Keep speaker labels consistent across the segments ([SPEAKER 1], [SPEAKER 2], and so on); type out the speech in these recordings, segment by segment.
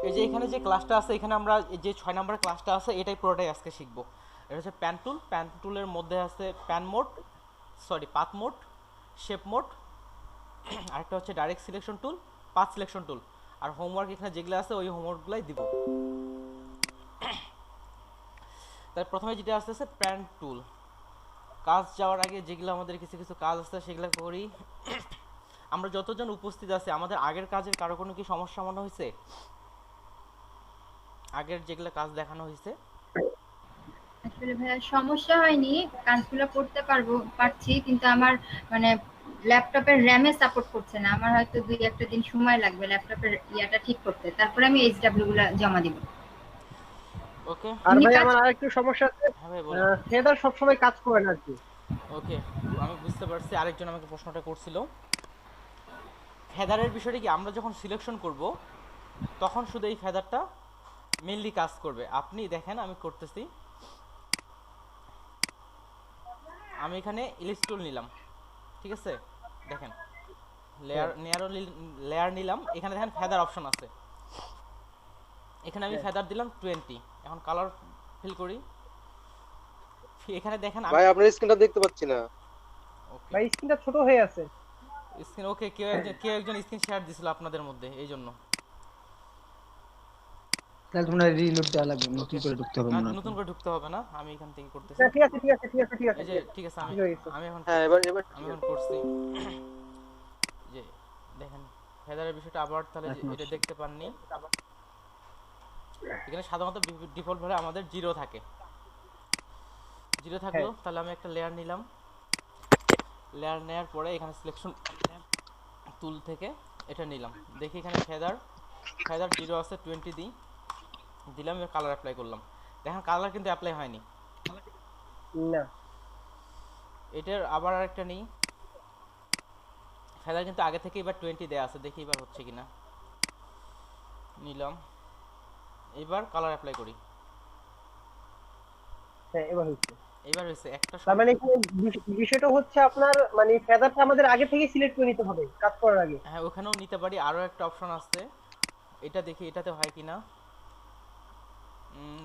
[SPEAKER 1] এই যে এখানে যে ক্লাসটা আছে, এখানে আমরা এই যে 6 নম্বরের ক্লাসটা আছে এটাই পুরোটাই আজকে শিখবো। এটা হচ্ছে প্যান টুল। প্যান টুলের মধ্যে আছে pan mode, sorry path mode, shape mode, আরেকটা হচ্ছে direct selection tool, path selection tool. আর হোমওয়ার্ক এখানে যেগুলো আছে ওই হোমওয়ার্কগুলাই দিব। তার প্রথমে যেটা আসতেছে প্যান টুল। কাজ যাওয়ার আগে যেগুলো আমাদের কিছু কিছু কাজ আছে সেগুলো করি। আমরা যতজন উপস্থিত আছে আমাদের আগের কাজের কারো কোনো কি সমস্যা মনে হয়েছে? আগের যেগুলো কাজ দেখানো হয়েছে।
[SPEAKER 2] আসলে ভাইয়া সমস্যা হয়নি, কাজগুলো করতে পারছি, কিন্তু আমার মানে ল্যাপটপের র্যামে সাপোর্ট করছে না। আমার হয়তো দুই একটা দিন সময় লাগবে ল্যাপটপের ইয়াটা ঠিক করতে, তারপরে আমি এইচডব্লিউ গুলা জমা দিব।
[SPEAKER 1] ওকে।
[SPEAKER 3] আর
[SPEAKER 2] এমনি
[SPEAKER 3] ভাই
[SPEAKER 2] কাজ।
[SPEAKER 3] আমার আরেকটু সমস্যা আছে,
[SPEAKER 1] হ্যাঁ ভাই বলেন।
[SPEAKER 3] হেডার সবসময় কাজ করে না আর কি।
[SPEAKER 1] ওকে, আমি বুঝতে পারছি। আরেকজন আমাকে প্রশ্নটা করছিল ফেদারের বিষয়টা কি, আমরা যখন সিলেকশন করব তখন শুধু এই ফেদারটা মেইনলি কাজ করবে। আপনি দেখেন আমি করতেছি, আমি এখানে ইলিশ টুল নিলাম, ঠিক আছে? দেখেন
[SPEAKER 3] হ্যাঁ,
[SPEAKER 1] লেয়ার নিলাম, এখানে দেখেন ফেদার অপশন আছে, এখানে আমি
[SPEAKER 3] হ্যাঁ।
[SPEAKER 1] ফেদার দিলাম 20। এখন কালার ফিল করি, এখানে দেখেন আমি।
[SPEAKER 4] ভাই আপনার স্ক্রিনটা দেখতে পাচ্ছি না।
[SPEAKER 1] ওকে
[SPEAKER 3] ভাই স্ক্রিনটা ছোট হয়ে আছে।
[SPEAKER 1] স্ক্রিন, ওকে কেউ একজন স্ক্রিন শেয়ার দিছিল আপনাদের মধ্যে এই জন্য।
[SPEAKER 5] তাহলে তোমরা রিলোড দেওয়া লাগবে, নতুন
[SPEAKER 1] ওকে,
[SPEAKER 5] করে ঢুকতে হবে
[SPEAKER 1] না
[SPEAKER 5] মনে হয়।
[SPEAKER 1] নতুন করে ঢুকতে হবে না, আমি এখান থেকে করতেছি।
[SPEAKER 3] না, ঠিক আছে, ঠিক আছে, ঠিক আছে, ঠিক আছে,
[SPEAKER 1] এই যে
[SPEAKER 3] ঠিক আছে।
[SPEAKER 1] ঠিক আছে, আমি
[SPEAKER 3] ঠিক হয়ে গেছে।
[SPEAKER 1] আমি এখন
[SPEAKER 4] হ্যাঁ, এবার এবার
[SPEAKER 1] আমি
[SPEAKER 4] ঠিক
[SPEAKER 1] এখন
[SPEAKER 4] আছে।
[SPEAKER 1] করছি। যে দেখেন ফেদারের বিষয়টা আবার তাহলে
[SPEAKER 5] এক মাস।
[SPEAKER 1] এটা দেখতে পাননি। এখানে সাধারণত ডিফল্ট ভাবে আমাদের জিরো থাকে, জিরো থাকলো।
[SPEAKER 3] হ্যাঁ,
[SPEAKER 1] তাহলে আমি একটা লেয়ার নিলাম, লেয়ার নেওয়ার পরে এখানে সিলেকশন টুল থেকে এটা নিলাম। দেখি এখানে ফেদার ফেদার জিরো আছে, 20 দিলাম, এবার কালার অ্যাপ্লাই করলাম। দেখেন কালার কিন্তু অ্যাপ্লাই হয়নি।
[SPEAKER 3] না।
[SPEAKER 1] এটার আবার আরেকটা নিই, ফেদার কিন্তু আগে থেকে এবার 20 দেয়া আছে, দেখি এবার হচ্ছে কিনা। নিলাম, এবার কালার অ্যাপ্লাই করি,
[SPEAKER 3] হ্যাঁ, এবার হচ্ছে।
[SPEAKER 1] এবার হয়েছে একটা
[SPEAKER 3] তার মানে এখানে বিষয়টা হচ্ছে আপনার মানে ফেদারটা আমাদের আগে থেকে সিলেক্ট করে নিতে হবে কাজ করার আগে।
[SPEAKER 1] হ্যাঁ ওখানেও নিতে পারি। আরও একটা অপশন আছে, এটা দেখি এটাতে হয় কিনা।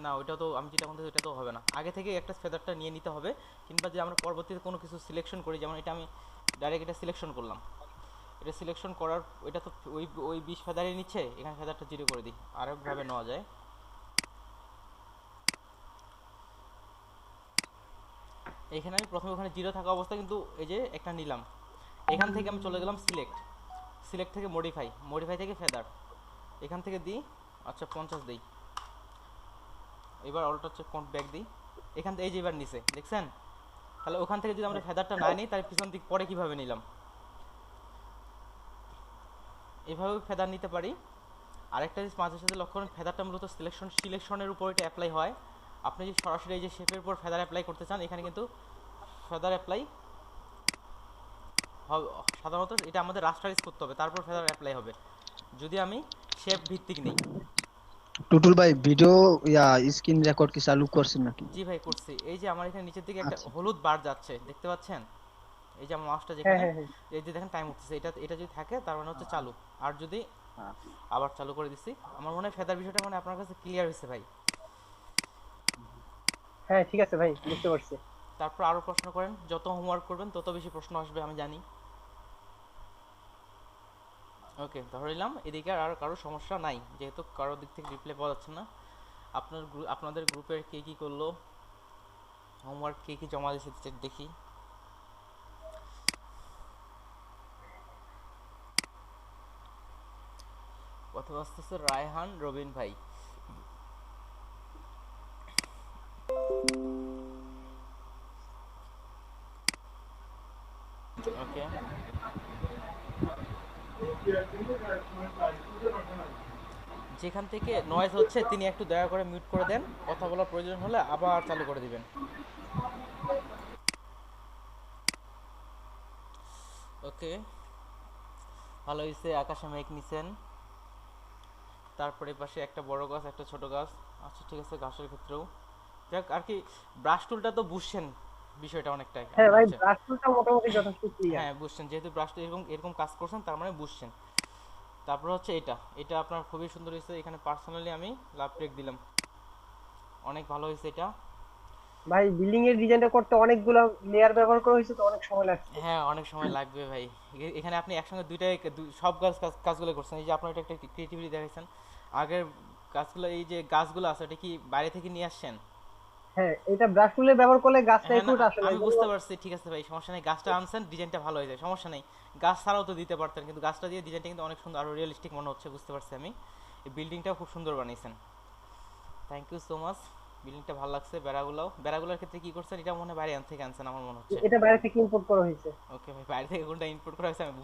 [SPEAKER 1] না ওইটা তো আমি যেটা বলতে এটা তো হবে না, আগে থেকে একটা ফেদারটা নিয়ে নিতে হবে। কিংবা যে আমরা পরবর্তীতে কোনো কিছু সিলেকশন করি, যেমন এটা আমি ডাইরেক্ট এটা সিলেকশন করলাম, এটা সিলেকশন করার এটা তো ওই ওই 20 ফেদারই নিচ্ছে, এখানে ফেদারটা জিরো করে দিই, আরেকভাবে নেওয়া যায়। এখানে আমি প্রথমে ওখানে জিরো থাকা অবস্থা কিন্তু এই যে একটা নিলাম, এখান থেকে আমি চলে গেলাম সিলেক্ট, সিলেক্ট থেকে মডিফাই, মডিফাই থেকে ফেদার, এখান থেকে দিই আচ্ছা 50 দিই। এবার অল্টার হচ্ছে কোন ব্যাক দিই, এখান থেকে এই যে এবার নিচে দেখছেন। তাহলে ওখান থেকে যদি আমরা ফেদারটা না নিই তাহলে পিছন দিক পরে কিভাবে নিলাম, এভাবে ফেদার নিতে পারি। আরেকটা জিনিস মাঝে সাথে লক্ষ্য করেন, ফেদারটা মূলত সিলেকশনের উপর এটা অ্যাপ্লাই হয়। আপনি যদি সরাসরি এই যে শেপের উপর ফেদার অ্যাপ্লাই করতে চান, এখানে কিন্তু ফেদার অ্যাপ্লাই সাধারণত এটা আমাদের রাস্টারাইজ করতে হবে, তারপর ফেদার অ্যাপ্লাই হবে যদি আমি শেপ ভিত্তিক নেই।
[SPEAKER 5] টুটুল ভাই ভিডিও ইয়া স্ক্রিন রেকর্ড কি চালু করছেন নাকি?
[SPEAKER 1] জি ভাই করছি, এই যে আমার এখানে নিচের দিকে একটা
[SPEAKER 5] আচ্ছা।
[SPEAKER 1] হলুদ বার যাচ্ছে দেখতে পাচ্ছেন, এই যে আমার মাউসটা
[SPEAKER 3] হ্যাঁ,
[SPEAKER 1] যেখানে,
[SPEAKER 3] হ্যাঁ, হ্যাঁ।
[SPEAKER 1] এই যে দেখেন টাইম উঠতেছে, এটা এটা যদি থাকে তার মানে হচ্ছে চালু। আর যদি আবার চালু করে দিচ্ছি, আমার মনে হয় ফেদার বিষয়টা মানে আপনার কাছে ক্লিয়ার হয়েছে ভাই।
[SPEAKER 3] হ্যাঁ, ঠিক আছে ভাই, বুঝতে পারছি।
[SPEAKER 1] তারপর আরও প্রশ্ন করেন, যত হোমওয়ার্ক করবেন তত বেশি প্রশ্ন আসবে আমি জানি। ওকে ধরে নিলাম এদিকে আর কারো সমস্যা নাই, যেহেতু কারোর দিক থেকে রিপ্লাই পাওয়া যাচ্ছে না। আপনাদের গ্রুপের কে কী করলো, হোমওয়ার্ক কে কী জমা দিয়েছে দেখি। কথা আসতেছে রায়হান রবিন ভাই। ওকে, যেখান থেকে নয়েজ হচ্ছে তিনি একটু দয়া করে মিউট করে দেন, কথা বলার প্রয়োজন হলে আবার চালু করে দিবেন। ওকে, ভালো হয়েছে, আকাশে মেঘ নিছেন। তারপরে পাশে একটা বড় গাছ একটা ছোট গাছ, আচ্ছা ঠিক আছে, ঘাসের ক্ষেত্রেও যাক আর কি। ব্রাশ টুলটা তো বুঝছেন বিষয়টা অনেকটাই
[SPEAKER 3] হ্যাঁ
[SPEAKER 1] মনে
[SPEAKER 3] ভাই,
[SPEAKER 1] হচ্ছে।
[SPEAKER 3] ব্রাশ টুলটা মোটামুটি যথেষ্ট ক্লিয়ার।
[SPEAKER 1] হ্যাঁ বুঝছেন, যেহেতু ব্রাশটা এরকম এরকম কাজ করছেন তার মানে বুঝছেন। তারপর হচ্ছে এটা এটা আপনার খুবই সুন্দর হয়েছে, এখানে পার্সোনালি আমি লাভ ব্রেক দিলাম, অনেক ভালো হয়েছে এটা।
[SPEAKER 3] ভাই বিল্ডিং এর ডিজাইনটা করতে অনেকগুলো লেয়ার ব্যবহার করা হয়েছে তো অনেক সময় লাগছে।
[SPEAKER 1] হ্যাঁ অনেক সময় লাগবে ভাই। এখানে আপনি একসঙ্গে সব কাজগুলো করছেন, এই যে আপনার এটা একটা ক্রিয়েটিভিটি দেখাইছেন। আগের গাছগুলো, এই যে গাছগুলো আছে এটা কি বাইরে থেকে নিয়ে আসছেন?
[SPEAKER 3] হ্যাঁ, এটা ব্রাশ টুলে ব্যবহার করলে গাছটা
[SPEAKER 1] হ্যাঁ না,
[SPEAKER 3] একুরেট আসে না
[SPEAKER 1] আমি
[SPEAKER 3] এজন্য।
[SPEAKER 1] বুঝতে পারছি, ঠিক আছে ভাই সমস্যা নেই, গাছটা আনছেন ডিজাইনটা ভালো হয়েছে, সমস্যা নেই। গাছ ছাড়াও তো দিতে পারতেন, কিন্তু গাছটা দিয়ে ডিজাইনটা কিন্তু অনেক সুন্দর, আরো রিয়েলিস্টিক মনে হচ্ছে, বুঝতে পারছি আমি। এই বিল্ডিংটাও খুব সুন্দর বানিয়েছেন, থ্যাংক ইউ সো মাচ। বিল্ডিংটা ভালো লাগছে। বেড়াগুলোর ক্ষেত্রে কি করছেন, এটা মনে হয় বাইরে থেকে আনছেন আমার মনে হচ্ছে।
[SPEAKER 3] এটা বাইরে থেকে ইম্পোর্ট করা হয়েছে।
[SPEAKER 1] ওকে ভাই, বাইরে থেকে কোনটা ইম্পোর্ট করা হয়েছে আমি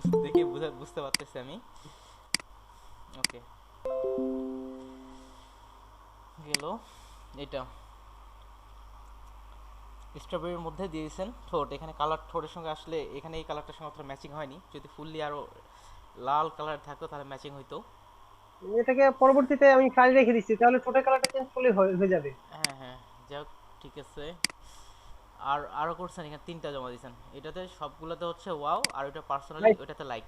[SPEAKER 1] বুঝতে পারতেছি আমি। ওকে, গেল এটা। স্ট্রবেরির মধ্যে দিয়েছেন ঠোঁট, এখানে কালার ঠোঁটের সঙ্গে আসলে এখানে এই কালারটার সঙ্গে অতটা ম্যাচিং হয়নি, যদি ফুললি আরো লাল কালার থাকতো তাহলে ম্যাচিং হইতো।
[SPEAKER 3] এটাকে পরবর্তীতে আমি ফাইল রেখে দিচ্ছি, তাহলে টোটাল কালারটা চেঞ্জ করলে হয়ে যাবে।
[SPEAKER 1] হ্যাঁ হ্যাঁ, যাক ঠিক আছে। আরো করছেন, এখানে 3টা জমা দিয়েছেন, এটাতে সবগুলোতে হচ্ছে ওয়াও, আর ওটা পার্সোনালি
[SPEAKER 3] ভাই
[SPEAKER 1] ওটাতে লাইক।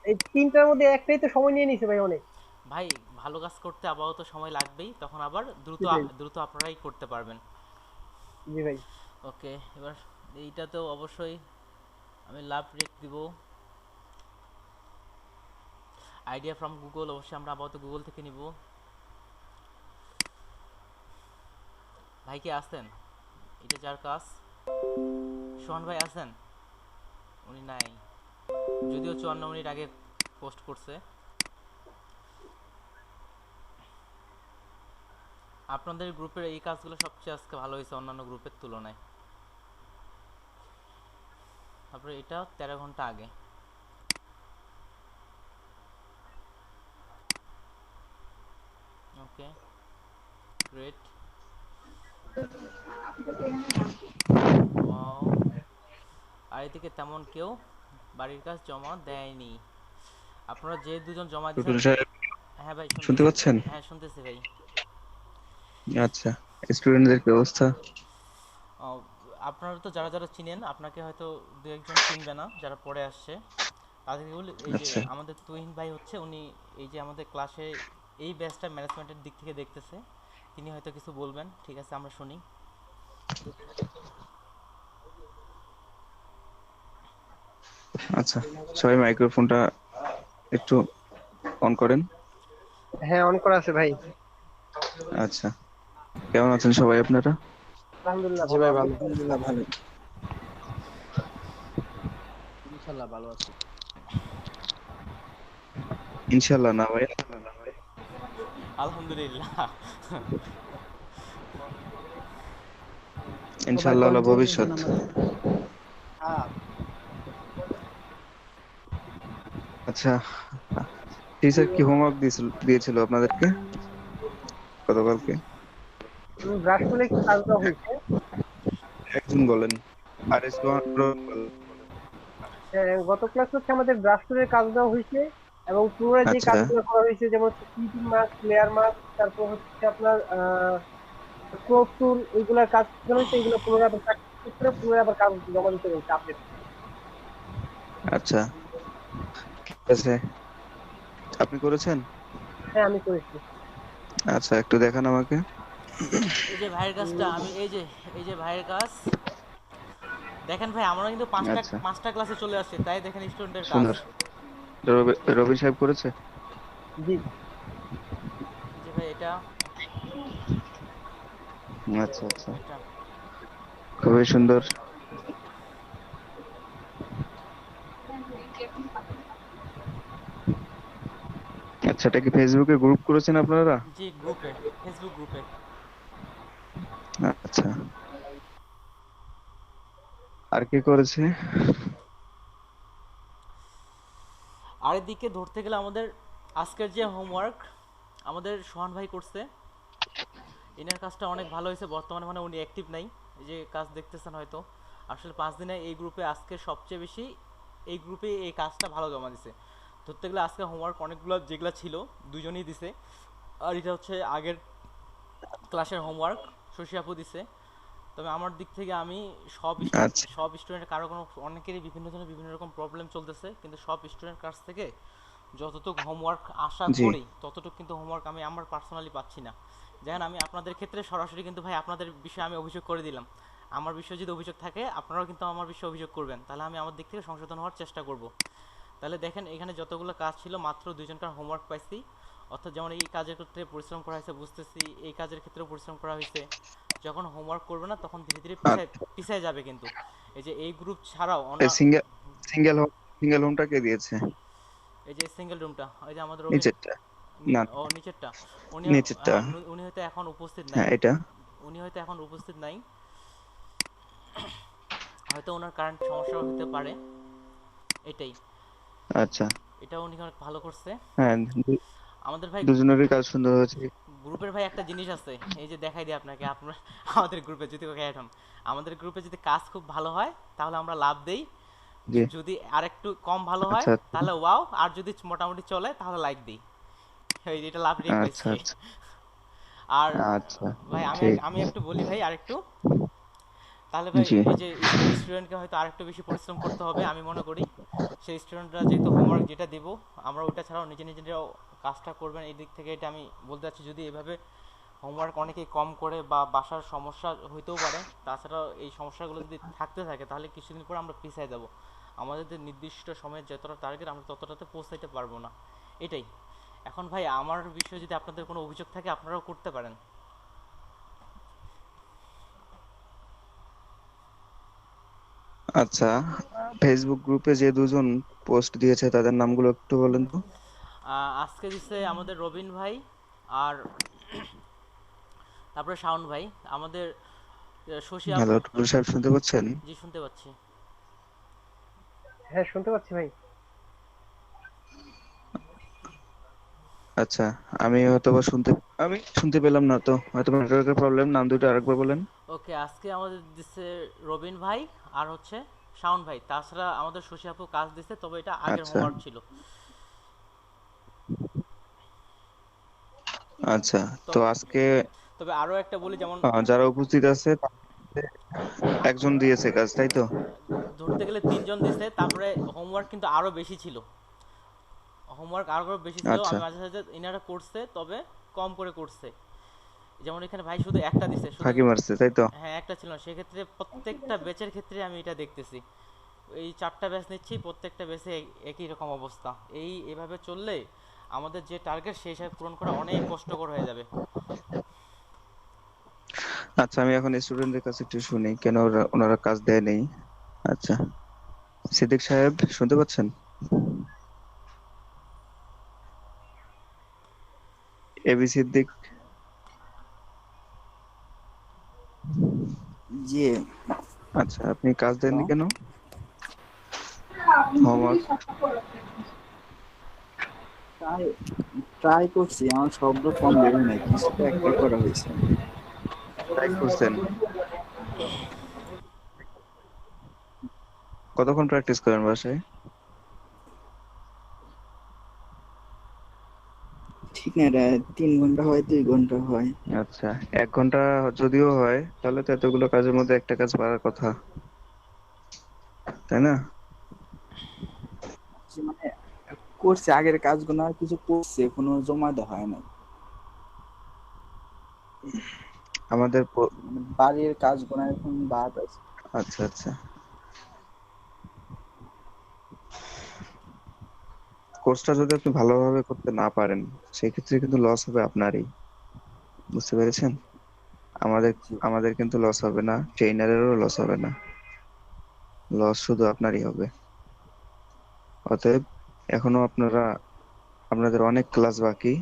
[SPEAKER 3] এই তিনটার মধ্যে একটাই তো সময় নিয়ে নিছে ভাই অনেক।
[SPEAKER 1] ভাই ভালো কাজ করতে আপাতত সময় লাগবেই, তখন আবার
[SPEAKER 3] সেটাই।
[SPEAKER 1] দ্রুত আপনারাই করতে পারবেন।
[SPEAKER 3] জি ভাই।
[SPEAKER 1] ওকে, এবার এইটাতেও অবশ্যই আমি লাভ রেক দিব। আইডিয়া ফ্রম গুগল, অবশ্যই আমরা আপাতত গুগল থেকে নিব। ভাই কি আছেন? এটা যার কাজ, সোহান ভাই আছেন? উনি নাই, যদিও 54 মিনিট আগে পোস্ট করছে। আপনাদের গ্রুপের এই কাজগুলো সবচেয়ে আজকে ভালো হয়েছে অন্যান্য গ্রুপের তুলনায়। তারপরে এটা 13 ঘন্টা আগে। ওকে, গ্রেট, ওয়াও। আর এদিকে তেমন কেউ বাড়ির কাজ জমা দেয়নি, আপনারা যে দুজন জমা দিয়েছেন।
[SPEAKER 4] টুটুল সাহেব
[SPEAKER 1] হ্যাঁ ভাই
[SPEAKER 4] শুনতে
[SPEAKER 1] শুনতেছি।
[SPEAKER 4] পাচ্ছেন?
[SPEAKER 1] হ্যাঁ শুনতেছি ভাই।
[SPEAKER 4] আচ্ছা, স্টুডেন্টদের কি অবস্থা?
[SPEAKER 1] ও, আপনারা তো যারা যারা চিনেন, আপনাকে হয়তো দু একজন চিনবে না যারা পরে আসছে, তাদেরকে বলি এই যে
[SPEAKER 4] আচ্ছা
[SPEAKER 1] আমাদের তুহিন ভাই হচ্ছে, উনি এই যে আমাদের ক্লাসে এই ব্যাচটা ম্যানেজমেন্টের দিক থেকে দেখতেছে, তিনি হয়তো কিছু বলবেন, ঠিক আছে আমরা শুনি।
[SPEAKER 4] আচ্ছা, সবাই মাইক্রোফোনটা একটু অন করেন।
[SPEAKER 3] হ্যাঁ, অন করা আছে ভাই।
[SPEAKER 4] আচ্ছা, কেমন আছেন সবাই আপনারা?
[SPEAKER 3] আলহামদুলিল্লাহ
[SPEAKER 5] জি
[SPEAKER 3] ভালো
[SPEAKER 5] ভাই
[SPEAKER 3] আছি।
[SPEAKER 5] ভালো, আলহামদুলিল্লাহ ভালো। ইনশাআল্লাহ ভালো আছি।
[SPEAKER 4] ইনশাল্লাহ না ভাই,
[SPEAKER 1] আলহামদুলিল্লাহ।
[SPEAKER 5] সবাই
[SPEAKER 4] ইনশাল্লাহ হলো
[SPEAKER 5] কন্টিনিউ
[SPEAKER 4] ভবিষ্যৎ।
[SPEAKER 5] আমাদের। হ্যাঁ,
[SPEAKER 4] আচ্ছা, টিচার কি হোমওয়ার্ক দিয়েছিল আপনাদেরকে গতকালকে?
[SPEAKER 3] ব্রাশ টুলে একটু কাজ দেওয়া হয়েছে।
[SPEAKER 4] একজন বলেন, আর এস
[SPEAKER 3] গত ক্লাস হচ্ছে আমাদের ব্রাশ টুলের কাজ দেওয়া হয়েছে, এবং পুনরায় যে
[SPEAKER 4] আচ্ছা
[SPEAKER 3] কাজগুলো করা হয়েছে যেমন হচ্ছে ফিটিং মার্ক, লেয়ার মার্ক, তারপর হচ্ছে আপনার ক্রপ টুল, এইগুলোর কাজ করা হয়েছে। এগুলো পুনরায় আবার প্র্যাকটিস করে পুনরায় আবার কাজ জমা দিতে হয়েছে আপডেট।
[SPEAKER 4] আচ্ছা, ঠিক আছে, আপনি করেছেন?
[SPEAKER 3] হ্যাঁ, আমি করেছি।
[SPEAKER 4] আচ্ছা, একটু দেখান আমাকে।
[SPEAKER 1] এই যে ভাইয়ের কাজটা আমি এই যে ভাইয়ের কাজ দেখেন ভাই, আমরা কিন্তু
[SPEAKER 4] আচ্ছা,
[SPEAKER 1] পাঁচটা ক্লাসে চলে আসছি, তাই দেখেন স্টুডেন্টের কাজ।
[SPEAKER 4] সুন্দর। রবি সাহেব করেছে?
[SPEAKER 3] জি।
[SPEAKER 1] এই যে ভাই এটা
[SPEAKER 4] আচ্ছা আচ্ছা,
[SPEAKER 1] এটা
[SPEAKER 4] খুবই সুন্দর। আচ্ছা, এটা কি ফেসবুকে গ্রুপ করেছেন আপনারা?
[SPEAKER 1] জি গ্রুপে, ফেসবুক গ্রুপে।
[SPEAKER 4] আচ্ছা, আর কি করেছে?
[SPEAKER 1] আর এদিকে ধরতে গেলে আমাদের আজকের যে হোমওয়ার্ক আমাদের সোহান ভাই করছে, এনার কাজটা অনেক ভালো হয়েছে। বর্তমানে মানে উনি অ্যাক্টিভ নাই, এই যে কাজ দেখতেছেন হয়তো। আসলে 5 দিনে এই গ্রুপে আজকে সবচেয়ে বেশি এই গ্রুপে এই কাজটা ভালো জমা দিছে। ধরতে গেলে আজকে হোমওয়ার্ক অনেকগুলো যেগুলো ছিল দুজনেই দিছে, আর এটা হচ্ছে আগের ক্লাসের হোমওয়ার্ক শশী আপু দিছে। তবে আমার দিক থেকে আমি
[SPEAKER 4] আচ্ছা
[SPEAKER 1] সব স্টুডেন্ট কারো কোনো অনেকেরই বিভিন্ন জনের বিভিন্ন রকম প্রবলেম চলতেছে, কিন্তু সব স্টুডেন্ট কাছ থেকে যতটুকু হোমওয়ার্ক আশা
[SPEAKER 4] জি
[SPEAKER 1] করি ততটুকু কিন্তু হোমওয়ার্ক আমি আমার পার্সোনালি পাচ্ছি না। যেমন আমি আপনাদের ক্ষেত্রে সরাসরি কিন্তু ভাই আপনাদের বিষয়ে আমি অভিযোগ করে দিলাম। আমার বিষয়ে যদি অভিযোগ থাকে আপনারাও কিন্তু আমার বিষয়ে অভিযোগ করবেন, তাহলে আমি আমার দিক থেকে সংশোধন হওয়ার চেষ্টা করব। তাহলে দেখেন এখানে যতগুলো কাজ ছিল মাত্র দুইজনকার হোমওয়ার্ক পাইছি, অর্থাৎ যেমন এই কাজের ক্ষেত্রে পরিশ্রম করা হয়েছে বুঝতেছি, এই কাজের ক্ষেত্রেও পরিশ্রম করা হয়েছে। যখন হোমওয়ার্ক করবে না তখন ধীরে ধীরে পিছায়
[SPEAKER 4] আচ্ছা
[SPEAKER 1] পিছায় যাবে কিন্তু। এই যে এই গ্রুপ ছাড়াও
[SPEAKER 4] সিঙ্গেল সিঙ্গেল হোম সিঙ্গেল হোমটা কে দিয়েছে?
[SPEAKER 1] এই যে সিঙ্গেল রুমটা ওই যে আমাদের রবিন,
[SPEAKER 4] নিচেরটা? না
[SPEAKER 1] ও নিচেরটা, উনি
[SPEAKER 4] নিচেরটা,
[SPEAKER 1] উনি হয়তো এখন উপস্থিত নাই।
[SPEAKER 4] হ্যাঁ এটা।
[SPEAKER 1] উনি হয়তো এখন উপস্থিত নাই, হয়তো ওনার কারেন্ট সমস্যা হতে পারে, এটাই।
[SPEAKER 4] আচ্ছা
[SPEAKER 1] এটা উনি অনেক ভালো করছে।
[SPEAKER 4] হ্যাঁ,
[SPEAKER 1] আমাদের ভাই
[SPEAKER 4] দুজনেরই কাজ সুন্দর হয়েছে।
[SPEAKER 1] গ্রুপের ভাই একটা জিনিস আছে, এই যে দেখাই দিই আপনাকে, আপনার আমাদের গ্রুপে যদি অ্যাড হন, আমাদের গ্রুপে যদি কাজ খুব ভালো হয় তাহলে আমরা লাভ দেই,
[SPEAKER 4] জি
[SPEAKER 1] যদি আরেকটু কম ভালো হয়
[SPEAKER 4] আচ্ছা আচ্ছা
[SPEAKER 1] তাহলে ওয়াও, আর যদি মোটামুটি চলে তাহলে লাইক দিই। এই যে এটা লাভ রেট
[SPEAKER 4] আচ্ছা
[SPEAKER 1] পাইছি।
[SPEAKER 4] আচ্ছা
[SPEAKER 1] আর
[SPEAKER 4] আচ্ছা
[SPEAKER 1] ভাই
[SPEAKER 4] ঠিক
[SPEAKER 1] আমি একটু বলি ভাই আরেকটু, তাহলে ভাই
[SPEAKER 4] জি
[SPEAKER 1] এই যে স্টুডেন্টকে হয়তো আরেকটু বেশি পরিশ্রম করতে হবে আমি মনে করি। সেই স্টুডেন্টরা যেহেতু হোমওয়ার্ক যেটা দেবো আমরা ওইটা ছাড়াও নিজেরাও কাজটা করবেন, এই দিক থেকে এটা আমি বলতে চাচ্ছি। যদি এভাবে হোমওয়ার্ক অনেকেই কম করে বা বাসার সমস্যা হইতেও পারে, তাছাড়াও এই সমস্যাগুলো যদি থাকতে থাকে তাহলে কিছুদিন পর আমরা পিছিয়ে যাব, আমাদের যে নির্দিষ্ট সময়ের যতটা টার্গেট আমরা ততটাতে পৌঁছাইতে পারবো না, এটাই। এখন ভাই আমার বিষয়ে যদি আপনাদের কোনো অভিযোগ থাকে আপনারাও করতে পারেন।
[SPEAKER 4] আচ্ছা। ফেসবুক গ্রুপে যে দুজন পোস্ট দিয়েছে তাদের নামগুলো একটু বলেন তো।
[SPEAKER 1] আজকে দিচ্ছে আমাদের রবিন ভাই, আর তারপরে শাওন ভাই, আমাদের শশী
[SPEAKER 4] হ্যালো
[SPEAKER 1] আপু।
[SPEAKER 4] টুটুল সাহেব, শুনতে পাচ্ছেন?
[SPEAKER 1] জি শুনতে পাচ্ছি।
[SPEAKER 3] হ্যাঁ শুনতে পাচ্ছি ভাই।
[SPEAKER 4] আচ্ছা, আমি শুনতে পেলাম না তো, হয়তো নেটওয়ার্কের প্রবলেম। নাম দুটো আরেকবার বলেন।
[SPEAKER 1] ওকে, আজকে আমাদের দিচ্ছে রবিন ভাই আর হচ্ছে শাওন ভাই, তাছাড়া আমাদের শশী আপু কাজ দিচ্ছে, তবে এটা আগের
[SPEAKER 4] আচ্ছা
[SPEAKER 1] হোমওয়ার্ক ছিল।
[SPEAKER 4] আচ্ছা, তো
[SPEAKER 1] তবে
[SPEAKER 4] আজকে
[SPEAKER 1] তবে আরো একটা বলি, যেমন
[SPEAKER 4] যারা উপস্থিত আছে তার মধ্যে একজন দিয়েছে কাজ, তাই তো?
[SPEAKER 1] ধরতে গেলে তিনজন দিছে, তারপরে হোমওয়ার্ক কিন্তু আরো বেশি ছিল, হোমওয়ার্ক আরো বেশি ছিল।
[SPEAKER 4] আচ্ছা
[SPEAKER 1] আমি মাঝে সাঝে ইনারা করছে তবে কম করে করছে। যেমন এখানে ভাই শুধু একটা দিছে, শুধু
[SPEAKER 4] ফাঁকি মারছে, তাই তো?
[SPEAKER 1] হ্যাঁ একটা ছিল না, সেক্ষেত্রে প্রত্যেকটা ব্যাচের ক্ষেত্রে আমি এটা দেখতেছি। এই 4টা ব্যাচ নিচ্ছি, প্রত্যেকটা ব্যাচে একই রকম অবস্থা। এভাবে চললে আমাদের যে টার্গেট সেই হিসাবে পূরণ করা অনেক কষ্টকর হয়ে যাবে।
[SPEAKER 4] আচ্ছা, আমি এখন স্টুডেন্টদের কাছে একটু শুনি কেন ওনারা কাজ দেয় নেই। আচ্ছা, সিদ্দিক সাহেব শুনতে পাচ্ছেন? এবি সিদ্দিক।
[SPEAKER 6] জি।
[SPEAKER 4] আচ্ছা, আপনি কাজ দেননি
[SPEAKER 6] হ্যালো।
[SPEAKER 4] কেন? হোমওয়ার্ক
[SPEAKER 6] ট্রাই ট্রাই করছি, আমার সবগুলো কমপ্লিট হয় নাই, কিছুটা একটা করা হয়েছে।
[SPEAKER 4] ট্রাই করছেন? কতক্ষণ প্র্যাকটিস করেন বাসায়?
[SPEAKER 6] ঠিক না, এটা 3 ঘন্টা হয়, 2 ঘন্টা হয়।
[SPEAKER 4] আচ্ছা, 1 ঘন্টা যদিও হয় তাহলে তো এতগুলো কাজের মধ্যে একটা কাজ পারার কথা, তাই না?
[SPEAKER 6] মানে করছে আগের কাজগুলো, আর কিছু করছে, কোনো জমা দেওয়া হয় নাই।
[SPEAKER 4] আমাদের
[SPEAKER 6] মানে বাড়ির কাজগুলো এখন বাদ আছে।
[SPEAKER 4] আচ্ছা আচ্ছা, কোর্সটা যদি আপনি ভালোভাবে করতে না পারেন সেই ক্ষেত্রে কিন্তু লস হবে আপনারই, বুঝতে পেরেছেন? আমাদের
[SPEAKER 6] জি
[SPEAKER 4] আমাদের কিন্তু লস হবে না, ট্রেনারেরও লস হবে না, লস শুধু আপনারই হবে। অতএব এখনো আপনাদের অনেক ক্লাস বাকি,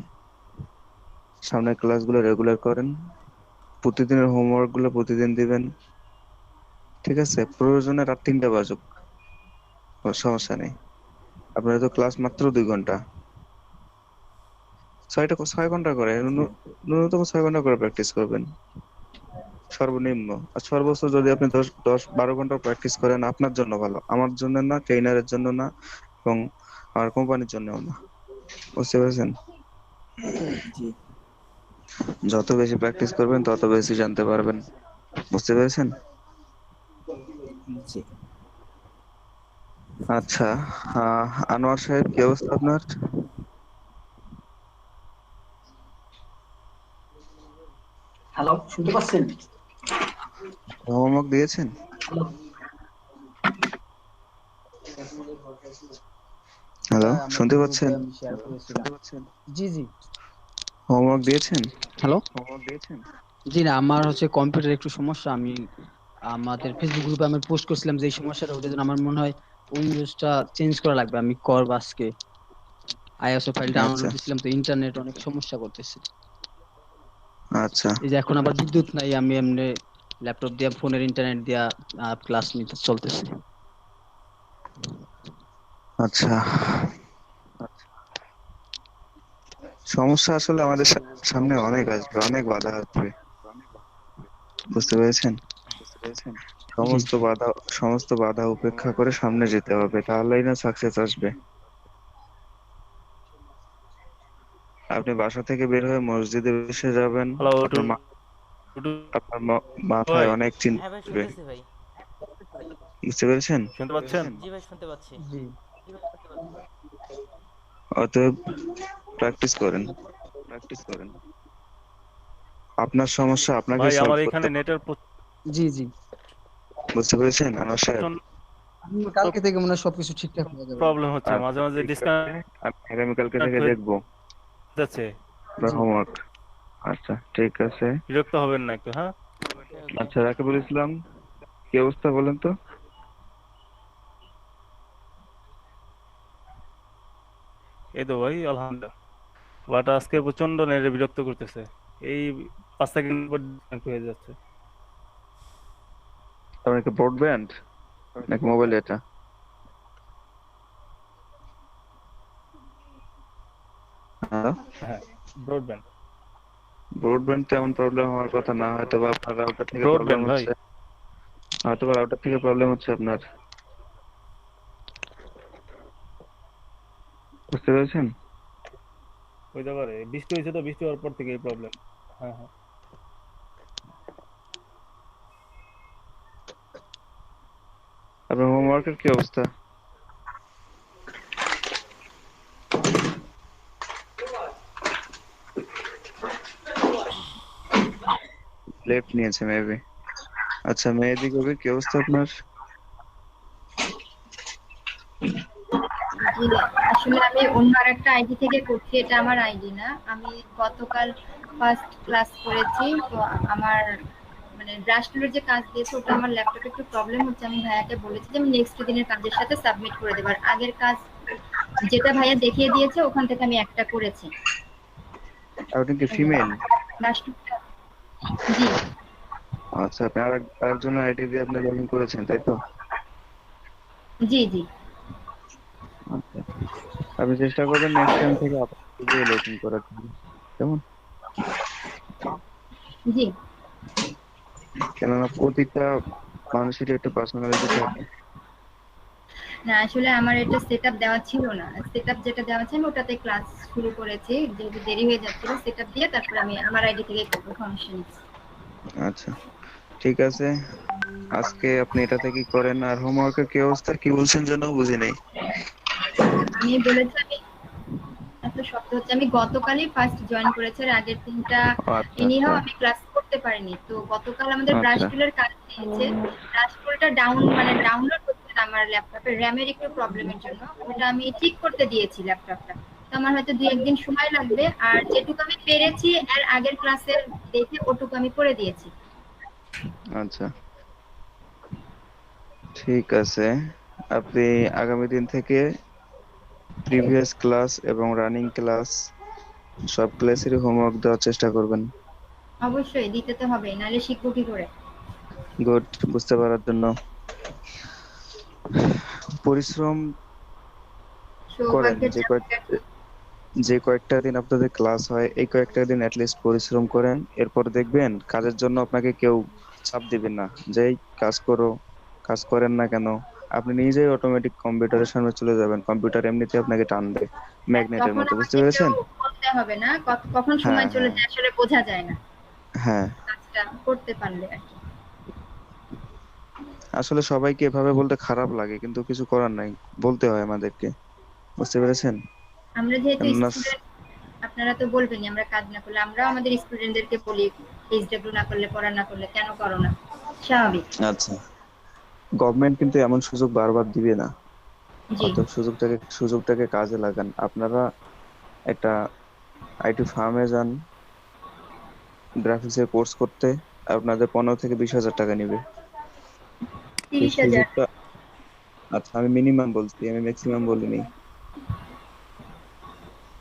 [SPEAKER 4] সামনের ক্লাসগুলো রেগুলার করেন, প্রতিদিনের হোমওয়ার্ক গুলো প্রতিদিন দিবেন, ঠিক আছে? প্রয়োজনে রাত 3টা বাজুক, কোনো সমস্যা নেই। আপনাদের তো ক্লাস মাত্র 2 ঘন্টা, 6 ঘন্টা করে
[SPEAKER 6] জি
[SPEAKER 4] ন্যূনতম 6 ঘন্টা করে প্র্যাকটিস করবেন সর্বনিম্ন। আর সর্বোচ্চ যদি আপনি 10-12 ঘন্টা প্র্যাকটিস করেন আপনার জন্য ভালো, আমার জন্য না, ট্রেনারের জন্য না, এবং আমার কোম্পানির জন্যও না, বুঝতে পেরেছেন?
[SPEAKER 6] জি
[SPEAKER 4] যত বেশি প্র্যাকটিস করবেন তত বেশি জানতে পারবেন, বুঝতে পেরেছেন?
[SPEAKER 6] জি।
[SPEAKER 4] আচ্ছা, আনোয়ার সাহেব কি অবস্থা আপনার?
[SPEAKER 7] হ্যালো, শুনতে পাচ্ছেন?
[SPEAKER 4] হোমওয়ার্ক দিয়েছেন? হ্যালো,
[SPEAKER 5] ভাই আমার
[SPEAKER 4] শুনতে
[SPEAKER 5] গ্রুপে
[SPEAKER 4] পাচ্ছেন?
[SPEAKER 5] আমি শেয়ার করেছিলাম। জি জি।
[SPEAKER 4] হোমওয়ার্ক দিয়েছেন?
[SPEAKER 5] হ্যালো।
[SPEAKER 4] হোমওয়ার্ক দিয়েছেন?
[SPEAKER 5] জি না, আমার হচ্ছে কম্পিউটার একটু সমস্যা। আমি আমাদের ফেসবুক গ্রুপে আমি পোস্ট করছিলাম যে এই সমস্যাটা ওটার জন্য আমার মনে হয় উইন্ডোজটা চেঞ্জ করা লাগবে। আমি করব আজকে। আইএসও ফাইল
[SPEAKER 4] আচ্ছা
[SPEAKER 5] ডাউনলোড দিছিলাম তো ইন্টারনেট অনেক সমস্যা করতেছে।
[SPEAKER 4] আচ্ছা
[SPEAKER 5] এই যে এখন আবার বিদ্যুৎ নাই, আমি এমনি ল্যাপটপ দিয়ে ফোনের ইন্টারনেট দিয়া ক্লাস নিতে চলতেছে।
[SPEAKER 4] আচ্ছা। সমস্যা আসলে আমাদের সামনে অনেক আসবে, অনেক বাধা আসবে, বুঝতে পেরেছেন?
[SPEAKER 5] জি
[SPEAKER 4] সমস্ত বাধা উপেক্ষা করে সামনে যেতে হবে, তাহলেই না সাকসেস আসবে। আপনি বাসা থেকে বের হয়ে মসজিদে এসে যাবেন,
[SPEAKER 8] হ্যালো
[SPEAKER 4] আপনার
[SPEAKER 8] টুটু
[SPEAKER 4] মাথায়
[SPEAKER 8] ভাই,
[SPEAKER 4] অনেক চিন্তা
[SPEAKER 1] হ্যাঁ ভাই,
[SPEAKER 4] আসবে,
[SPEAKER 1] শুনতেছি ভাই।
[SPEAKER 4] বুঝতে পেরেছেন?
[SPEAKER 8] শুনতে পাচ্ছেন?
[SPEAKER 1] জি ভাই, শুনতে পাচ্ছি।
[SPEAKER 5] জি।
[SPEAKER 4] অতএব প্র্যাকটিস করেন। আপনার সমস্যা আপনাকে
[SPEAKER 8] ভাই
[SPEAKER 4] সলভ
[SPEAKER 8] আমার
[SPEAKER 4] করতে
[SPEAKER 8] এখানে
[SPEAKER 4] হবে,
[SPEAKER 8] নেটের
[SPEAKER 5] জি জি।
[SPEAKER 4] বুঝতে পেরেছেন আনোয়ার সাহেব?
[SPEAKER 8] প্রচন্ড
[SPEAKER 5] কালকে থেকে মনে হয় সবকিছু ঠিকঠাক হয়ে যাবে।
[SPEAKER 8] প্রবলেম হচ্ছে, মাঝে
[SPEAKER 4] আচ্ছা
[SPEAKER 8] মাঝে
[SPEAKER 4] ঠিক আছে,
[SPEAKER 8] ডিসকানেক্ট
[SPEAKER 4] আমি আগামীকালকে থেকে
[SPEAKER 8] হয়ে
[SPEAKER 4] দেখবো
[SPEAKER 8] যাচ্ছে।
[SPEAKER 5] জি
[SPEAKER 4] হোমওয়ার্ক। আচ্ছা ঠিক আছে।
[SPEAKER 8] বিরক্ত হবেন না একটু, হ্যাঁ?
[SPEAKER 1] ওকে ওকে।
[SPEAKER 4] আচ্ছা রাকিবুল ইসলাম, কি অবস্থা বলেন তো?
[SPEAKER 8] এই তো ভাই আলহামদুলিল্লাহ। বাট আজকে প্রচন্ড নেটে বিরক্ত করতেছে। এই 5 সেকেন্ড পর disconnect হয়ে যাচ্ছে।
[SPEAKER 4] আপনার কি ব্রডব্যান্ড নাকি মোবাইল এটা? হ্যাঁ,
[SPEAKER 8] হ্যাঁ, ব্রডব্যান্ড।
[SPEAKER 4] ব্রডব্যান্ড তেমন প্রবলেম হওয়ার কথা না, হয়তো বা আপনার রাউটার থেকে প্রবলেম
[SPEAKER 8] ব্রডব্যান্ড ভাই।
[SPEAKER 4] হচ্ছে, হয়তো বা রাউটার থেকে প্রবলেম হচ্ছে আপনার, বুঝতে পেরেছেন?
[SPEAKER 8] হইতে পারে, বৃষ্টি হয়েছে তো, বৃষ্টি হওয়ার পর থেকে এই প্রবলেম। হ্যাঁ হ্যাঁ।
[SPEAKER 4] আপনার হোমওয়ার্কের কি অবস্থা? লেফট নিয়েছে মেবি। আচ্ছা মেহেদি কবির, কি অবস্থা আপনার?
[SPEAKER 2] জি না, আসলে আমি অন্য আরেকটা আইডি থেকে করছি, এটা আমার আইডি না। আমি গতকাল ফার্স্ট ক্লাস করেছি, তো আমার মানে ব্রাশ টুলের যে কাজ দিয়েছে ওটা আমার ল্যাপটপে একটু প্রবলেম হচ্ছে। আমি ভাইয়াকে বলেছি যে আমি নেক্সট দিনের কাজের সাথে সাবমিট করে দেবো। আর আগের কাজ যেটা ভাইয়া দেখিয়ে দিয়েছে ওখান থেকে আমি একটা করেছি।
[SPEAKER 4] আপনি কি ফিমেল?
[SPEAKER 2] ব্রাশ টুলটা জি
[SPEAKER 4] আচ্ছা, আপনি আরেকজনের আইডি দিয়ে আপনি লগ ইন করেছেন, তাই তো?
[SPEAKER 2] জি জি
[SPEAKER 4] আচ্ছা, আপনি চেষ্টা করবেন নেক্সট টাইম থেকে আপনার দিয়ে লগ ইন করার জন্য, কেমন?
[SPEAKER 2] জি
[SPEAKER 4] কেননা প্রতিটা মানুষেরই একটা পার্সোনালিটি থাকে।
[SPEAKER 2] না, আসলে আমার এটা সেটআপ দেওয়া ছিল না। সেটআপ যেটা দেওয়া আছে আমি ওটাতে ক্লাস শুরু করেছি, যেহেতু দেরি হয়ে যাচ্ছিল সেটআপ দিয়ে তারপর আমি আমার আইডি থেকে করবো, সমস্যা নেই।
[SPEAKER 4] আচ্ছা ঠিক আছে, আজকে আপনি এটা থেকেই করেন। আর হোমওয়ার্কের কি অবস্থা, কি বলছেন যেন বুঝি নাই?
[SPEAKER 2] আমি বলেছি আমি এত শব্দ হচ্ছে, আমি গতকালই ফার্স্ট জয়েন করেছি, আর আগের দিনটা
[SPEAKER 4] আচ্ছা
[SPEAKER 2] এনিহাও
[SPEAKER 4] আচ্ছা
[SPEAKER 2] আমি ক্লাস করতে পারিনি। তো গতকাল আমাদের ব্রাশ
[SPEAKER 4] আচ্ছা
[SPEAKER 2] টুলের কাজ দিয়েছে, ব্রাশ টুলটা ডাউনলোড হচ্ছে না আমার ল্যাপটপে, র্যামের একটু প্রবলেমের জন্য। ওটা আমি ঠিক করতে দিয়েছি ল্যাপটপটা, তো আমার হয়তো 2-1 দিন সময় লাগবে। আর যেটুকু আমি পেরেছি এর আগের ক্লাসের দেখে ওটুকু আমি করে দিয়েছি।
[SPEAKER 4] আচ্ছা ঠিক আছে, আপনি আগামী দিন থেকে প্রিভিয়াস ক্লাস এবং রানিং ক্লাস সব ক্লাসেরই হোমওয়ার্ক দেওয়ার চেষ্টা করবেন।
[SPEAKER 2] অবশ্যই দিতে তো হবে, নাহলে শিখবো কি করে।
[SPEAKER 4] গুড, বুঝতে পারার জন্য পরিশ্রম করেন।
[SPEAKER 2] সৌভাগ্যের চাবিকাঠি।
[SPEAKER 4] যে কয়েকটা দিন আপনাদের ক্লাস হয়, এই কয়েকটা দিন অ্যাটলিস্ট পরিশ্রম করেন, এরপর দেখবেন কাজের জন্য আপনাকে কেউ চাপ দিবেন না, যেই কাজ করো, কাজ করেন না কেন, আপনি নিজেই অটোমেটিক কম্পিউটারের সামনে চলে যাবেন, কম্পিউটার এমনিতে আপনাকে টানবে ম্যাগনেটের
[SPEAKER 2] তখন
[SPEAKER 4] মতো, বুঝতে
[SPEAKER 2] আমাকে কেউ
[SPEAKER 4] পেরেছেন?
[SPEAKER 2] বলতে হবে না, কখন
[SPEAKER 4] হ্যাঁ
[SPEAKER 2] সময় চলে
[SPEAKER 4] হ্যাঁ
[SPEAKER 2] যায় আসলে বোঝা যায় না,
[SPEAKER 4] হ্যাঁ,
[SPEAKER 2] কাজটা করতে পারলে আর কি।
[SPEAKER 4] আসলে সবাইকে এভাবে বলতে খারাপ লাগে, কিন্তু কিছু করার নাই, বলতে হয় আমাদেরকে, বুঝতে পেরেছেন?
[SPEAKER 2] আমরা যেহেতু
[SPEAKER 4] কেননা
[SPEAKER 2] স্টুডেন্ট, আপনারা তো বলবেনই আমরা কাজ না করলে, আমরাও আমাদের স্টুডেন্টদেরকে বলি এইচডব্লিউ না করলে, পড়া না করলে কেন করো না? স্বাভাবিক।
[SPEAKER 4] আচ্ছা, গভর্নমেন্ট কিন্তু এমন সুযোগ বারবার দিবে না,
[SPEAKER 2] জি
[SPEAKER 4] অতএব সুযোগটাকে কাজে লাগান। আপনারা একটা আইটি ফার্মে যান, গ্রাফিক্স এর কোর্স করতে, আপনাদের 15 থেকে 20,000 টাকা নিবে। সেই
[SPEAKER 2] 30,000।
[SPEAKER 4] সুযোগটা, আচ্ছা আমি মিনিমাম বলছি, আমি ম্যাক্সিমাম বলিনি,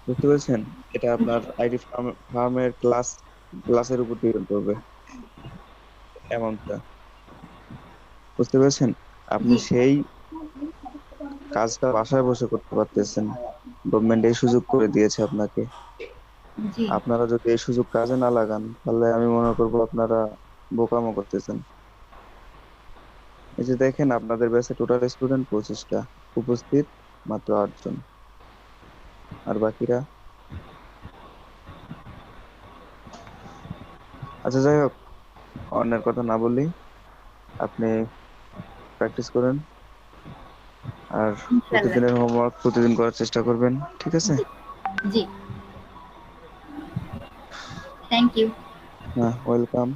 [SPEAKER 4] বুঝতে পেরেছেন? এটা আপনার আইটি ফার্মের ক্লাসের উপর ডিপেন্ড করবে অ্যামাউন্টটা, বুঝতে পেরেছেন? আপনি
[SPEAKER 2] জি
[SPEAKER 4] সেই কাজটা বাসায় বসে করতে পারতেছেন, গভর্নমেন্ট এই সুযোগ করে দিয়েছে আপনাকে।
[SPEAKER 2] জি
[SPEAKER 4] আপনারা যদি এই সুযোগ কাজে না লাগান, তাহলে আমি মনে করবো আপনারা বোকামো করতেছেন। এই যে দেখেন, আপনাদের ব্যাচে টোটাল স্টুডেন্ট 25টা, উপস্থিত মাত্র 8 জন, আর বাকিরা। আচ্ছা যাই হোক, অন্যের কথা না বলি, আপনি প্র্যাকটিস করেন আর
[SPEAKER 2] ইনশাআল্লাহ।
[SPEAKER 4] প্রতিদিনের হোমওয়ার্ক প্রতিদিন করার চেষ্টা করবেন, ঠিক আছে?
[SPEAKER 2] জি থ্যাংক ইউ।
[SPEAKER 4] হ্যাঁ, ওয়েলকাম।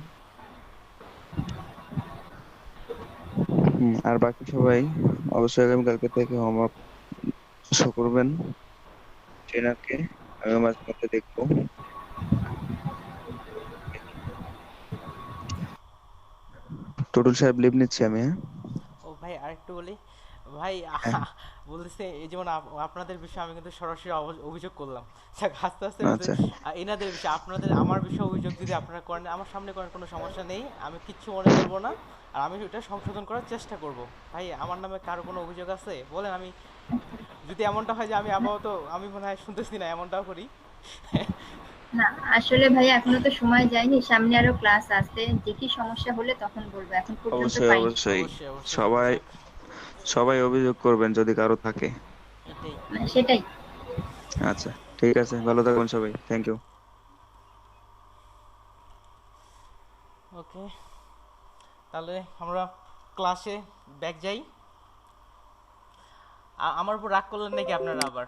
[SPEAKER 4] আর বাকি সবাই অবশ্যই আগামীকালকে থেকে হোমওয়ার্ক শো করবেন ট্রেনারকে, আমি মাঝে মধ্যে দেখবো। টুটুল সাহেব লিভ নিচ্ছি আমি, হ্যাঁ?
[SPEAKER 1] ও ভাই আরেকটু বলি ভাই,
[SPEAKER 4] হ্যাঁ,
[SPEAKER 1] বলতেছে এই যেমন আপনাদের বিষয়ে আমি কিন্তু সরাসরি অভিযোগ করলাম। যাক, আস্তে আস্তে
[SPEAKER 4] আচ্ছা
[SPEAKER 1] এনাদের বিষয়ে আমার বিষয়ে অভিযোগ যদি আপনারা করেন, আমার সামনে করেন, কোনো সমস্যা নেই, আমি কিচ্ছু মনে করবো না। আর আমি ওটা সংশোধন করার চেষ্টা করব। ভাই আমার নামে কারো কোনো অভিযোগ আছে বলেন, আমি যদি এমনটা হয় যে আমি আপাতত আমি মনে হয় শুনতেছি না, এমনটাও করি।
[SPEAKER 2] না আসলে ভাই এখনো তো সময় যায়নি, সামনে আরো ক্লাস আছে, দেখি সমস্যা হলে তখন বলবো, এখন পর্যন্ত
[SPEAKER 4] অবশ্যই
[SPEAKER 2] পাইনি।
[SPEAKER 4] অবশ্যই
[SPEAKER 1] অবশ্যই অবশ্যই
[SPEAKER 4] সবাই
[SPEAKER 1] অভিযোগ,
[SPEAKER 4] সবাই অভিযোগ করবেন যদি কারো থাকে।
[SPEAKER 1] এটাই।
[SPEAKER 2] সেটাই।
[SPEAKER 4] আচ্ছা ঠিক আছে, ভালো থাকবেন সবাই, থ্যাংক ইউ।
[SPEAKER 1] ওকে, তাহলে আমরা ক্লাসে ব্যাক যাই। আমার উপর রাগ করলেন নাকি আপনারা আবার?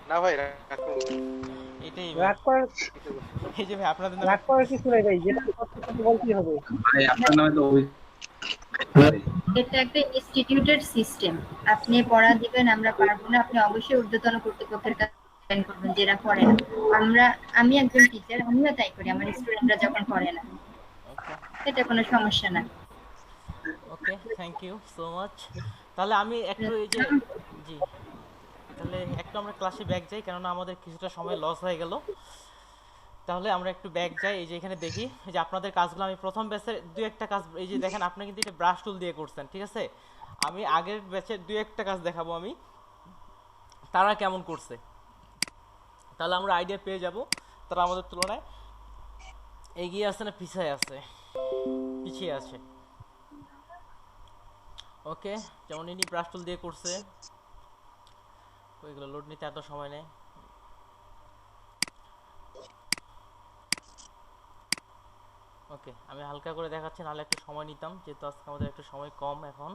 [SPEAKER 7] না ভাই রাখুন।
[SPEAKER 1] এটাই ভাই,
[SPEAKER 3] রাগ করার
[SPEAKER 1] এই যে ভাই আপনাদের নামে
[SPEAKER 3] রাগ করার কিছু নাই ভাই, যেটা সত্যি কথা বলতেই হবে।
[SPEAKER 9] ভাই আপনার নামে তো
[SPEAKER 2] এটা একটা ইনস্টিটিউটের সিস্টেম, আপনি পড়া দিবেন, আমরা পারবো না, আপনি অবশ্যই ঊর্ধ্বতন কর্তৃপক্ষের কাছে complain করবেন যেটা করে না। আমি একজন টিচার, আমিও তাই করি আমার স্টুডেন্টরা যখন করে না,
[SPEAKER 1] ওকে
[SPEAKER 2] এটা কোনো সমস্যা না।
[SPEAKER 1] ওকে, থ্যাংক ইউ সো মাচ। তাহলে আমি একটু এই যে, জি, তাহলে একটু আমরা ক্লাসে ব্যাক যাই, কেননা আমাদের কিছুটা সময় লস হয়ে গেল। তাহলে আমরা একটু ব্যাক যাই। এই যে এখানে দেখি এই যে আপনাদের কাজগুলো, আমি প্রথম ব্যাচের দুই একটা কাজ, এই যে দেখেন আপনি কিন্তু এটা ব্রাশ টুল দিয়ে করছেন, ঠিক আছে? আমি আগের ব্যাচের দুই একটা কাজ দেখাবো আমি, তারা কেমন করছে, তাহলে আমরা আইডিয়া পেয়ে যাব তারা আমাদের তুলনায় এগিয়ে আছে না পিছিয়ে আছে। ওকে, যেমন ইনি ব্রাশ টুল দিয়ে করছে, ওইগুলো লোড নিতে এত সময় নেই। ওকে, আমি হালকা করে দেখাচ্ছি, নাহলে একটু সময় নিতাম, যেহেতু আজকে আমাদের একটু সময় কম। এখন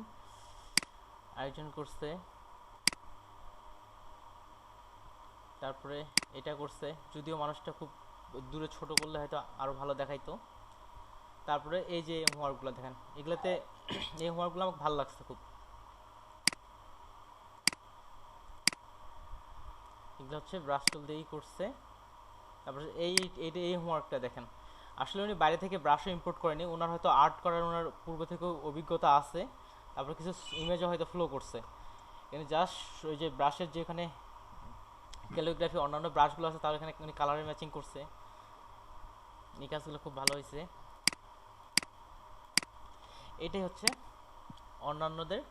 [SPEAKER 1] আয়োজন করছে, তারপরে এটা করছে, যদিও মানুষটা খুব দূরে ছোট করলে হয়তো আরো ভালো দেখাইতো। তারপরে এই যে হোমওয়ার্কগুলো দেখেন, এগুলোতে এই হোমওয়ার্কগুলো আমাকে ভালো লাগছে খুব। এগুলো হচ্ছে ব্রাশ টুল দিয়েই করছে। তারপরে এই হোমওয়ার্কটা দেখেন, আসলে উনি বাইরে থেকে ব্রাশও ইম্পোর্ট করেনি, ওনার হয়তো আর্ট করার ওনার পূর্ব থেকেও অভিজ্ঞতা আছে। তারপরে কিছু ইমেজও হয়তো ফ্লো করছে, এখানে জাস্ট ওই যে ব্রাশের যেখানে ক্যালিগ্রাফি অন্যান্য ব্রাশগুলো আছে তার এখানে উনি কালারের ম্যাচিং করছে। এই কাজগুলো খুব ভালো হয়েছে। এটাই হচ্ছে অন্যান্যদের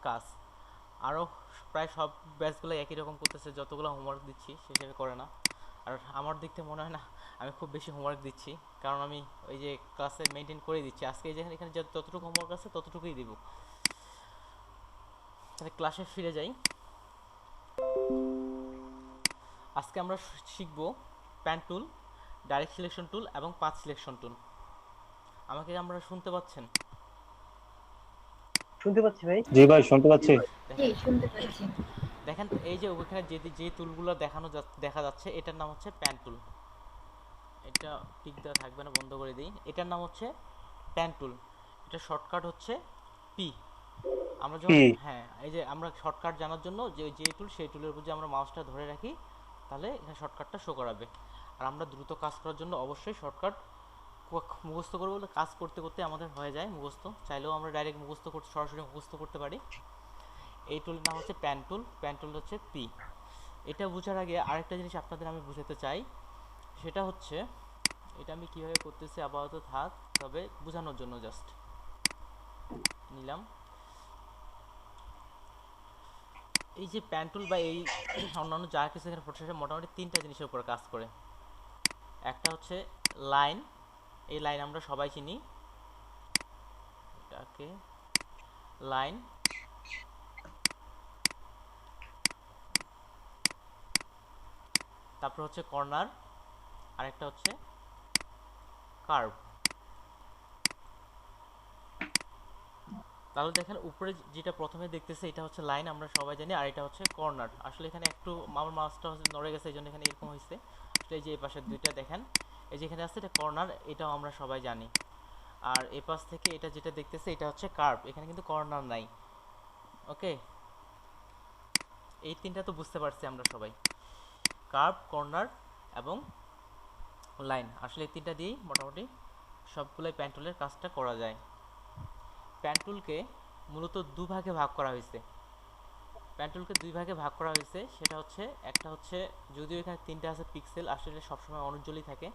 [SPEAKER 1] কাজ। আরও প্রায় সব ব্যাচগুলো একই রকম করতেছে, যতগুলো হোমওয়ার্ক দিচ্ছি সেভাবে করে না। আর আমার দিক থেকে মনে হয় না আমি খুব বেশি হোমওয়ার্ক দিচ্ছি, কারণ আমি ওই যে ক্লাসে মেনটেন করে দিচ্ছি। আজকে যেখানে এখানে যতটুকু হোমওয়ার্ক আছে ততটুকুই দিব। তাহলে ক্লাসে ফিরে যাই। আজকে আমরা শিখব প্যান টুল, ডাইরেক্ট সিলেকশন টুল এবং পাথ সিলেকশন টুল। আমাকে আমরা শুনতে পাচ্ছেন?
[SPEAKER 3] শুনতে পাচ্ছি ভাই।
[SPEAKER 8] জি ভাই শুনতে পাচ্ছি।
[SPEAKER 2] জি শুনতে পাচ্ছি।
[SPEAKER 1] দেখেন এই যে ওখানে যে টুলগুলো দেখা যাচ্ছে এটার নাম হচ্ছে প্যান টুল। এটা টিক দেওয়া থাকবে না, বন্ধ করে দিই। এটার নাম হচ্ছে প্যান টুল, এটা শর্টকাট হচ্ছে পি। আমরা যখন
[SPEAKER 8] কি
[SPEAKER 1] হ্যাঁ এই যে আমরা শর্টকাট জানার জন্য যে টুল সেই টুলের উপর যে আমরা মাউসটা ধরে রাখি তাহলে এখানে শর্টকাটটা শো করাবে। আর আমরা দ্রুত কাজ করার জন্য অবশ্যই শর্টকাট মুখস্থ করবো বলে কাজ করতে করতে আমাদের হয়ে যায় মুখস্থ, চাইলেও আমরা ডাইরেক্ট মুখস্থ করতে সরাসরি মুখস্থ করতে পারি। এই টুলের নাম হচ্ছে প্যান টুল, প্যান টুল হচ্ছে পি। এটা বোঝার আগে আরেকটা জিনিস আপনাদের আমি বুঝাতে চাই, সেটা হচ্ছে এটা আমি কিভাবে করতেছি আপাতত থাক, তবে বোঝানোর জন্য জাস্ট নিলাম। এই যে প্যান টুল বা এই অন্যান্য যা কিছু এখানে প্রসেসে মোটামুটি তিনটা জিনিসের উপর কাজ করে। একটা হচ্ছে লাইন, এই লাইন আমরা সবাই চিনি, এটাকে লাইন। তারপর হচ্ছে কর্নার, আরেকটা হচ্ছে কার্ভ। তাহলে দেখেন উপরে যেটা প্রথমে দেখতেছে এটা হচ্ছে লাইন, আমরা সবাই জানি, আর এটা হচ্ছে কর্নার। আসলে এখানে একটু আমার মাউসটা হচ্ছে নড়ে গেছে, এই জন্য এখানে এরকম হয়েছে। আসলে এই যে এই পাশের দুইটা দেখেন, এই যে এখানে আছে এটা কর্নার, এটাও আমরা সবাই জানি। আর এই পাশ থেকে এটা যেটা দেখতেছে এটা হচ্ছে কার্ভ, এখানে কিন্তু কর্নার নাই। ওকে, এই তিনটা তো বুঝতে পারছি আমরা সবাই, কার্ভ, কর্নার এবং লাইন। আসলে এই তিনটা দিয়েই মোটামুটি সবগুলোই প্যান টুলের কাজটা করা যায়। প্যান টুলকে মূলত দুভাগে ভাগ করা হয়েছে, প্যান টুলকে দুই ভাগে ভাগ করা হয়েছে। সেটা হচ্ছে একটা হচ্ছে, যদিও এখানে তিনটা আছে পিক্সেল, আসলে সবসময় অনুজ্জ্বলই থাকে,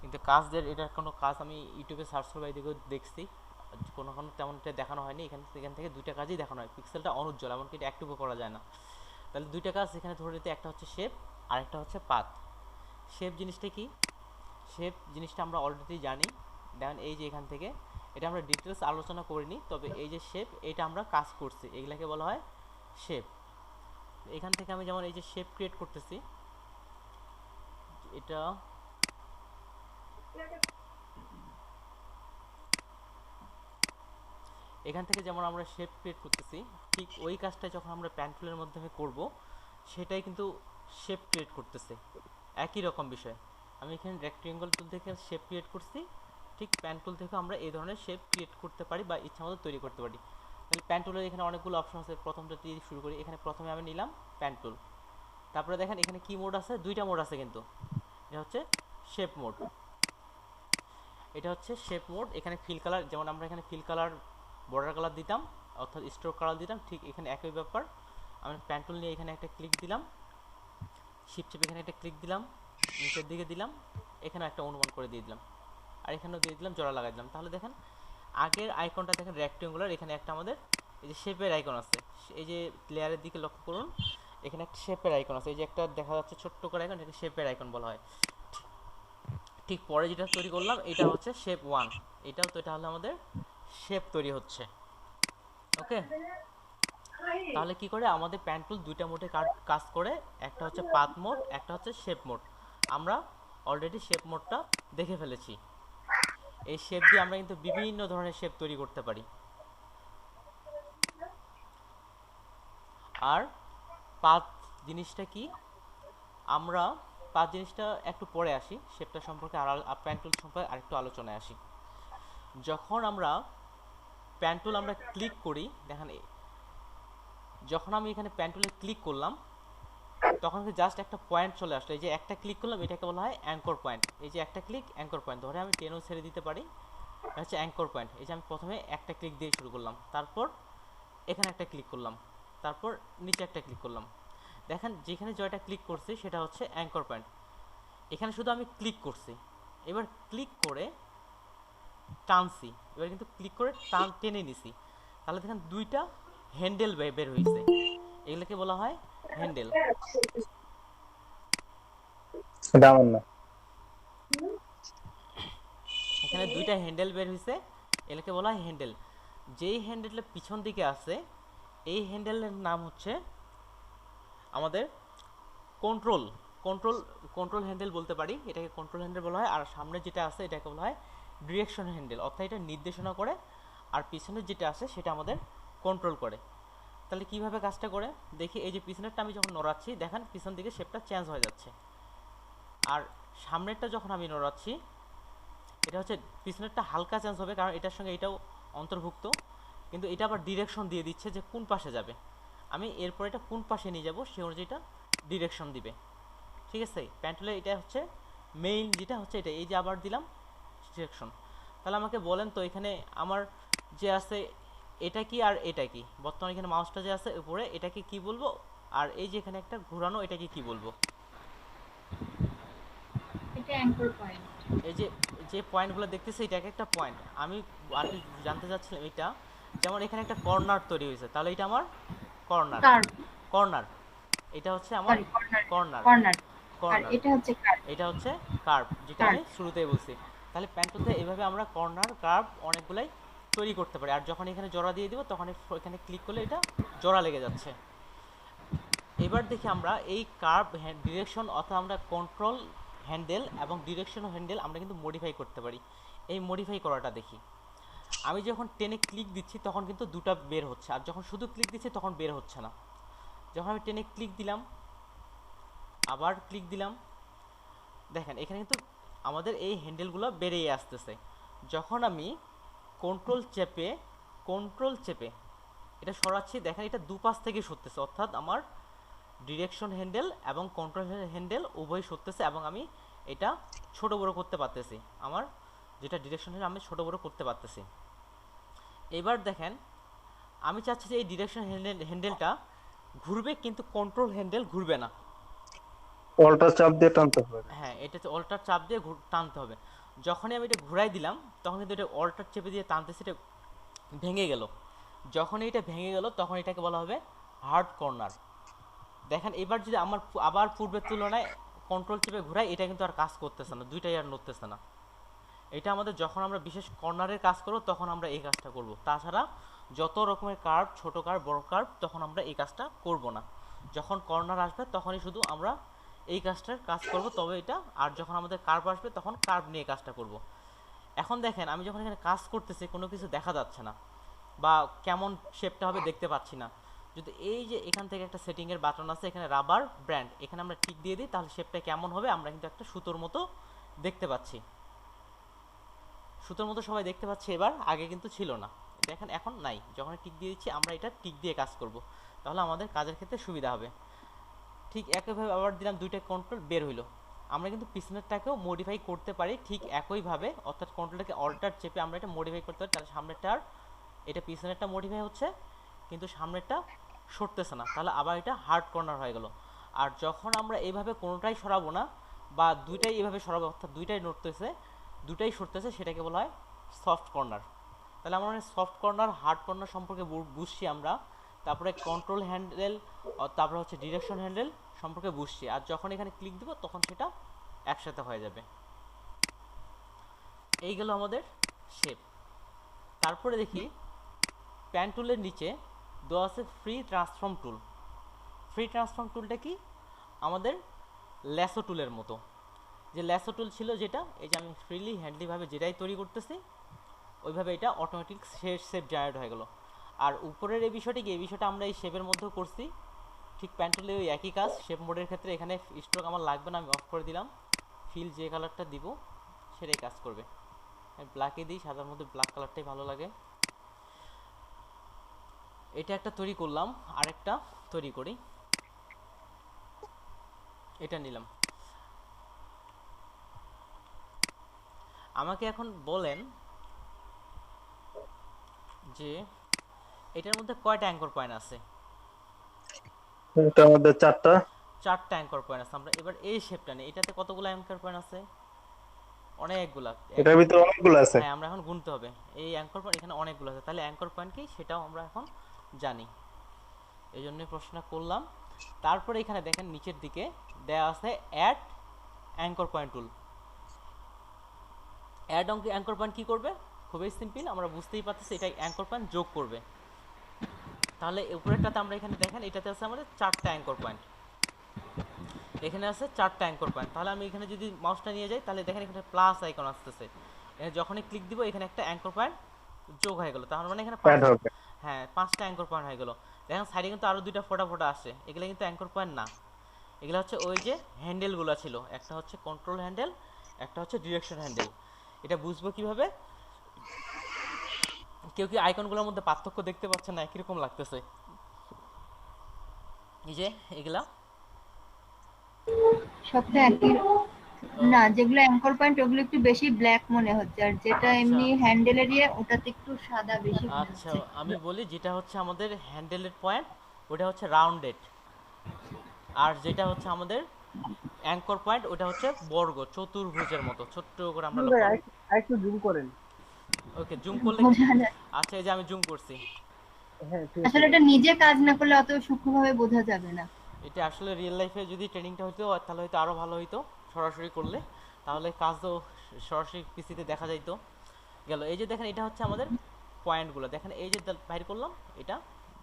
[SPEAKER 1] কিন্তু কাজদের এটার কোনো কাজ আমি ইউটিউবে সার্চ করে এদিকেও দেখছি, কোনো তেমনটা দেখানো হয়নি। এখান থেকে দুইটা কাজই দেখানো হয়, পিক্সেলটা অনুজ্জ্বল, এমনকি এটা অ্যাক্টিভও করা যায় না। তাহলে দুইটা কাজ এখানে ধরে নিতে, একটা হচ্ছে শেপ আর একটা হচ্ছে পাথ। শেপ জিনিসটা কি? শেপ জিনিসটা আমরা অলরেডি জানি, দেখেন এই যে এখান থেকে, এটা আমরা ডিটেলস আলোচনা করিনি, তবে এই যে শেপ এটা আমরা কাজ করছি, এগুলাকে বলা হয় শেপ। এখান থেকে আমি যেমন এই যে শেপ ক্রিয়েট করতেছি, এটা এখান থেকে যেমন আমরা শেপ ক্রিয়েট করতেছি, ঠিক ওই কাজটা যখন আমরা প্যান টুলের মাধ্যমে করব, সেটাই কিন্তু শেপ ক্রিয়েট করতেছে, একই রকম বিষয়। আমি এখানে রেক্টেঙ্গল টুল থেকে শেপ ক্রিয়েট করছি, ঠিক প্যান টুল থেকে আমরা এই ধরনের শেপ ক্রিয়েট করতে পারি বা ইচ্ছা মতো তৈরি করতে পারি। তাহলে প্যান টুলের এখানে অনেকগুলো অপশন আছে, প্রথমটা দিয়ে শুরু করি। এখানে প্রথমে আমি নিলাম প্যান টুল, তারপরে দেখেন এখানে কি মোড আছে, দুইটা মোড আছে কিন্তু, এটা হচ্ছে শেপ মোড, এটা হচ্ছে শেপ মোড। এখানে ফিল কালার, যেমন আমরা এখানে ফিল কালার বর্ডার কালার দিতাম অর্থাৎ স্ট্রোক কালার দিতাম, ঠিক এখানে একই ব্যাপার। আমি প্যান টুল নিয়ে এখানে একটা ক্লিক দিলাম, শিফট চেপে এখানে একটা ক্লিক দিলাম, নিচের দিকে দিলাম, এখানে একটা অনুমান করে দিয়ে দিলাম, আর এখানেও দিয়ে দিলাম, জোড়া লাগাই দিলাম। তাহলে দেখেন আগের আইকনটা দেখেন রেক্টেঙ্গুলার, এখানে একটা আমাদের এই যে শেপের আইকন আছে, এই যে প্লেয়ারের দিকে লক্ষ্য করুন, এখানে একটা শেপের আইকন আছে, এই যে একটা দেখা যাচ্ছে ছোট্ট করে আইকন, এটাকে শেপের আইকন বলা হয়। ঠিক পরে যেটা তৈরি করলাম এটা হচ্ছে শেপ 1, এটাও তো, এটা হলো আমাদের শেপ তৈরি হচ্ছে। ওকে, তাহলে কি করে আমাদের প্যান টুল দুইটা মোডে কাজ করে, একটা হচ্ছে পাথ মোড, একটা হচ্ছে শেপ মোড। আমরা অলরেডি শেপ মোডটা দেখে ফেলেছি। এই শেপ দিয়ে আমরা কিন্তু বিভিন্ন ধরনের শেপ তৈরি করতে পারি। আর পাথ জিনিসটা কি, আমরা পাথ জিনিসটা একটু পরে আসি, শেপটা সম্পর্কে আর প্যান টুল সম্পর্কে আরেকটু আলোচনায় আসি। যখন আমরা প্যান টুল আমরা ক্লিক করি, দেখেন যখন আমি এখানে প্যান টুলে ক্লিক করলাম তখন জাস্ট একটা পয়েন্ট চলে আসলো, এই যে একটা ক্লিক করলাম এটাকে বলা হয় অ্যাঙ্কর পয়েন্ট। এই যে একটা ক্লিক অ্যাঙ্কর পয়েন্ট, ধরে আমি টেনও ছেড়ে দিতে পারি, এটা হচ্ছে অ্যাঙ্কর পয়েন্ট। এই যে আমি প্রথমে একটা ক্লিক দিয়ে শুরু করলাম, তারপর এখানে একটা ক্লিক করলাম, তারপর নিচে একটা ক্লিক করলাম, দেখেন যেখানে জয়টা ক্লিক করছি সেটা হচ্ছে অ্যাঙ্কর পয়েন্ট। এখানে শুধু আমি ক্লিক করছি, এবার ক্লিক করে টানছি, এবার কিন্তু ক্লিক করে টেনে নিছি, তাহলে দেখেন দুইটা হ্যান্ডেল বের হয়েছে, এগুলোকে বলা হয় হ্যান্ডেল। এখানে দুইটা হ্যান্ডেল বের হয়েছে, এগুলোকে বলা হয় হ্যান্ডেল। যেই হ্যান্ডেলটা পিছন দিকে আছে এই হ্যান্ডেলের নাম হচ্ছে আমাদের কন্ট্রোল কন্ট্রোল কন্ট্রোল হ্যান্ডেল বলতে পারি, এটাকে কন্ট্রোল হ্যান্ডেল বলা হয়। আর সামনে যেটা আছে এটাকে বলা হয় ডিরেকশন হ্যান্ডেল, অর্থাৎ এটা নির্দেশনা করে, আর পিছনের যেটা আছে সেটা আমাদের কন্ট্রোল করে। তাহলে কিভাবে কাজটা করে দেখি, এই যে পিছনেরটা আমি যখন নড়াচ্ছি দেখেন পিছন দিকে শেপটা চেঞ্জ হয়ে যাচ্ছে, আর সামনেরটা যখন আমি নড়াচ্ছি, এটা হচ্ছে পিছনেরটা হালকা চেঞ্জ হবে কারণ এটার সঙ্গে এটাও অন্তর্ভুক্ত, কিন্তু এটা আবার ডিরেকশন দিয়ে দিচ্ছে যে কোন পাশে যাবে। আমি এরপর এটা কোন পাশে নিয়ে যাব সেই অনুযায়ী এটা ডিরেকশন দিবে। ঠিক আছে, প্যান্টুলে এটা হচ্ছে মেইন যেটা হচ্ছে এটা, এই যে আবার দিলাম ডিরেকশন। তাহলে আমাকে বলেন তো এখানে আমার যে আছে এটা কি আর এটা কি, বর্তমানে এখানে মাউসটা যে আছে উপরে এটাকে কি বলবো, আর এই যে এখানে একটা ঘোরানো এটাকে কি বলবো?
[SPEAKER 2] এটা অ্যাঙ্কর পয়েন্ট।
[SPEAKER 1] এই যে যে পয়েন্টগুলো দেখতেছি এটা একটা পয়েন্ট। আমি আর কি জানতে চাচ্ছিলাম এটা, যেমন এখানে একটা কর্নার তৈরি হয়েছে, তাহলে এটা আমার কর্নার।
[SPEAKER 2] কার্ভ,
[SPEAKER 1] কর্নার এটা হচ্ছে আমার
[SPEAKER 2] সরি কর্নার,
[SPEAKER 1] কর্নার।
[SPEAKER 2] কর্নার। আর
[SPEAKER 1] কর্নার
[SPEAKER 2] এটা হচ্ছে কার্ভ।
[SPEAKER 1] এটা হচ্ছে কার্ভ, যেটা আমি
[SPEAKER 2] কার্ভ।
[SPEAKER 1] শুরুতেই বলছি। তাহলে প্যান্টুতে এইভাবে আমরা কর্নার কার্ভ অনেকগুলাই তৈরি করতে পারি। আর যখন এখানে জোড়া দিয়ে দিব তখন এখানে ক্লিক করলে এটা জোড়া লেগে যাচ্ছে। এবার দেখি আমরা এই কার্ভ ডিরেকশন অথবা আমরা কন্ট্রোল হ্যান্ডেল এবং ডিরেকশন হ্যান্ডেল আমরা কিন্তু মডিফাই করতে পারি। এই মডিফাই করাটা দেখি। আমি যখন টেনে ক্লিক দিচ্ছি তখন কিন্তু দুটো বের হচ্ছে, আর যখন শুধু ক্লিক দিচ্ছি তখন বের হচ্ছে না। যখন আমি টেনে ক্লিক দিলাম, আবার ক্লিক দিলাম, দেখেন এখানে কিন্তু আমাদের এই হ্যান্ডেলগুলো বেরিয়ে আসতেছে। যখন আমি কন্ট্রোল চেপে এটা সরাচ্ছি, দেখেন এটা দুপাশ থেকে সরতেছে, অর্থাৎ আমার ডিরেকশন হ্যান্ডেল এবং কন্ট্রোল হ্যান্ডেল উভয় সরতেছে এবং আমি এটা ছোট বড় করতে পারতেছি। আমার যেটা ডিরেকশন হ্যান্ডেল আমি ছোট বড় করতে পারতেছি। এবার দেখেন আমি চাচ্ছি যে এই ডিরেকশন হ্যান্ডেলটা ঘুরবে, কিন্তু কন্ট্রোল হ্যান্ডেল ঘুরবে না।
[SPEAKER 3] অল্টার চাপ দিয়ে টানতে হবে।
[SPEAKER 1] হ্যাঁ, এটা হচ্ছে অল্টার চাপ দিয়ে টানতে হবে। যখনই আমি এটা ঘুরাই দিলাম তখন কিন্তু এটা অল্টার চেপে দিয়ে টানতেছি, এটা ভেঙে গেল। যখন এটা ভেঙে গেল তখন এটাকে বলা হবে হার্ড কর্নার। দেখেন এবার যদি আমার আবার পূর্বের তুলনায় কন্ট্রোল চেপে ঘুরাই, এটা কিন্তু আর কাজ করতেছে না, দুইটাই আর নড়তেছে না। এটা আমাদের যখন আমরা বিশেষ কর্নারের কাজ করব তখন আমরা এই কাজটা করব। তাছাড়া যত রকমের কার্ভ, ছোট কার্ভ, বড় কার্ভ, তখন আমরা এই কাজটা করব না। যখন কর্নার আসবে তখনই শুধু আমরা এই কাজটার কাজ করব, তবে এটা। আর যখন আমাদের কার্ভ আসবে তখন কার্ভ নিয়ে কাজটা করব। এখন দেখেন আমি যখন এখানে কাজ করতেছি কোনো কিছু দেখা যাচ্ছে না, বা কেমন শেপটা হবে দেখতে পাচ্ছি না। যদি এই যে এখান থেকে একটা সেটিংয়ের বাটন আছে, এখানে রাবার ব্র্যান্ড, এখানে আমরা টিক দিয়ে দিই, তাহলে শেপটা কেমন হবে আমরা কিন্তু একটা সুতোর মতো দেখতে পাচ্ছি। সুতোর মতো সবাই দেখতে পাচ্ছে এবার, আগে কিন্তু ছিল না। দেখেন এখন নাই। যখন টিক দিয়ে দিচ্ছি আমরা এটা টিক দিয়ে কাজ করব, তাহলে আমাদের কাজের ক্ষেত্রে সুবিধা হবে। ঠিক একইভাবে আবার দিলাম, দুইটা কন্ট্রোল বের হইলো। আমরা কিন্তু পিছনেরটাকেও মডিফাই করতে পারি ঠিক একইভাবে, অর্থাৎ কন্ট্রোলটাকে অল্টার চেপে আমরা এটা মডিফাই করতে পারি। তাহলে সামনেরটা আর এটা পিছনেরটা মডিফাই হচ্ছে, কিন্তু সামনেরটা সরতেছে না, তাহলে আবার এটা হার্ড কর্নার হয়ে গেল। আর যখন আমরা এইভাবে কোনোটাই সরাবো না, বা দুইটাই এইভাবে সরাবো, অর্থাৎ দুইটাই নড়তেছে, দুটাই সরতেছে, সেটাকে বলা হয় সফট কর্নার। তাহলে আমরা সফট কর্নার, হার্ড কর্নার সম্পর্কে বুঝছি আমরা। তারপরে কন্ট্রোল হ্যান্ডেল, তারপরে হচ্ছে ডিরেকশন হ্যান্ডেল সম্পর্কে বুঝছি। আর যখন এখানে ক্লিক দিব তখন সেটা একসাথে হয়ে যাবে। এই গেল আমাদের শেপ। তারপরে দেখি প্যান টুলের নিচে দেওয়া আছে ফ্রি ট্রান্সফর্ম টুল। ফ্রি ট্রান্সফর্ম টুলটা কি? আমাদের ল্যাসো টুলের মতো। যে ল্যাসো টুল ছিল যেটা, এই যে আমি ফ্রিলি হ্যান্ডলিভাবে যেটাই তৈরি করতেছি ওইভাবে এটা অটোমেটিক শেপ জেনারেট হয়ে গেল। আর উপরের এই বিষয়টি কি, এই বিষয়টা আমরা এই শেপের মধ্যেও করছি। ঠিক প্যান টুলে ওই একই কাজ। শেপ মোডের ক্ষেত্রে এখানে স্ট্রোক আমার লাগবে না, আমি অফ করে দিলাম। ফিল যে কালারটা দিব সেটাই কাজ করবে। আমি ব্ল্যাকে দিই, সাদার মধ্যে ব্ল্যাক কালারটাই ভালো লাগে। এটা একটা তৈরি করলাম, আরেকটা তৈরি করি। এটা নিলাম। আমাকে এখন বলেন যে এটার মধ্যে কয়টা অ্যাঙ্কর পয়েন্ট আছে?
[SPEAKER 3] এটার মধ্যে চারটা
[SPEAKER 1] অ্যাঙ্কর পয়েন্ট আছে। আমরা এবার এই শেপটা নিই, এটাতে কতগুলো অ্যাঙ্কর পয়েন্ট আছে? অনেকগুলা।
[SPEAKER 3] এটার ভিতরে অনেকগুলো আছে।
[SPEAKER 1] হ্যাঁ, আমরা এখন গুনতে হবে। এই অ্যাঙ্কর পয়েন্ট এখানে অনেকগুলো আছে, তাহলে অ্যাঙ্কর পয়েন্ট কি সেটাও আমরা এখন জানি। এই জন্যই প্রশ্নটা করলাম। তারপরে এখানে দেখেন নিচের দিকে দেয়া আছে add anchor point tool. Add anchor point কি করবে? খুবই সিম্পল, আমরা বুঝতেই পারতেছি এটা অ্যাঙ্কর পয়েন্ট যোগ করবে। তাহলে উপরেরটাতে আমরা এখানে দেখেন এটাতে আছে আমাদের 4টা অ্যাঙ্কর পয়েন্ট, এখানে আছে 4টা অ্যাঙ্কর পয়েন্ট। তাহলে আমি এখানে যদি মাউসটা নিয়ে যাই তাহলে দেখেন এখানে প্লাস আইকন আসতেছে, যখনই ক্লিক দিব এখানে একটা অ্যাঙ্কর পয়েন্ট যোগ হয়ে গেল। তাহলে মানে এখানে হ্যাঁ 5টা অ্যাঙ্কর পয়েন্ট হয়ে গেল। দেখেন সাইডে কিন্তু আরো 2টা ফোটা আসে, এগুলো কিন্তু অ্যাঙ্কর পয়েন্ট না। এগুলো হচ্ছে ওই যে হ্যান্ডেলগুলো ছিল, একটা হচ্ছে কন্ট্রোল হ্যান্ডেল, একটা হচ্ছে ডিরেকশন হ্যান্ডেল। এটা বুঝবো কিভাবে? কেউ কি আইকনগুলোর মধ্যে পার্থক্য দেখতে পাচ্ছেন না? একই রকম লাগতেছে। এই যে এগুলা
[SPEAKER 2] সবটা একই না, যেগুলো অ্যাঙ্কর পয়েন্ট ওগুলো একটু বেশি ব্ল্যাক মনে হচ্ছে, আর যেটা
[SPEAKER 1] আচ্ছা
[SPEAKER 2] এমনি হ্যান্ডেলের ইয়ে ওটাতে একটু সাদা বেশি মনে
[SPEAKER 1] আচ্ছা,
[SPEAKER 2] হচ্ছে।
[SPEAKER 1] আমি বলি যেটা হচ্ছে আমাদের হ্যান্ডেলের পয়েন্ট ওটা হচ্ছে রাউন্ডেড, আর যেটা হচ্ছে আমাদের অ্যাঙ্কর পয়েন্ট ওটা হচ্ছে বর্গ চতুর্ভুজের মতো ছোট্ট করে আমরা
[SPEAKER 3] ভাই
[SPEAKER 1] লক্ষ্য।
[SPEAKER 3] আরেকটু জুম করেন।
[SPEAKER 1] ওকে, জুম করলে
[SPEAKER 2] বোঝা যায়।
[SPEAKER 1] আচ্ছা, এই যে আমি জুম করছি।
[SPEAKER 3] হ্যাঁ ঠিক আছে।
[SPEAKER 2] আসলে এটা নিজে কাজ না করলে অত সূক্ষ্মভাবে বোঝা যাবে না।
[SPEAKER 1] এটা আসলে রিয়েল লাইফে যদি ট্রেনিংটা হতো তাহলে হয়তো আরো ভালো হইতো, সরাসরি করলে তাহলে কাজ তো সরাসরি পিসিতে দেখা যাইতো। গেল, এই যে দেখেন এটা হচ্ছে আমাদের পয়েন্টগুলো, দেখেন এই যে বাইর করলাম, এটা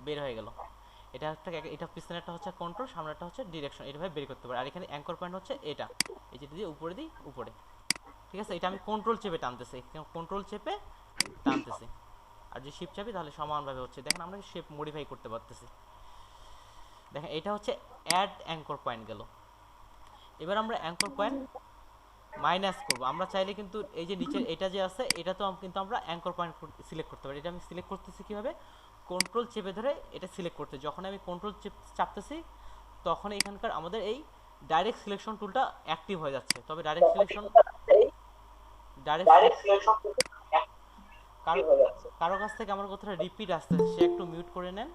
[SPEAKER 1] বের হয়ে গেল। এটা একটা, এটা পিছনেরটা হচ্ছে কন্ট্রোল, সামনেরটা হচ্ছে ডিরেকশন, এইভাবে বের করতে পারে। আর এখানে অ্যাঙ্কর পয়েন্ট হচ্ছে এটা, এই যে দিয়ে উপরে দিই উপরে, ঠিক আছে? এটা আমি কন্ট্রোল চেপে টানতেছি, কন্ট্রোল চেপে টানতেছি, আর যে শিপ চাপি তাহলে সমানভাবে হচ্ছে। দেখেন আমরা শেপ মডিফাই করতে পারতেছি। দেখেন এটা হচ্ছে অ্যাড অ্যাঙ্কর পয়েন্ট গেল। এবার আমরা অ্যাঙ্কর পয়েন্ট মাইনাস করব। আমরা চাইলে কিন্তু এই যে নিচের এটা যে আছে এটা তো কিন্তু আমরা অ্যাঙ্কর পয়েন্ট সিলেক্ট করতে পারি। এটা আমি সিলেক্ট করতেছি কিভাবে? কন্ট্রোল চেপে ধরে এটা সিলেক্ট করতে, যখন আমি কন্ট্রোল চাপতেছি তখন এখানকার আমাদের এই ডাইরেক্ট সিলেকশন টুলটা অ্যাক্টিভ হয়ে যাচ্ছে। তবে ডাইরেক্ট সিলেকশন কারো কাছ থেকে আমার কথাটা রিপিট আসতেছে, সে একটু মিউট করে নেন।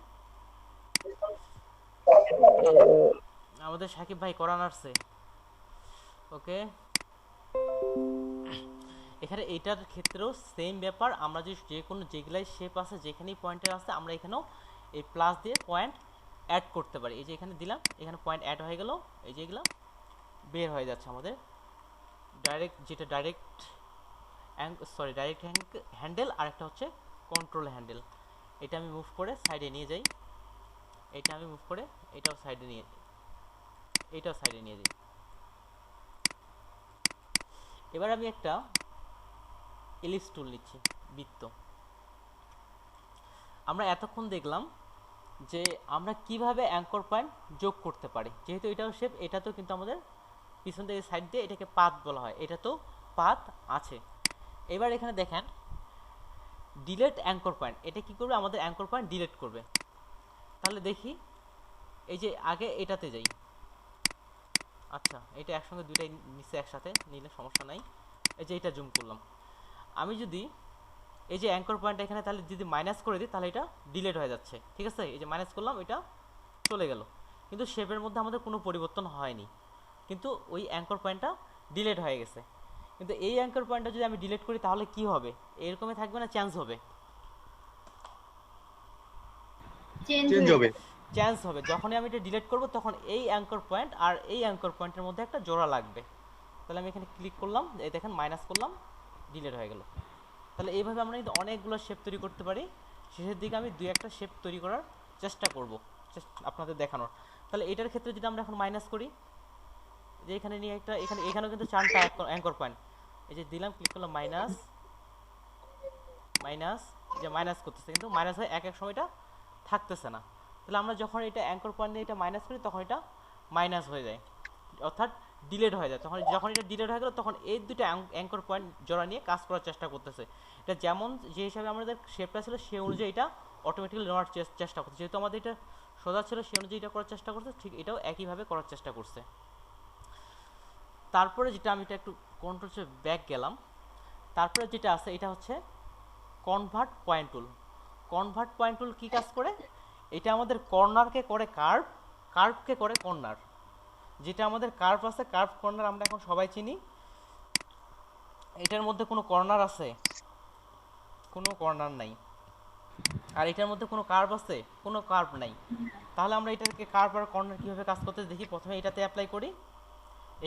[SPEAKER 1] আমাদের সাকিব ভাই করান আসছে। ওকে, এখানে এটার ক্ষেত্রেও সেম ব্যাপার। আমরা যে কোনো যেগুলাই শেপ আছে যেখানেই পয়েন্টার আছে আমরা এখানেও এই প্লাস দিয়ে পয়েন্ট অ্যাড করতে পারি। এই যে এখানে দিলাম, এখানে পয়েন্ট অ্যাড হয়ে গেল, এই যে এগুলো বের হয়ে যাচ্ছে আমাদের ডাইরেক্ট, যেটা ডাইরেক্ট ডাইরেক্ট হ্যান্ডেল, আর একটা হচ্ছে কন্ট্রোল হ্যান্ডেল। এটা আমি মুভ করে সাইডে নিয়ে যাই, এটা আমি মুভ করে এটাও সাইডে নিয়ে যাই। এবার আমি একটা এলিপস টুল নিচ্ছি, বৃত্ত। আমরা এতক্ষণ দেখলাম যে আমরা কিভাবে অ্যাঙ্কর পয়েন্ট যোগ করতে পারি। যেহেতু এটাও শেপ, এটা তো কিন্তু আমাদের পিছন থেকে সাইড দিয়ে এটাকে পাথ বলা হয়, এটা তো পাথ আছে। এবার এখানে দেখেন ডিলেট অ্যাঙ্কর পয়েন্ট, এটা কি করবে? আমাদের অ্যাঙ্কর পয়েন্ট ডিলেট করবে। তাহলে দেখি, এই যে আগে এটাতে যাই। আচ্ছা, এটা একসঙ্গে দুইটাই নিচে একসাথে নিলে সমস্যা নাই। এই যে এটা জুম করলাম, আমি যদি এই যে অ্যাঙ্কর পয়েন্ট এখানে তাহলে যদি মাইনাস করে দিই তাহলে এটা ডিলেট হয়ে যাচ্ছে, ঠিক আছে? এই যে মাইনাস করলাম, এটা চলে গেল, কিন্তু শেপের মধ্যে আমাদের কোনো পরিবর্তন হয়নি, কিন্তু ওই অ্যাঙ্কর পয়েন্টটা ডিলেট হয়ে গেছে। কিন্তু এই অ্যাঙ্কর পয়েন্টটা যদি আমি ডিলেট করি তাহলে কি হবে? এরকমই থাকবে না চেঞ্জ হবে?
[SPEAKER 2] চেঞ্জ হবে।
[SPEAKER 1] চেঞ্জ হবে। যখনই আমি এটা ডিলিট করব তখন এই অ্যাঙ্কর পয়েন্ট আর এই অ্যাঙ্কর পয়েন্টের মধ্যে একটা জোড়া লাগবে। তাহলে আমি এখানে ক্লিক করলাম, এই দেখেন মাইনাস করলাম, ডিলিট হয়ে গেল। তাহলে এইভাবে আমরা কিন্তু অনেকগুলো শেপ তৈরি করতে পারি। শেষের দিকে আমি দুই একটা শেপ তৈরি করার চেষ্টা করব আপনাদের দেখানোর। তাহলে এটার ক্ষেত্রে যদি আমরা এখন মাইনাস করি, যে এখানে নিয়ে একটা, এখানেও কিন্তু 4টা অ্যাঙ্কর পয়েন্ট, এই যে দিলাম, ক্লিক করলাম, মাইনাস মাইনাস, যে মাইনাস করতেছে কিন্তু মাইনাস হয়ে এক সময়টা থাকতেছে না। তাহলে আমরা যখন এটা অ্যাঙ্কর পয়েন্ট দিয়ে এটা মাইনাস করি তখন এটা মাইনাস হয়ে যায়, অর্থাৎ ডিলেট হয়ে যায়। যখন এটা ডিলেট হয়ে গেল তখন এই দুটো অ্যাঙ্কর পয়েন্ট জোড়া নিয়ে কাজ করার চেষ্টা করতেছে। এটা যেমন যে হিসাবে আমাদের শেপটা ছিল সেই অনুযায়ী এটা অটোমেটিক্যালি নেওয়ার চেষ্টা করছে। যেহেতু আমাদের এটা সোজা ছিল সেই অনুযায়ী এটা করার চেষ্টা করছে, ঠিক এটাও একইভাবে করার চেষ্টা করছে। তারপরে যেটা আমি এটা একটু কন্ট্রোল চেপে ব্যাক গেলাম, তারপরে যেটা আছে এটা হচ্ছে convert point tool. Convert point tool কী কাজ করে? এটা আমাদের কর্নারকে করে কার্ভ, কার্ভকে করে কর্নার। যেটা আমাদের কার্ভ আছে, কার্ভ কর্নার আমরা এখন সবাই চিনি। এটার মধ্যে কোনো কর্নার আছে? কোনো কর্নার নাই। আর এটার মধ্যে কোনো কার্ভ আছে? কোনো কার্ভ নাই। তাহলে আমরা এটাকে কার্ভ আর কর্নার কীভাবে কাজ করতে দেখি। প্রথমে এটাতে অ্যাপ্লাই করি,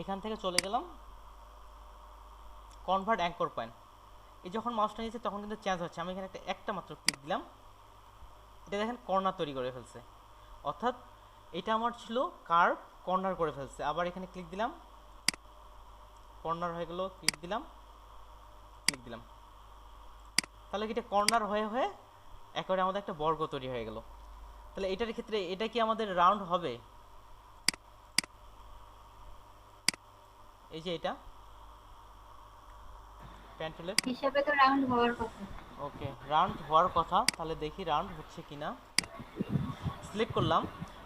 [SPEAKER 1] এখান থেকে চলে গেলাম কনভার্ট অ্যাঙ্কর পয়েন্ট। এই যখন মাউসটা নিয়েছে তখন কিন্তু চেঞ্জ হচ্ছে। আমি এখানে একটা মাত্র ক্লিক দিলাম, এটা দেখেন কর্নার তৈরি করে ফেলছে, অর্থাৎ এটা আমার ছিল কার্ভ, কর্নার করে ফেলছে। আবার এখানে ক্লিক দিলাম, কর্নার হয়ে গেল, ক্লিক দিলাম, তাহলে এটা কর্নার হয়ে হয়ে একেবারে আমাদের একটা বর্গ তৈরি হয়ে গেল। তাহলে এটার ক্ষেত্রে এটা কি আমাদের রাউন্ড হবে? এই যে এটা পেন টুলের,
[SPEAKER 2] হিসাবে তো রাউন্ড হওয়ার কথা।
[SPEAKER 1] ওকে রাউন্ড হওয়ার কথা, তাহলে দেখি রাউন্ড হচ্ছে কিনা। সিলেক্ট করলাম,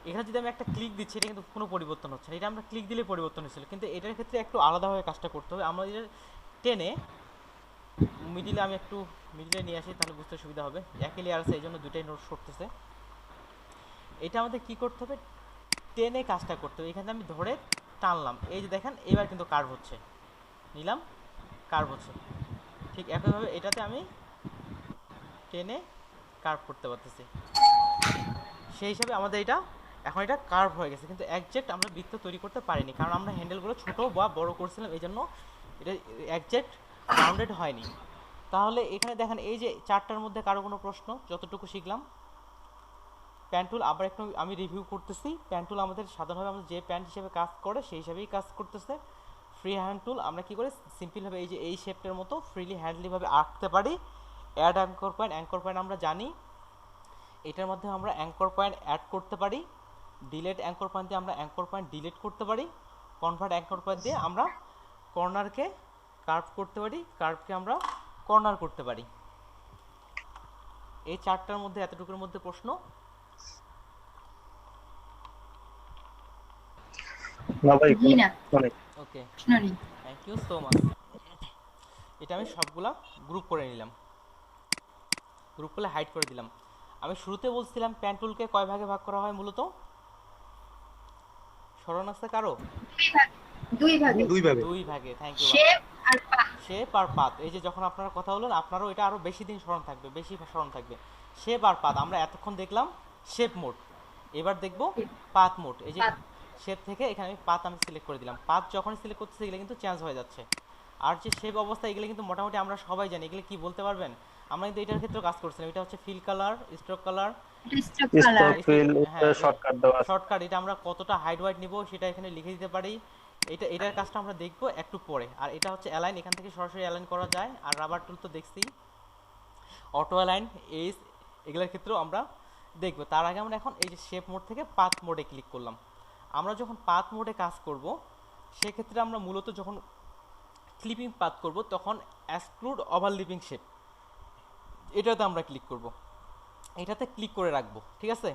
[SPEAKER 1] এখানে যদি আমি একটা ক্লিক দিচ্ছি এটা কিন্তু কোনো পরিবর্তন হচ্ছে না, এটা আমরা ক্লিক দিলে পরিবর্তন হয়েছিল, কিন্তু এটার ক্ষেত্রে একটু আলাদাভাবে কাজটা করতে হবে। আমরা এটা টেনে মিডিলে, আমি একটু মিডিলে নিয়ে আসি তাহলে বুঝতে সুবিধা হবে। একই লেয়ার আছে এই জন্য দুইটাই নোট করতেছে। এটা আমাদের কি করতে হবে, টেনে কাজটা করতে হবে। এখানে আমি ধরে টানলাম, এই যে দেখেন এবার কিন্তু কার্ভ হচ্ছে, নিলাম কার্ভ হচ্ছে। ঠিক একইভাবে এটাতে আমি টেনে কার্ভ করতে পারতেছি, সেই হিসাবে আমাদের এটা এখন এটা কার্ভ হয়ে গেছে, কিন্তু একজ্যাক্ট আমরা বৃত্ত তৈরি করতে পারিনি, কারণ আমরা হ্যান্ডেলগুলো ছোট বা বড় করছিলাম, এই জন্য এটা একজ্যাক্ট রাউন্ডেড হয়নি। তাহলে এখানে দেখেন এই যে চারটার মধ্যে কারো কোনো প্রশ্ন? যতটুকু শিখলাম প্যান টুল আবার একটু আমি রিভিউ করতেছি। প্যান টুল আমাদের সাধারণভাবে আমাদের যে প্যান হিসেবে কাজ করে সেই হিসাবেই কাজ করতেছে। ফ্রি হ্যান্ড টুল আমরা কি করে সিম্পলভাবে এই যে এই শেপটার মতো ফ্রিলি হ্যান্ডলিভাবে আঁকতে পারি। অ্যাড অ্যাঙ্কর পয়েন্ট আমরা জানি, এটার মধ্যে আমরা অ্যাঙ্কর পয়েন্ট অ্যাড করতে পারি। ডিলেট অ্যাঙ্কর পয়েন্ট দিয়ে আমরা অ্যাঙ্কর পয়েন্ট ডিলিট করতে পারি। কনভার্ট অ্যাঙ্কর পয়েন্ট দিয়ে আমরা কর্নারকে কার্ভ করতে পারি, কার্ভকে আমরা কর্নার করতে পারি। এই চারটার মধ্যে এতটুকুর মধ্যে প্রশ্ন?
[SPEAKER 8] না ভাই,
[SPEAKER 2] জি না,
[SPEAKER 8] অনেক
[SPEAKER 1] ওকে,
[SPEAKER 2] প্রশ্ন নেই।
[SPEAKER 1] Thank you so much. এটা আমি সবগুলা গ্রুপ করে নিলাম, গ্রুপ করলে হাইড করে দিলাম। আমি শুরুতে বলছিলাম প্যান টুলকে কয় ভাগে ভাগ করা হয় মূলত, স্মরণ আছে কারো?
[SPEAKER 2] দুই ভাগে।
[SPEAKER 1] দুই ভাগে, থ্যাংক ইউ।
[SPEAKER 2] শেপ আর পাথ।
[SPEAKER 1] শেপ আর পাত, এই যে যখন আপনারা কথা বলেন আপনারও এটা আরো বেশি দিন স্মরণ থাকবে, বেশি স্মরণ থাকবে। শেপ আর পাত, আমরা এতক্ষণ দেখলাম শেপ মোড, এবার দেখব পাত মোড। এই যে
[SPEAKER 2] পাত।
[SPEAKER 1] শেপ থেকে এখানে আমি পাত আমি সিলেক্ট করে দিলাম। পাত যখনই সিলেক্ট করতেছি এগুলো কিন্তু চেঞ্জ হয়ে যাচ্ছে। আর যে শেপ অবস্থা এগুলো কিন্তু মোটামুটি আমরা সবাই জানি, এগুলো কি বলতে পারবেন? আমরা কিন্তু এটার ক্ষেত্রে কাজ করছিলাম। এটা হচ্ছে fill colour, stroke colour,
[SPEAKER 2] stroke colour.
[SPEAKER 8] Shortcut দেওয়া আছে।
[SPEAKER 1] শর্টকাট, এটা আমরা কতটা হাইড ওয়াইড নিব সেটা এখানে লিখে দিতে পারি। এটার কাজটা আমরা দেখব একটু পরে। আর এটা হচ্ছে অ্যালাইন, এখান থেকে সরাসরি অ্যালাইন করা যায়। আর রাবার টুল তো দেখছি, অটো অ্যালাইন, এইস, এগুলোর ক্ষেত্রেও আমরা দেখব। তার আগে আমরা এখন এই যে শেপ মোড থেকে পাথ মোডে ক্লিক করলাম। আমরা যখন পাথ মোডে কাজ করব সেক্ষেত্রে আমরা মূলত যখন ক্লিপিং পাথ করব তখন এক্সক্লুড ওভারল্যাপিং শেপ, এটাতে আমরা ক্লিক করব, এটাতে ক্লিক করে রাখবো, ঠিক আছে?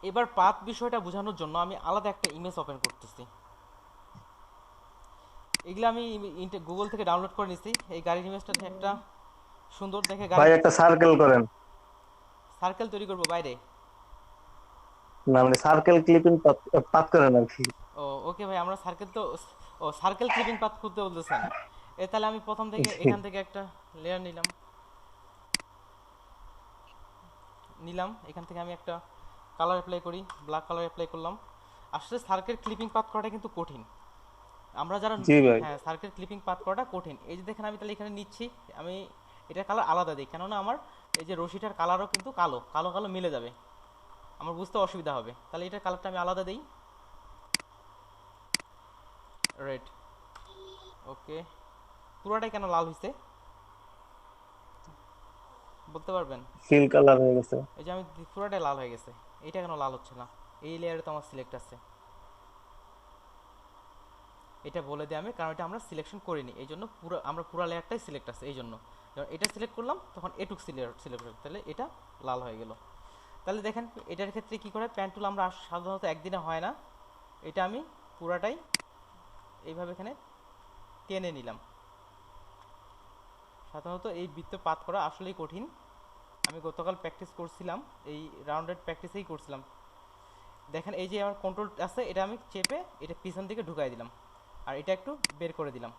[SPEAKER 1] এবার পাথ বিষয়টা বোঝানোর জন্য আমি আলাদা একটা ইমেজ ওপেন করতেছি। এগুলো আমি গুগল থেকে ডাউনলোড করে নিছি। এই গাড়ির ইমেজটা একটা সুন্দর দেখে
[SPEAKER 8] ভাই
[SPEAKER 1] গাড়ি
[SPEAKER 8] একটা সার্কেল করেন,
[SPEAKER 1] সার্কেল তৈরি করব বাইরে।
[SPEAKER 8] না মানে সার্কেল ক্লিপিং পাত করেন আর কি।
[SPEAKER 1] ও ওকে ভাই, আমরা সার্কেল তো, ও সার্কেল ক্লিপিং পাথ করতে বলতেছেন। তাহলে আমি প্রথম থেকে এখান থেকে একটা লেয়ার নিলাম, এখান থেকে আমি একটা কালার অ্যাপ্লাই করি, ব্ল্যাক কালার অ্যাপ্লাই করলাম। আসলে সার্কেল ক্লিপিং পাথ করাটা কিন্তু কঠিন, আমরা যারা হ্যাঁ সার্কেল ক্লিপিং পাথ করাটা কঠিন। এই যে দেখেন আমি তাহলে এখানে নিচ্ছি, আমি এটার কালার আলাদা দিই, কেননা আমার এই যে রশিটার কালারও কিন্তু কালো কালো কালো মিলে যাবে, আমার বুঝতে অসুবিধা হবে। তাহলে এটার কালারটা আমি আলাদা দিই, রেড। ওকে, পুরোটাই কেন লাল হয়েছে বলতে পারবেন?
[SPEAKER 8] ফিল কালার হয়ে গেছে।
[SPEAKER 1] এই যে আমি পুরোটাই লাল হয়ে গেছে, এইটা কেন লাল হচ্ছে না? এই লেয়ারে তো আমার সিলেক্ট আছে, এটা বলে দিই আমি, কারণ এটা আমরা সিলেকশন করিনি, এই জন্য আমরা পুরো লেয়ারটাই সিলেক্ট আছে। এই জন্য যখন এটা সিলেক্ট করলাম তখন এটুক সিলেক্ট হবে, তাহলে এটা লাল হয়ে গেল। তাহলে দেখেন এটার ক্ষেত্রে কি করে, প্যান টুল আমরা সাধারণত একদিনে হয় না, এটা আমি পুরাটাই এইভাবে এখানে টেনে নিলাম। সাধারণত এই বৃত্ত পাত করা আসলেই কঠিন, আমি গতকাল প্র্যাকটিস করছিলাম, এই রাউন্ডেড প্র্যাকটিসেই করছিলাম। দেখেন এই যে আমার কন্ট্রোল আছে, এটা আমি চেপে এটা পিছন দিকে ঢুকাই দিলাম, আর এটা একটু বের করে দিলাম।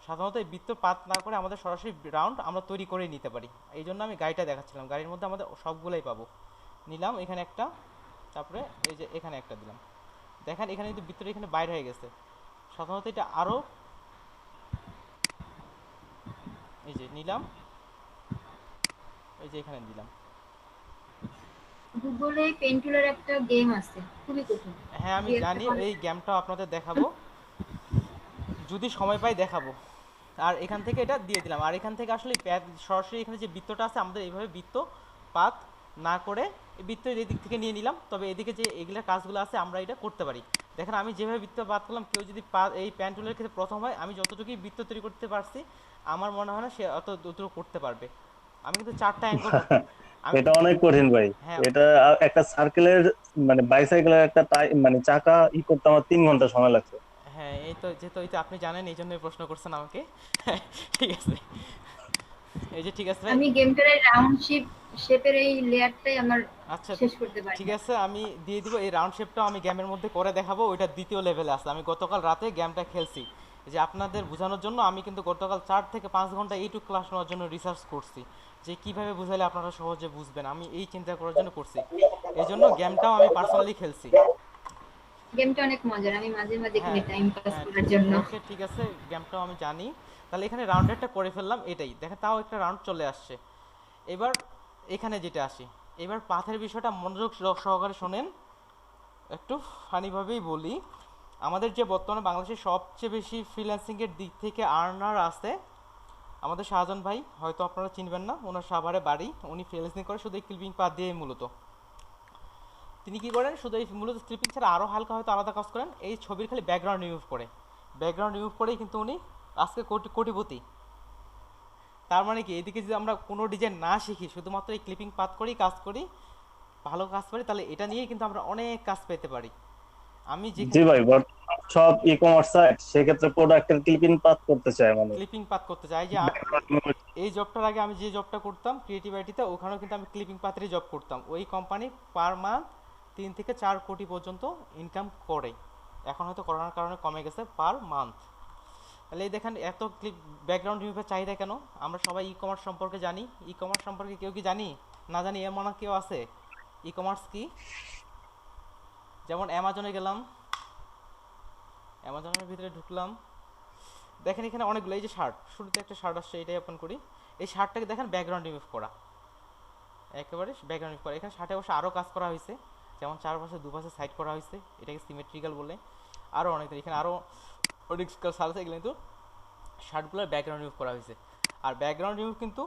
[SPEAKER 1] সাধারণত এই বৃত্ত পাত না করে আমাদের সরাসরি রাউন্ড আমরা তৈরি করে নিতে পারি, এই জন্য আমি গাড়িটা দেখাচ্ছিলাম। গাড়ির মধ্যে আমাদের সবগুলোই পাবো, নিলাম এখানে একটা, তারপরে এই যে এখানে একটা দিলাম। দেখেন এখানে কিন্তু বৃত্তটা এখানে বাইরে হয়ে গেছে। সাধারণত এটা আরও, এই যে নিলাম, এই যে এখানে দিলাম।
[SPEAKER 2] গুগলে পেন টুলের একটা গেম আছে, খুবই কঠিন।
[SPEAKER 1] হ্যাঁ আমি জানি, এই গেমটা আপনাদের দেখাবো, যদি সময় পাই দেখাবো। আর এখান থেকে এটা দিয়ে দিলাম, আর এখান থেকে আসলে সরাসরি এখানে যে বৃত্তটা আছে আমাদের এইভাবে বৃত্ত পাত না করে এই বৃত্ত এই দিক থেকে নিয়ে নিলাম, তবে এদিকে যে এগুলা কাজগুলো আছে আমরা এটা করতে পারি। দেখেন আমি যেভাবে বৃত্ত বাদ করলাম, কেউ যদি এই প্যান টুলের ক্ষেত্রে প্রথম হয়, আমি যতটুকুই বৃত্ত তৈরি করতে পারছি আমার মনে হয় না সে অত দ্রুত করতে পারবে। আমি কিন্তু 4টা অ্যাঙ্গল আমি
[SPEAKER 8] এটা অনেক কঠিন ভাই।
[SPEAKER 1] হ্যাঁ
[SPEAKER 8] এটা একটা সার্কেলের মানে বাইসাইকেলের একটা মানে চাকা করতে আমার 3 ঘন্টা সময় লাগছে।
[SPEAKER 1] হ্যাঁ, এই তো যেহেতু এই তো আপনি জানেন এই জন্যই প্রশ্ন করছেন আমাকে। ঠিক আছে, এই যে ঠিক আছে ভাই।
[SPEAKER 2] আমি গেমটার এই রাউন্ড শেপের এই লেয়ারটাই আমার
[SPEAKER 1] আচ্ছা
[SPEAKER 2] শেষ করতে পারি
[SPEAKER 1] ঠিক
[SPEAKER 2] না।
[SPEAKER 1] আছে, আমি দিয়ে দিব। এই রাউন্ড শেপটাও আমি গেমের মধ্যে করে দেখাবো, ওইটা দ্বিতীয় লেভেলে আছে। আমি গতকাল রাতে গেমটা খেলছি, এই যে আপনাদের বোঝানোর জন্য আমি কিন্তু গতকাল 4 থেকে 5 ঘন্টা এইটুকু ক্লাস নেওয়ার জন্য রিসার্চ করছি যে কিভাবে বুঝাইলে আপনারা সহজে বুঝবেন, আমি এই চিন্তা করার জন্য করছি। এই জন্য গেমটাও আমি পার্সোনালি খেলছি।
[SPEAKER 2] গেমটা অনেক মজার, আমি মাঝে মাঝে খেলি
[SPEAKER 1] হ্যাঁ
[SPEAKER 2] টাইম পাস
[SPEAKER 1] হ্যাঁ,
[SPEAKER 2] করার জন্য।
[SPEAKER 1] ওকে ঠিক আছে, গেমটাও আমি জানি। তাহলে এখানে রাউন্ডেরটা করে ফেললাম, এটাই দেখেন তাও একটা রাউন্ড চলে আসছে। এবার এখানে যেটা আসি, এবার পাথের বিষয়টা মনোযোগ সহকারে শোনেন, একটু ফানিভাবেই বলি। আমাদের যে বর্তমানে বাংলাদেশের সবচেয়ে বেশি ফ্রিল্যান্সিংয়ের দিক থেকে আর্নার আছে আমাদের শাহজাহান ভাই, হয়তো আপনারা চিনবেন না, ওনার সাভারে বাড়ি। উনি ফ্রিল্যান্সিং করে শুধু এই ক্লিপিং পাত দিয়ে মূলত। তিনি কি করেন, শুধু এই মূলত ক্লিপিং ছাড়া আরও হালকা হয়তো আলাদা কাজ করেন। এই ছবির খালি ব্যাকগ্রাউন্ড রিমুভ করে, ব্যাকগ্রাউন্ড রিমুভ করেই কিন্তু উনি আজকে কোটিপতি। তার মানে কি, এদিকে যদি আমরা কোনো ডিজাইন না শিখি, শুধুমাত্র এই ক্লিপিং পাত করেই কাজ করি, ভালো কাজ পারি, তাহলে এটা নিয়েই কিন্তু আমরা অনেক কাজ পেতে পারি। আমি
[SPEAKER 8] জি
[SPEAKER 1] যেখানে
[SPEAKER 8] ভাই, বর্তমানে সব ই-কমার্স সাইট সেক্ষেত্রে প্রোডাক্টের ক্লিপিং পাস করতে চায় মানে।
[SPEAKER 1] ক্লিপিং পাত করতে চাই, যে এই জবটার আগে আমি যে জবটা করতাম ক্রিয়েটিভ আইটিতে, ওখানেও কিন্তু আমি ক্লিপিং পাতেরই জব করতাম। ওই কোম্পানি পার মান্থ 3 থেকে 4 কোটি পর্যন্ত ইনকাম করে। এখন হয়তো করোনার কারণে কমে গেছে পার মান্থ। তাহলে এই দেখেন এত ব্যাকগ্রাউন্ড রিমুভের চাহিদা কেন? আমরা সবাই ই কমার্স সম্পর্কে জানি। ই কমার্স সম্পর্কে কেউ কি জানি? না জানি এমন কেউ আছে? ই কমার্স কি? যেমন অ্যামাজনে গেলাম, অ্যামাজনের ভিতরে ঢুকলাম, দেখেন এখানে অনেকগুলো, এই যে শার্ট, শুরুতে একটা শার্ট আসছে, এটাই ওপেন করি। এই শার্টটাকে দেখেন ব্যাকগ্রাউন্ড রিমুভ করা, একেবারে ব্যাকগ্রাউন্ড রিমুভ করা। এখানে শার্টে অবশ্য আরও কাজ করা হয়েছে, যেমন চারপাশে দুপাশে সাইড করা হয়েছে, এটাকে সিমেট্রিক্যাল বলে। আরও অনেক, এখানে আরও অনেক সাল আছে, এগুলো কিন্তু শার্টগুলোর ব্যাকগ্রাউন্ড রিমুভ করা হয়েছে। আর ব্যাকগ্রাউন্ড রিমুভ কিন্তু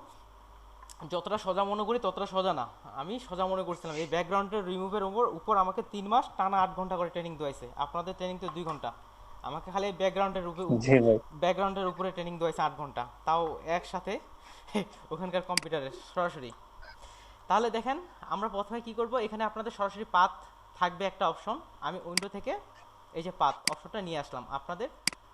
[SPEAKER 1] যতটা সোজা মনে করি ততটা সোজা না। আমি সোজা মনে করছিলাম। এই ব্যাকগ্রাউন্ডের রিমুভের উপর আমাকে 3 মাস টানা 8 ঘন্টা করে ট্রেনিং দেওয়াইছে। আপনাদের ট্রেনিং তো 2 ঘন্টা, আমাকে খালি
[SPEAKER 8] জি ভাই,
[SPEAKER 1] ব্যাকগ্রাউন্ডের উপরে ট্রেনিং দেওয়াইছে 8 ঘন্টা, তাও একসাথে ওখানকার কম্পিউটারে সরাসরি। তাহলে দেখেন আমরা প্রথমে কি করব, এখানে আপনাদের সরাসরি পাথ থাকবে একটা অপশন। আমি উইন্ডো থেকে এই যে পাথ অপশনটা নিয়ে আসলাম, আপনাদের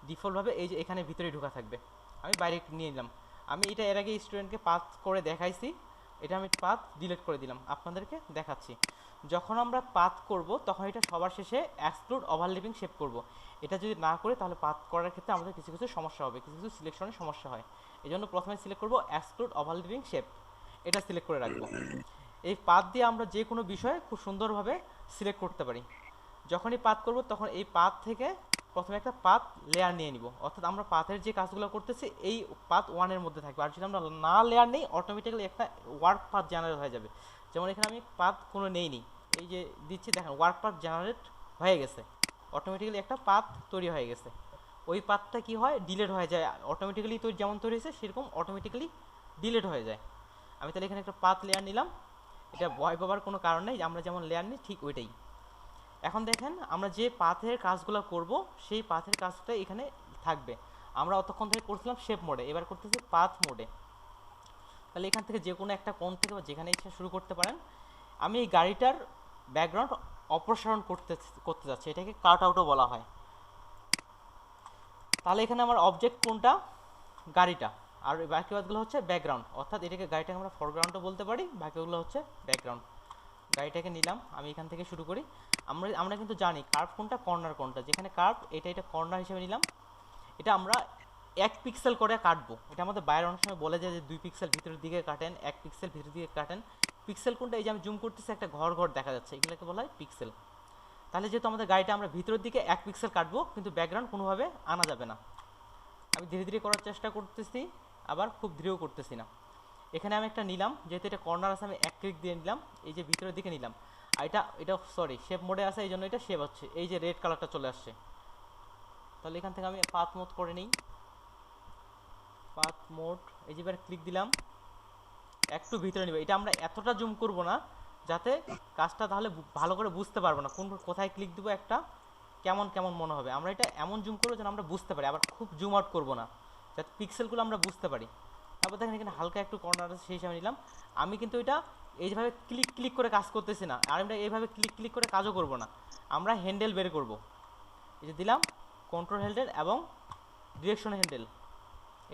[SPEAKER 1] ডিফল্টভাবে এই যে এখানে ভিতরে ঢোকা থাকবে, আমি বাইরে নিয়ে নিলাম। আমি এটা এর আগে স্টুডেন্টকে পাথ করে দেখাইছি, এটা আমি পাথ ডিলিট করে দিলাম, আপনাদেরকে দেখাচ্ছি। যখন আমরা পাথ করব তখন এটা সবার শেষে এক্সক্লুড ওভারল্যাপিং শেপ করব। এটা যদি না করে তাহলে পাথ করার ক্ষেত্রে আমাদের কিছু কিছু সমস্যা হবে, কিছু কিছু সিলেকশনের সমস্যা হয়। এই জন্য প্রথমে সিলেক্ট করব এক্সক্লুড ওভারল্যাপিং শেপ, এটা সিলেক্ট করে রাখবো। এই পাথ দিয়ে আমরা যে কোনো বিষয়ে খুব সুন্দরভাবে সিলেক্ট করতে পারি। যখনই পাথ করব তখন এই পাথ থেকে প্রথমে একটা পাথ লেয়ার নিয়ে নিব, অর্থাৎ আমরা পাথের যে কাজগুলো করতেছি এই পাথ 1 এর মধ্যে থাকবে। আর যদি আমরা না লেয়ার নেই, অটোমেটিক্যালি একটা ওয়ার্ক পাথ জেনারেট হয়ে যাবে। যেমন এখানে আমি পাথ কোনো নেইনি, এই যে দিচ্ছি দেখেন ওয়ার্ক পাথ জেনারেট হয়ে গেছে, অটোমেটিক্যালি একটা পাথ তৈরি হয়ে গেছে। ওই পাথটা কি হয়, ডিলিট হয়ে যায় অটোমেটিক্যালি, যেমন তৈরি হয়েছে সেরকম অটোমেটিক্যালি ডিলিট হয়ে যায়। আমি তাহলে এখানে একটা পাথ লেয়ার নিলাম, এটা ভয় পাবার কোনো কারণ নেই, আমরা যেমন লেয়ার নিই ঠিক ওইটাই। এখন দেখেন আমরা যে পাথের কাজগুলো করব সেই পাথের কাজটা এখানে থাকবে। আমরা অতক্ষণ থেকে করছিলাম শেপ মোডে, এবার করতেছি পাথ মোডে। তাহলে এখান থেকে যে কোনো একটা কোণ থেকে বা যেখানে ইচ্ছা শুরু করতে পারেন। আমি এই গাড়িটার ব্যাকগ্রাউন্ড অপসারণ করতে যাচ্ছি, এটাকে কাট আউটও বলা হয়। তাহলে এখানে আমার অবজেক্ট কোনটা, গাড়িটা, আর বাকিগুলো হচ্ছে ব্যাকগ্রাউন্ড, অর্থাৎ এটাকে গাড়িটাকে আমরা ফরগ্রাউন্ডও বলতে পারি, বাকিগুলো হচ্ছে ব্যাকগ্রাউন্ড। গাড়িটাকে নিলাম, আমি এখান থেকে শুরু করি। আমরা কিন্তু জানি কার্ভ কোনটা, কর্নার কোনটা। যেখানে কার্ভ এটা কর্নার হিসেবে নিলাম। এটা আমরা 1 পিক্সেল করে কাটবো। এটা আমাদের বাইরে অনেক সময় বলে যায় যে 2 পিক্সেল ভিতরের দিকে কাটেন, 1 পিক্সেল ভিতরের দিকে কাটেন। পিক্সেল কোনটা, এই যে আমি জুম করতেছি একটা ঘর দেখা যাচ্ছে, এগুলোকে বলা হয় পিক্সেল। তাহলে যেহেতু আমাদের গাড়িটা আমরা ভিতরের দিকে 1 পিক্সেল কাটবো, কিন্তু ব্যাকগ্রাউন্ড কোনোভাবে আনা যাবে না। আমি ধীরে ধীরে করার চেষ্টা করতেছি, আবার খুব দৃঢ় করতেছি না। এখানে আমি একটা নিলাম, যেহেতু এটা কর্নার আছে আমি 1 ক্লিক দিয়ে নিলাম, এই যে ভিতরের দিকে নিলাম। আর এটা সরি শেপ মোডে আছে, এই জন্য এটা শেপ হচ্ছে, এই যে রেড কালারটা চলে আসছে। তাহলে এখান থেকে আমি পাথ মোড করে নিই, পাথ মোড, এই যে এবার ক্লিক দিলাম, একটু ভিতরে নিব। এটা আমরা এতটা জুম করব না যাতে কাজটা তাহলে ভালো করে বুঝতে পারবো না, কোথায় ক্লিক দিব একটা কেমন কেমন মনে হবে। আমরা এটা এমন জুম করবো যেন আমরা বুঝতে পারি, আবার খুব জুম আউট করবো না, যাতে পিক্সেলগুলো আমরা বুঝতে পারি। তারপর দেখেন এখানে হালকা একটু কর্নার আছে, সেই হিসাবে নিলাম। আমি কিন্তু এটা এইভাবে ক্লিক ক্লিক করে কাজ করতেছি না, আর আমরা এইভাবে ক্লিক ক্লিক করে কাজও করব না, আমরা হ্যান্ডেল বের করব। এই যে দিলাম কন্ট্রোল হ্যান্ডেল এবং ডিরেকশন হ্যান্ডেল,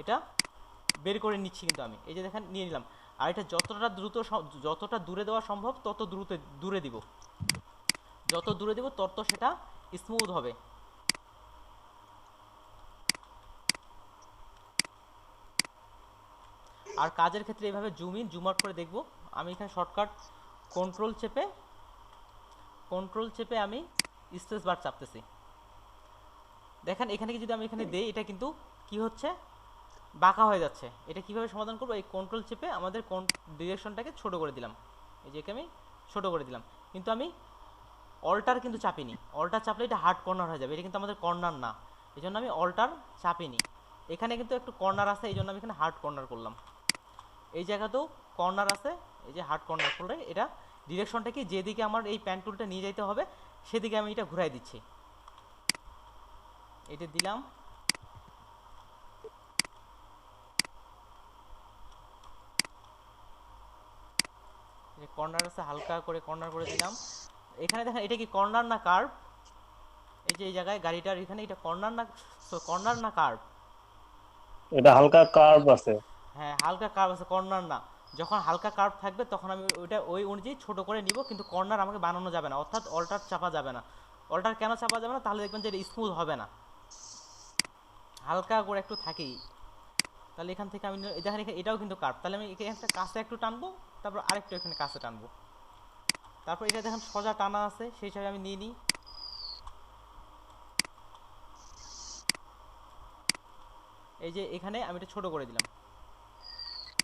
[SPEAKER 1] এটা বের করে নিচ্ছি কিন্তু আমি। এই যে দেখেন নিয়ে নিলাম। আর এটা যতটা দূরে দেওয়া সম্ভব তত দূরে দিব, যত দূরে দিব তত সেটা স্মুথ হবে। আর কাজের ক্ষেত্রে এইভাবে জুম ইন জুম আউট করে দেখব। আমি এখানে শর্টকাট কন্ট্রোল চেপে আমি স্পেস বার চাপতেছি। দেখেন এখানে যদি আমি এখানে দেই, এটা কিন্তু কি হচ্ছে, বাঁকা হয়ে যাচ্ছে। এটা কিভাবে সমাধান করব, এই কন্ট্রোল চেপে আমাদের ডিরেকশনটাকে ছোট করে দিলাম, এই যে আমি ছোট করে দিলাম, কিন্তু আমি অল্টার কিন্তু চাপিনি। অল্টার চাপলে এটা হার্ড কর্নার হয়ে যাবে, এটা কিন্তু আমাদের কর্নার না, এই জন্য আমি অল্টার চাপিনি। এখানে কিন্তু একটু কর্নার আছে, এই জন্য আমি এখানে হার্ড কর্নার করলাম। এই জায়গাতেও কর্নার আছে, এই যে হার্ড কর্নার করলে এটা ডিরেকশনটাকে যেদিকে আমার এই প্যান টুলটা নিয়ে যাইতে হবে সেদিকে আমি এটা ঘুরাই দিচ্ছি। এটা দিলাম, কর্নার আছে, হালকা করে কর্নার করে দিলাম। এখানে দেখেন এটা কি কর্নার না কার্ভ, এই যে এই জায়গায় গাড়িটার এখানে এটা কর্নার না কার্ভ,
[SPEAKER 8] এটা হালকা কার্ভ আছে।
[SPEAKER 1] হ্যাঁ হালকা কার্ভ আছে, কর্নার না। যখন হালকা কার্ভ থাকবে তখন আমি ওইটা ওই অনুযায়ী ছোট করে নিব, কিন্তু কর্নার আমাকে বানানো যাবে না, অর্থাৎ অল্টার চাপা যাবে না। অল্টার কেন চাপা যাবে না, তাহলে দেখবেন যে এটা স্মুথ হবে না, হালকা করে একটু থাকেই। তাহলে এখান থেকে আমি দেখেন এটাও কিন্তু কার্ভ, তাহলে আমি এখানে কাছে একটু টানবো, তারপর আরেকটু এখানে কাছে টানবো, তারপর এটা দেখেন সোজা টানা আছে, সেই হিসাবে আমি নিয়ে নিই। এই যে এখানে আমি এটা ছোট করে দিলাম,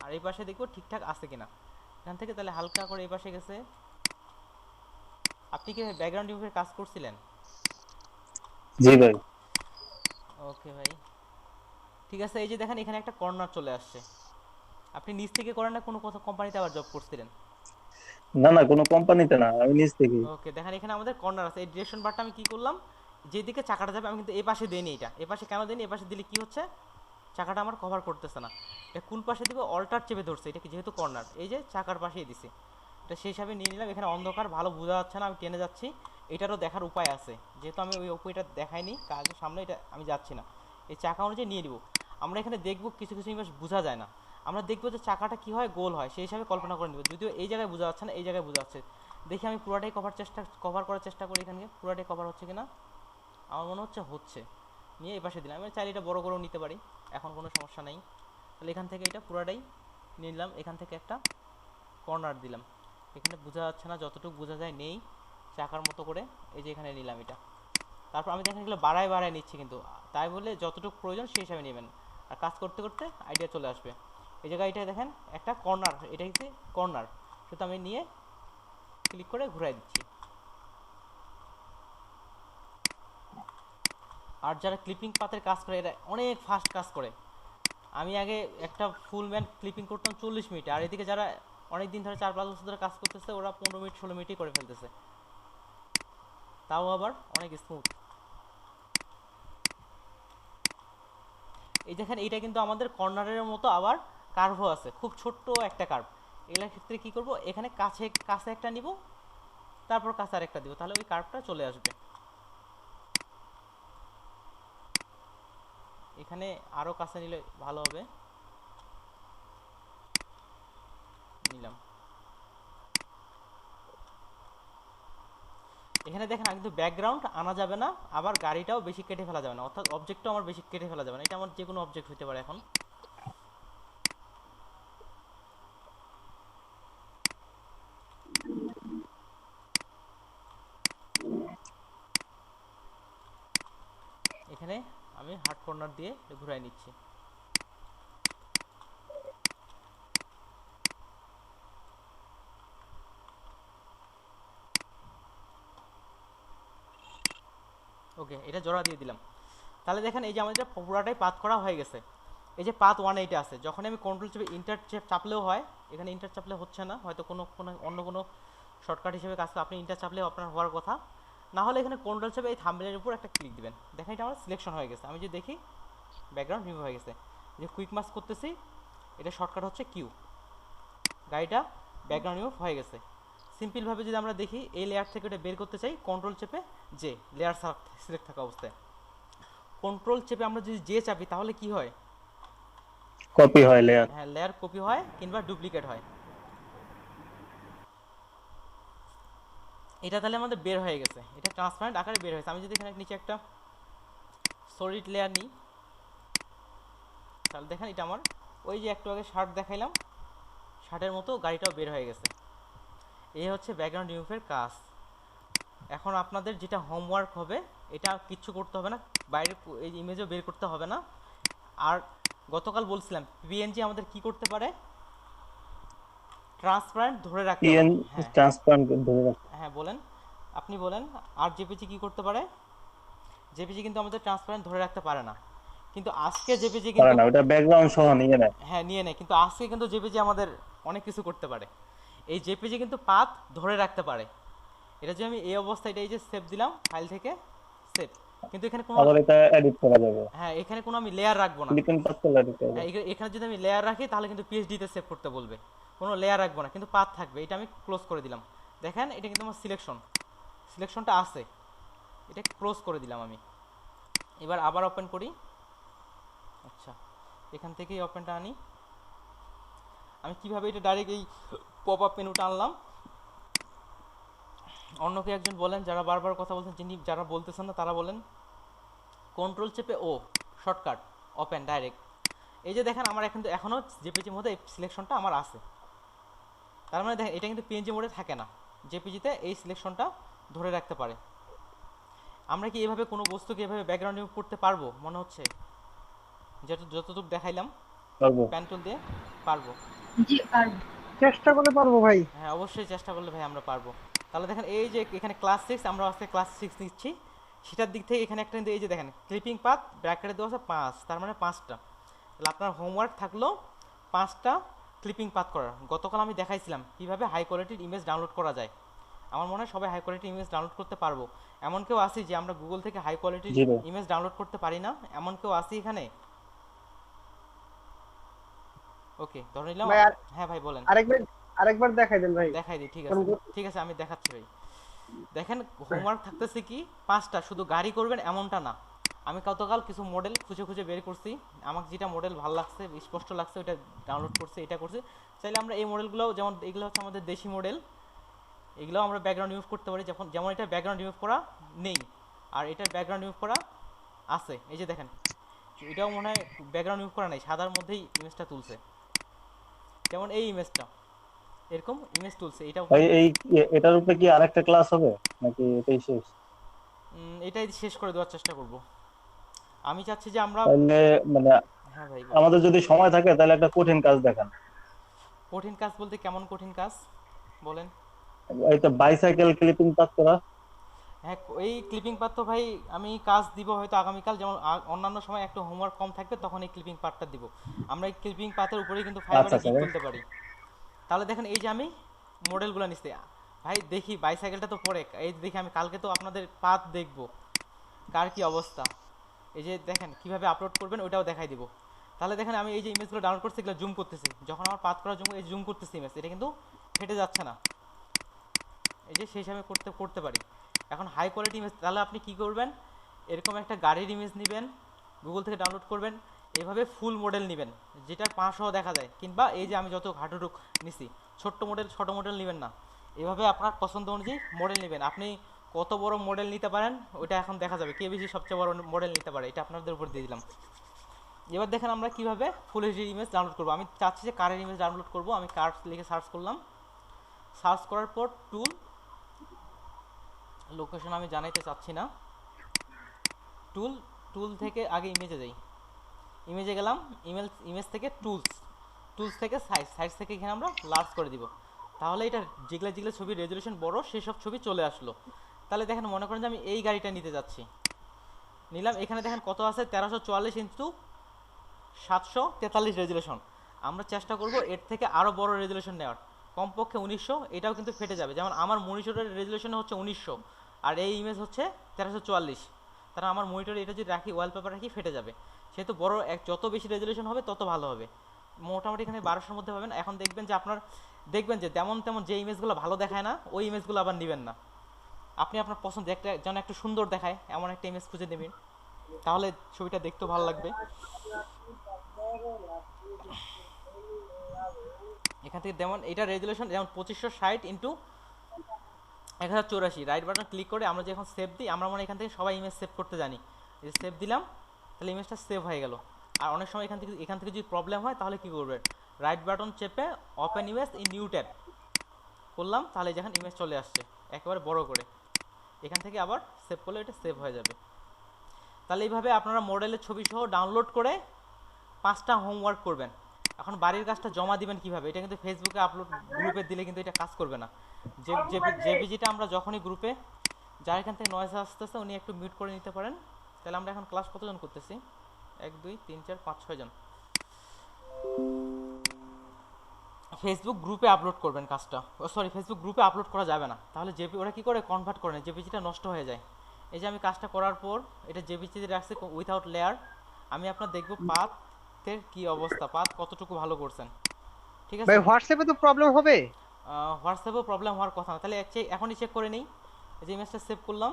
[SPEAKER 1] আর এই পাশে দেখবো ঠিকঠাক আছে কিনা। এখান থেকে তাহলে হালকা করে এই পাশে গেছে। আপনি কি ব্যাকগ্রাউন্ড ইমেজের কাজ করছিলেন?
[SPEAKER 8] জি ভাই।
[SPEAKER 1] ওকে ভাই, ঠিক আছে। এই যে দেখেন এখানে একটা কর্নার চলে আসছে। আপনি নিচ থেকে করেন না, কোনো কোম্পানিতে আবার জব করছিলেন?
[SPEAKER 8] না না, কোনো কোম্পানিতে না, আমি নিজ থেকেই।
[SPEAKER 1] ওকে, দেখেন এখানে আমাদের কর্নার আছে। এই ডিরেকশন বারটা আমি কি করলাম, যেদিকে চাকাটা যাবে আমি কিন্তু এই পাশে দেইনি, এটা এ পাশে কেন দেইনি, এ পাশে দিলে কি হচ্ছে, চাকাটা আমার কভার করতেছে না। এটা কোন পাশে দিব, অল্টার চেপে ধরছে, এটা যেহেতু কর্নার, এই যে চাকার পাশেই দিছি, এটা সেই হিসাবে নিয়ে নিলাম। এখানে অন্ধকার, ভালো বোঝা যাচ্ছে না, আমি টেনে যাচ্ছি। এটারও দেখার উপায় আছে, যেহেতু আমি ওই উপায়টা দেখাইনি কাজের সামনে, এটা আমি যাচ্ছি না, এই চাকা অনুযায়ী নিয়ে নিব। আমরা এখানে দেখব কিছু কিছু জিনিস বোঝা যায় না, আমরা দেখবো যে চাকাটা কি হয়, গোল হয়, সেই হিসাবে কল্পনা করে নিব। যদিও এই জায়গায় বোঝা যাচ্ছে না, এই জায়গায় বোঝা যাচ্ছে। দেখি আমি পুরাটাই কভার করার চেষ্টা করি, এখানে পুরাটাই কভার হচ্ছে কিনা। আমার মনে হচ্ছে নিয়ে এই পাশে দিলাম। আমি চাইলে এটা বড় করেও নিতে পারি, এখন কোনো সমস্যা নেই। তাহলে এখান থেকে এটা পুরাটাই নিলাম, এখান থেকে একটা কর্নার দিলাম। এখানে বোঝা যাচ্ছে না, যতটুকু বোঝা যায় নেই, চাকার মতো করে এই যে এখানে নিলাম এটা। তারপর আমি দেখেন এগুলো বাড়ায় নিচ্ছি, কিন্তু তাই বলে যতটুকু প্রয়োজন সেই হিসাবে নেবেন, আর কাজ করতে করতে আইডিয়া চলে আসবে। এই জায়গায় এটা দেখেন একটা কর্নার, এটা হচ্ছে কর্নার, সেটা আমি নিয়ে ক্লিক করে ঘুরাই দিচ্ছি। আর যারা ক্লিপিং পাতের কাজ করে এরা অনেক ফাস্ট কাজ করে। আমি আগে একটা ফুল ম্যান ক্লিপিং করতাম 40 মিনিট, আর এদিকে যারা অনেক দিন ধরে 4-5 বছর ধরে কাজ করতেছে ওরা 15 মিনিট 16 মিনিটই করে ফেলতেছে, তাও আবার অনেক স্মুথ। এই দেখেন এইটা কিন্তু আমাদের কর্নারের মতো আবার কার্ভও আছে, খুব ছোট্ট একটা কার্ভ। এগুলোর ক্ষেত্রে কি করব, এখানে কাছে একটা নিব, তারপর কাছে আরেকটা দিব, তাহলে ওই কার্ভটা চলে আসবে। এখানে আরো কাছে নিলে ভালো হবে, নিলাম। এখানে দেখেন কিন্তু ব্যাকগ্রাউন্ড আনা যাবে না, আবার গাড়িটাও বেশি কেটে ফেলা যাবে না, অর্থাৎ অবজেক্টটাও আমার বেশি কেটে ফেলা যাবে না। এটা আমার যে কোনো অবজেক্ট হতে পারে। এখন এখানে আমি হার্ড কর্নার দিয়ে ঘুরাই নিচ্ছি। ওকে, এটা জোড়া দিয়ে দিলাম। তাহলে দেখেন এই যে আমাদের পুরাটাই পাথ করা হয়ে গেছে। এই যে পাথ 1 এইটা আছে, যখন আমি কন্ট্রোল চেপে ইন্টার চাপলেও হয়, এখানে ইন্টার চাপলে হচ্ছে না, হয়তো অন্য কোনো শর্টকাট হিসেবে কাজ করে আপনি ইন্টার চাপলে আপনার হওয়ার কথা, না হলে এখানে কন্ট্রোল চেপে এই থাম্বনেলের উপর একটা ক্লিক দিবেন। দেখেন এটা আমার সিলেকশন হয়ে গেছে। আমি যদি দেখি ব্যাকগ্রাউন্ড রিমুভ হয়ে গেছে। যে কুইক মাস্ক করতেছি, এটা শর্টকাট হচ্ছে কিউ, গাড়িটা ব্যাকগ্রাউন্ড রিমুভ হয়ে গেছে। সিম্পলভাবে যদি আমরা দেখি এই লেয়ার থেকে এটা বের করতে চাই, কন্ট্রোল চেপে যে লেয়ার সিলেক্ট থাকা অবস্থায় কন্ট্রোল চেপে আমরা যদি যে চাপি তাহলে কি হয়?
[SPEAKER 8] কপি হয় লেয়ার।
[SPEAKER 1] হ্যাঁ, লেয়ার কপি হয় কিংবা ডুপ্লিকেট হয়। এটা তাহলে আমাদের বের হয়ে গেছে, এটা ট্রান্সপারেন্ট আকারে বের হয়েছে। আমি যদি এখানে নিচে একটা সলিড লেয়ার নিই, তাহলে দেখেন এটা আমার ওই যে একটু আগে শার্ট দেখাইলাম, শার্টের মতো গাড়িটাও বের হয়ে গেছে। এই হচ্ছে ব্যাকগ্রাউন্ড রিমুভের কাজ। এখন আপনাদের যেটা হোমওয়ার্ক হবে, এটা কিচ্ছু করতে হবে না, বাইরে এই ইমেজও বের করতে হবে না। আর গতকাল বলছিলাম পিএনজি আমাদের কি করতে পারে, ট্রান্সপারেন্ট ধরে রাখতে পারে। হ্যাঁ
[SPEAKER 8] ট্রান্সপারেন্ট ধরে রাখতে।
[SPEAKER 1] হ্যাঁ বলেন, আপনি বলেন। আর জেপিজি কি করতে পারে? জেপিজি কিন্তু আমাদের ট্রান্সপারেন্ট ধরে রাখতে পারে না, কিন্তু আজকে জেপিজি
[SPEAKER 8] পারে
[SPEAKER 1] কিন্তু
[SPEAKER 8] না, ওটা ব্যাকগ্রাউন্ড সহ নিয়ে নেয়।
[SPEAKER 1] হ্যাঁ নিয়ে নেয়, কিন্তু আজকে কিন্তু জেপিজি আমাদের অনেক কিছু করতে পারে। এই জেপিজি কিন্তু পাথ ধরে রাখতে পারে। এটা যে আমি এই অবস্থায় এটা এই যে সেভ দিলাম ফাইল থেকে সেভ, কিন্তু এখানে কোনো
[SPEAKER 8] আবার এটা এডিট করা যাবে।
[SPEAKER 1] হ্যাঁ এখানে কোনো আমি লেয়ার রাখবো না।
[SPEAKER 8] ক্লিক এন্ড পাস করলে এডিট করা
[SPEAKER 1] হ্যাঁ,
[SPEAKER 8] যাবে।
[SPEAKER 1] এখানে যদি আমি লেয়ার রাখি তাহলে কিন্তু পিএইচডি তে সেভ করতে বলবে। কোনো লেয়ার রাখবো না, কিন্তু পাথ থাকবে। এটা আমি ক্লোজ করে দিলাম। দেখেন এটা কিন্তু আমার সিলেকশনটা আছে, এটা ক্লোজ করে দিলাম আমি। এবার আবার ওপেন করি। আচ্ছা, এখান থেকেই ওপেনটা আনি। আমি কিভাবে এটা ডাইরেক্ট এই পপ আপ মেনুটা আনলাম, অন্য কেউ একজন বলেন, যারা বারবার কথা বলছেন, যারা বলতেছেন না তারা বলেন। কন্ট্রোল চেপে ও শর্টকাট ওপেন ডাইরেক্ট। এই যে দেখেন আমার কিন্তু এখনও জেপিজির মধ্যে এই সিলেকশনটা আমার আছে। তার মানে দেখেন এটা কিন্তু পিএনজি মোডে থাকে না, জেপিজিতে এই সিলেকশনটা ধরে রাখতে পারে। আমরা কি এভাবে কোনো বস্তুকে এভাবে ব্যাকগ্রাউন্ড রিমুভ করতে পারবো? মনে হচ্ছে যতটুকু দেখাইলাম
[SPEAKER 8] পারবো।
[SPEAKER 1] প্যান টুল দিয়ে পারবো।
[SPEAKER 2] জি পারবো।
[SPEAKER 3] চেষ্টা করলে পারবো ভাই।
[SPEAKER 1] হ্যাঁ অবশ্যই চেষ্টা করলে ভাই আমরা পারবো। তাহলে দেখেন এই যে এখানে ক্লাস 6, আমরা আজকে ক্লাস 6 নিচ্ছি। সেটার দিক থেকে এখানে একটা কিন্তু এই যে দেখেন ক্লিপিং পাথ ব্র্যাকেটে দেওয়া আছে 5, তার মানে 5টা। তাহলে আপনার হোমওয়ার্ক থাকলো 5টা ক্লিপিং পাথ করার। গতকাল আমি দেখাইছিলাম কিভাবে হাই কোয়ালিটির ইমেজ ডাউনলোড করা যায়। আমার মনে হয় সবাই হাই কোয়ালিটির ইমেজ ডাউনলোড করতে পারবো। এমন কেউ আসি যে আমরা গুগল থেকে হাই কোয়ালিটির
[SPEAKER 8] জি ভাই।
[SPEAKER 1] ইমেজ ডাউনলোড করতে পারি না, এমন কেউ আসি এখানে? ওকে, ধরে নিলাম।
[SPEAKER 3] ভাই
[SPEAKER 1] হ্যাঁ ভাই বলেন।
[SPEAKER 3] আরেকবার দেখাই দেন ভাই।
[SPEAKER 1] দেখাই দিই, ঠিক আছে আমি দেখাচ্ছি ভাই। দেখেন হোমওয়ার্ক থাকতেছে কি 5টা, শুধু গাড়ি করবেন এমনটা না। আমি গতকাল কিছু মডেল খুঁজে বের করছি, আমাকে যেটা মডেল ভালো লাগছে, স্পষ্ট লাগছে, ওটা ডাউনলোড করছি, এটা করছি। চাইলে আমরা এই মডেলগুলোও, যেমন এগুলো হচ্ছে আমাদের দেশি মডেল, এগুলোও আমরা ব্যাকগ্রাউন্ড রিমুভ করতে পারি। যেমন এটা ব্যাকগ্রাউন্ড রিমুভ করা নেই, আর এটার ব্যাকগ্রাউন্ড রিমুভ করা আছে। এই যে দেখেন এটাও মনে হয় ব্যাকগ্রাউন্ড রিমুভ করা নেই, সাদার মধ্যেই ইমেজটা তুলছে। যেমন এই ইমেজটা এরকম ইমেজ তুলছে। এটা
[SPEAKER 8] এটার উপরে কি আরেকটা ক্লাস হবে নাকি এটাই শেষ?
[SPEAKER 1] এটাই শেষ করে দেওয়ার চেষ্টা করব। আমি চাচ্ছি যে আমরা
[SPEAKER 8] তাহলে মানে
[SPEAKER 1] হ্যাঁ ভাই
[SPEAKER 8] আমাদের যদি সময় থাকে তাহলে একটা কঠিন কাজ দেখান।
[SPEAKER 1] কঠিন কাজ বলতে কেমন কঠিন কাজ বলেন?
[SPEAKER 8] এই তো বাইসাইকেল ক্লিপিং পাস করা।
[SPEAKER 1] হ্যাঁ এই ক্লিপিং পার্ট তো ভাই আমি কাজ দিব হয়তো আগামীকাল, যেমন অন্যান্য সময় একটু হোমওয়ার্ক কম থাকবে তখন এই ক্লিপিং পার্টটা দিব। আমরা এই ক্লিপিং পার্টের উপরেই কিন্তু ফাইবারে ক্লিক করতে পারি। তাহলে দেখেন এই যে আমি মডেলগুলো নিচ্ছি ভাই, দেখি বাইসাইকেলটা তো পরে, এই দেখি আমি কালকে তো আপনাদের পাথ দেখবো কার কি অবস্থা। এই যে দেখেন কিভাবে আপলোড করবেন ওইটাও দেখাই দিব। তাহলে দেখেন আমি এই যে ইমেজগুলো ডাউনলোড করছি, এগুলো জুম করতেছি, যখন আমার পাথ করা জুম করতেছি ইমেজ, এটা কিন্তু ফেটে যাচ্ছে না। এই যে সেই হিসাবে করতে পারি। এখন হাই কোয়ালিটি ইমেজ, তাহলে আপনি কি করবেন, এরকম একটা গাড়ির ইমেজ নেবেন, গুগল থেকে ডাউনলোড করবেন, এভাবে ফুল মডেল নেবেন যেটা 500 দেখা যায়, কিংবা এই যে আমি যত ঘাটুটুক নিছি ছোট মডেল নেবেন না, এভাবে আপনার পছন্দ অনুযায়ী মডেল নেবেন। আপনি কত বড় মডেল নিতে পারেন ওইটা এখন দেখা যাবে, কে বেশি সবচেয়ে বড় মডেল নিতে পারে, এটা আপনাদের উপর দিয়ে দিলাম। এবার দেখেন আমরা কিভাবে ফুল এইচডি ইমেজ ডাউনলোড করব। আমি চাচ্ছি যে কারের ইমেজ ডাউনলোড করব। আমি কার লিখে সার্চ করলাম, সার্চ করার পর টুল, লোকেশন আমি জানাইতে চাচ্ছি না, টুল থেকে আগে ইমেজে যাই, ইমেজে গেলাম, ইমেজ থেকে টুলস থেকে সাইজ থেকে এখানে আমরা লার্জ করে দিব। তাহলে এটা যেগুলো ছবির রেজলিউশন বড় সেসব ছবি চলে আসলো। তাহলে দেখেন মনে করেন যে আমি এই গাড়িটা নিতে যাচ্ছি, নিলাম, এখানে দেখেন কত আছে 1344 ইন্টু 743 রেজলিউশন। আমরা চেষ্টা করব এর থেকে আরও বড় রেজলিউশন নেওয়ার। কমপক্ষে 1900, এটাও কিন্তু ফেটে যাবে। যেমন আমার মনিটরের রেজুলেশন হচ্ছে 1900 আর এই ইমেজ হচ্ছে 1344, তারা আমার মনিটরে এটা যদি রাখি ওয়ালপেপার রাখি ফেটে যাবে। সেহেতু বড় যত বেশি রেজুলেশন হবে তত ভালো হবে। মোটামুটি এখানে 1200-র মধ্যে পাবেন। এখন দেখবেন যে আপনার তেমন যে ইমেজগুলো ভালো দেখায় না ওই ইমেজগুলো আবার নেবেন না। আপনি আপনার পছন্দ একটা যেন একটু সুন্দর দেখায় এমন একটা ইমেজ খুঁজে নেবেন, তাহলে ছবিটা দেখতেও ভালো লাগবে। এখান থেকে যেমন এটা রেজুলেশন যেমন 2560x1084, রাইট বাটন ক্লিক করে আমরা যখন সেভ দিই, আমরা মনে এখান থেকে সবাই ইমেজ সেভ করতে জানি, যে সেভ দিলাম তাহলে ইমেজটা সেভ হয়ে গেল। আর অনেক সময় এখান থেকে যদি প্রবলেম হয় তাহলে কি করবেন, রাইট বাটন চেপে open image in new tab করলাম, তাহলে যখন ইমেজ চলে আসছে একেবারে বড় করে, এখান থেকে আবার সেভ করলে এটা সেভ হয়ে যাবে। তাহলে এইভাবে আপনারা মডেলের ছবি সহ ডাউনলোড করে 5টা হোমওয়ার্ক করবেন। এখন বাড়ির কাজটা জমা দিবেন কিভাবে, এটা কিন্তু ফেসবুকে আপলোড গ্রুপে দিলে কিন্তু এটা কাজ করবে না। জেপিজিটা আমরা যখনই গ্রুপে, যার এখান থেকে নয়েজ আসতেছে উনি একটু মিউট করে নিতে পারেন। তাহলে আমরা এখন ক্লাস কতজন করতেছি, 1 2 3 4 5 6 জন। ফেসবুক গ্রুপে আপলোড করবেন কাজটা, সরি ফেসবুক গ্রুপে আপলোড করা যাবে না, তাহলে ওরা কি করে কনভার্ট করে না, জেপিজিটা নষ্ট হয়ে যায়। এই যে আমি কাজটা করার পর এটা জেপিজিতে রাখছি উইথাউট লেয়ার, আমি আপনার দেখব পাথের কি অবস্থা, পাথ কতটুকু ভালো করছেন। ঠিক আছে
[SPEAKER 3] ভাই হোয়াটসঅ্যাপে তো প্রবলেম হবে?
[SPEAKER 1] হোয়াটসঅ্যাপেও প্রবলেম হওয়ার কথা না, তাহলে এখনই চেক করে নেই। এই যে ইমেজটা সেভ করলাম,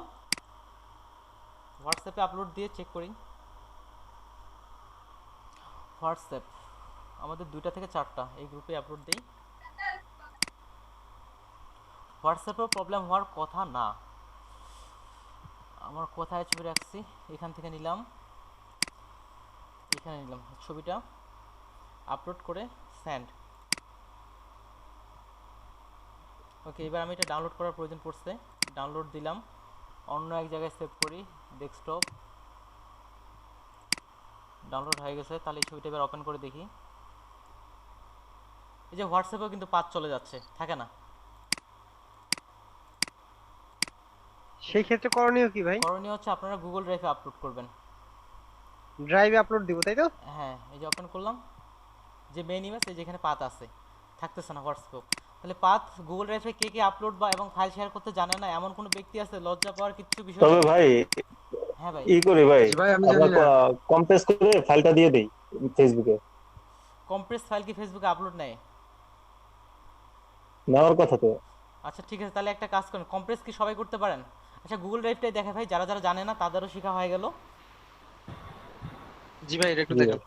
[SPEAKER 1] হোয়াটসঅ্যাপে আপলোড দিয়ে চেক করি। হোয়াটসঅ্যাপ আমাদের 2টা থেকে 4টা এই গ্রুপে আপলোড দিই। হোয়াটসঅ্যাপেও প্রবলেম হওয়ার কথা না, আমার কোথায় ছবি রাখছি, এখান থেকে নিলাম, এখানে নিলাম ছবিটা, আপলোড করে সেন্ড। ওকে, এবার আমি এটা ডাউনলোড করার প্রয়োজন পড়ছে, ডাউনলোড দিলাম, অন্য এক জায়গায় সেভ করি, ডেস্কটপ, ডাউনলোড হয়ে গেছে। তাহলে এই ছবিটা এবার ওপেন করে দেখি, এই যে হোয়াটসঅ্যাপেও কিন্তু পাথ চলে যাচ্ছে, থাকে না।
[SPEAKER 3] সেই ক্ষেত্রে করণীয় কি ভাই?
[SPEAKER 1] করণীয় হচ্ছে আপনারা গুগল ড্রাইভে আপলোড করবেন।
[SPEAKER 3] ড্রাইভে আপলোড দিব তাই তো?
[SPEAKER 1] হ্যাঁ, এই যে ওপেন করলাম, যে মেইন ইমেজ এই যেখানে পাথ আছে, থাকতেছে না হোয়াটসঅ্যাপ। তাহলে পাথ গুগল ড্রাইভে কে আপলোড বা এবং ফাইল শেয়ার করতে জানে না এমন কোনো ব্যক্তি আছে, লজ্জা পাওয়ার কিছু বিষয়
[SPEAKER 7] তবে
[SPEAKER 1] নেই।
[SPEAKER 7] ভাই
[SPEAKER 1] হ্যাঁ ভাই,
[SPEAKER 7] করি ভাই,
[SPEAKER 5] ভাই আমি
[SPEAKER 7] আমরা
[SPEAKER 5] জানি না।
[SPEAKER 7] কম্প্রেস করে ফাইলটা দিয়ে দেই ফেসবুকে।
[SPEAKER 1] কম্প্রেস ফাইল কি ফেসবুকে আপলোড নেয়?
[SPEAKER 7] নেওয়ার কথা তো।
[SPEAKER 1] আচ্ছা ঠিক আছে, তাহলে একটা কাজ করেন, কম্প্রেস কি সবাই করতে পারেন? আচ্ছা গুগল ড্রাইভটাই দেখে ভাই, যারা যারা জানে না তাদেরও শেখা হয়ে গেল।
[SPEAKER 5] জি ভাই এটা একটু
[SPEAKER 7] জি।
[SPEAKER 5] দেখান।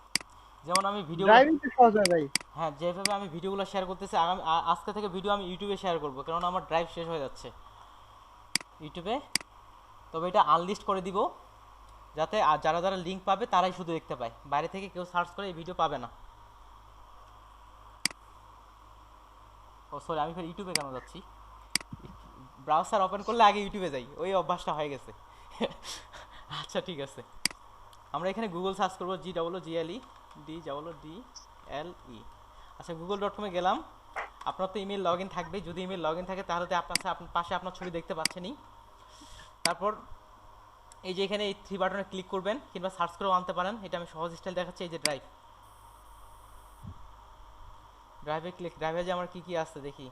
[SPEAKER 1] যেমন আমি ভিডিও,
[SPEAKER 3] ড্রাইভিং তো সহজ হয় ভাই।
[SPEAKER 1] হ্যাঁ যেভাবে আমি ভিডিওগুলো শেয়ার করতেছি, আজকে থেকে ভিডিও আমি ইউটিউবে শেয়ার করব, কারণ আমার ড্রাইভ শেষ হয়ে যাচ্ছে ইউটিউবে। তবে এটা আনলিস্ট করে দিব, যাতে যারা যারা লিঙ্ক পাবে তারাই শুধু দেখতে পায়, বাইরে থেকে কেউ সার্চ করে এই ভিডিও পাবে না। ও সরি, আমি ফের ইউটিউবে কেন যাচ্ছি, ব্রাউজার ওপেন করলে আগে ইউটিউবে যাই, ওই অভ্যাসটা হয়ে গেছে। আচ্ছা ঠিক আছে, আমরা এখানে গুগল সার্চ করবো, GWGLEDLE। আচ্ছা গুগল.com-এ গেলাম। আপনার তো ইমেল লগ ইন থাকবে, যদি ইমেল লগ ইন থাকে তাহলে তো আপনার পাশে আপনার ছবি দেখতে পাচ্ছেনই। তারপর এই যে এখানে এই 3 বাটনে ক্লিক করবেন, কিংবা সার্চ করেও আনতে পারেন, এটা আমি সহজ স্টাইল দেখাচ্ছি। এই যে ড্রাইভে ক্লিক, ড্রাইভে যে আমার কি কি আছে দেখি,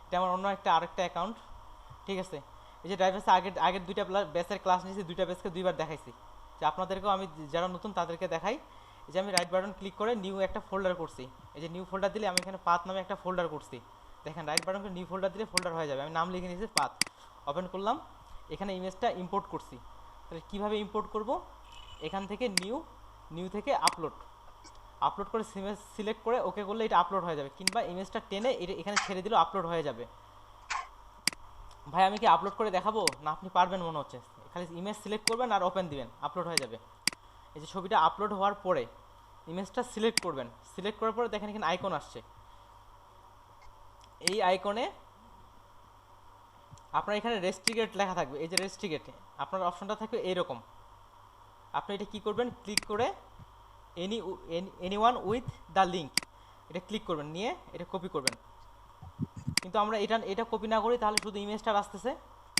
[SPEAKER 1] এটা আমার অন্য আরেকটা অ্যাকাউন্ট, ঠিক আছে। এই যে ড্রাইভ আছে, আগের 2টা ব্যাচের ক্লাস নিয়েছি, 2টা ব্যাচকে 2বার দেখাইছি, যে আপনাদেরকেও আমি যারা নতুন তাদেরকে দেখাই। এই যে আমি রাইট বাটন ক্লিক করে নিউ একটা ফোল্ডার করছি, এই যে নিউ ফোল্ডার দিলে আমি এখানে পাথ নামে একটা ফোল্ডার করছি, দেখেন রাইট বাটন করে নিউ ফোল্ডার দিলে ফোল্ডার হয়ে যাবে। আমি নাম লিখে নিয়েছি পাথ, ওপেন করলাম, এখানে ইমেজটা ইম্পোর্ট করছি। তাহলে কীভাবে ইম্পোর্ট করব, এখান থেকে নিউ থেকে আপলোড করে ইমেজ সিলেক্ট করে ওকে করলে এটা আপলোড হয়ে যাবে, কিংবা ইমেজটা টেনে এটা এখানে ছেড়ে দিলেও আপলোড হয়ে যাবে। ভাই আমি কি আপলোড করে দেখাবো না, আপনি পারবেন মনে হচ্ছে? খালি ইমেজ সিলেক্ট করবেন আর ওপেন দিবেন, আপলোড হয়ে যাবে। এই যে ছবিটা আপলোড হওয়ার পরে ইমেজটা সিলেক্ট করবেন, সিলেক্ট করার পরে দেখেন এখানে আইকন আসছে, এই আইকনে আপনার এখানে রেস্ট্রিকেট লেখা থাকবে, এই যে রেস্ট্রিকেট আপনার অপশনটা থাকবে এইরকম। আপনি এটা কি করবেন, ক্লিক করে এনিওয়ান উইথ দ্য লিঙ্ক এটা ক্লিক করবেন, নিয়ে এটা কপি করবেন। কিন্তু আমরা এটা কপি না করি তাহলে শুধু ইমেজটা আসতেছে,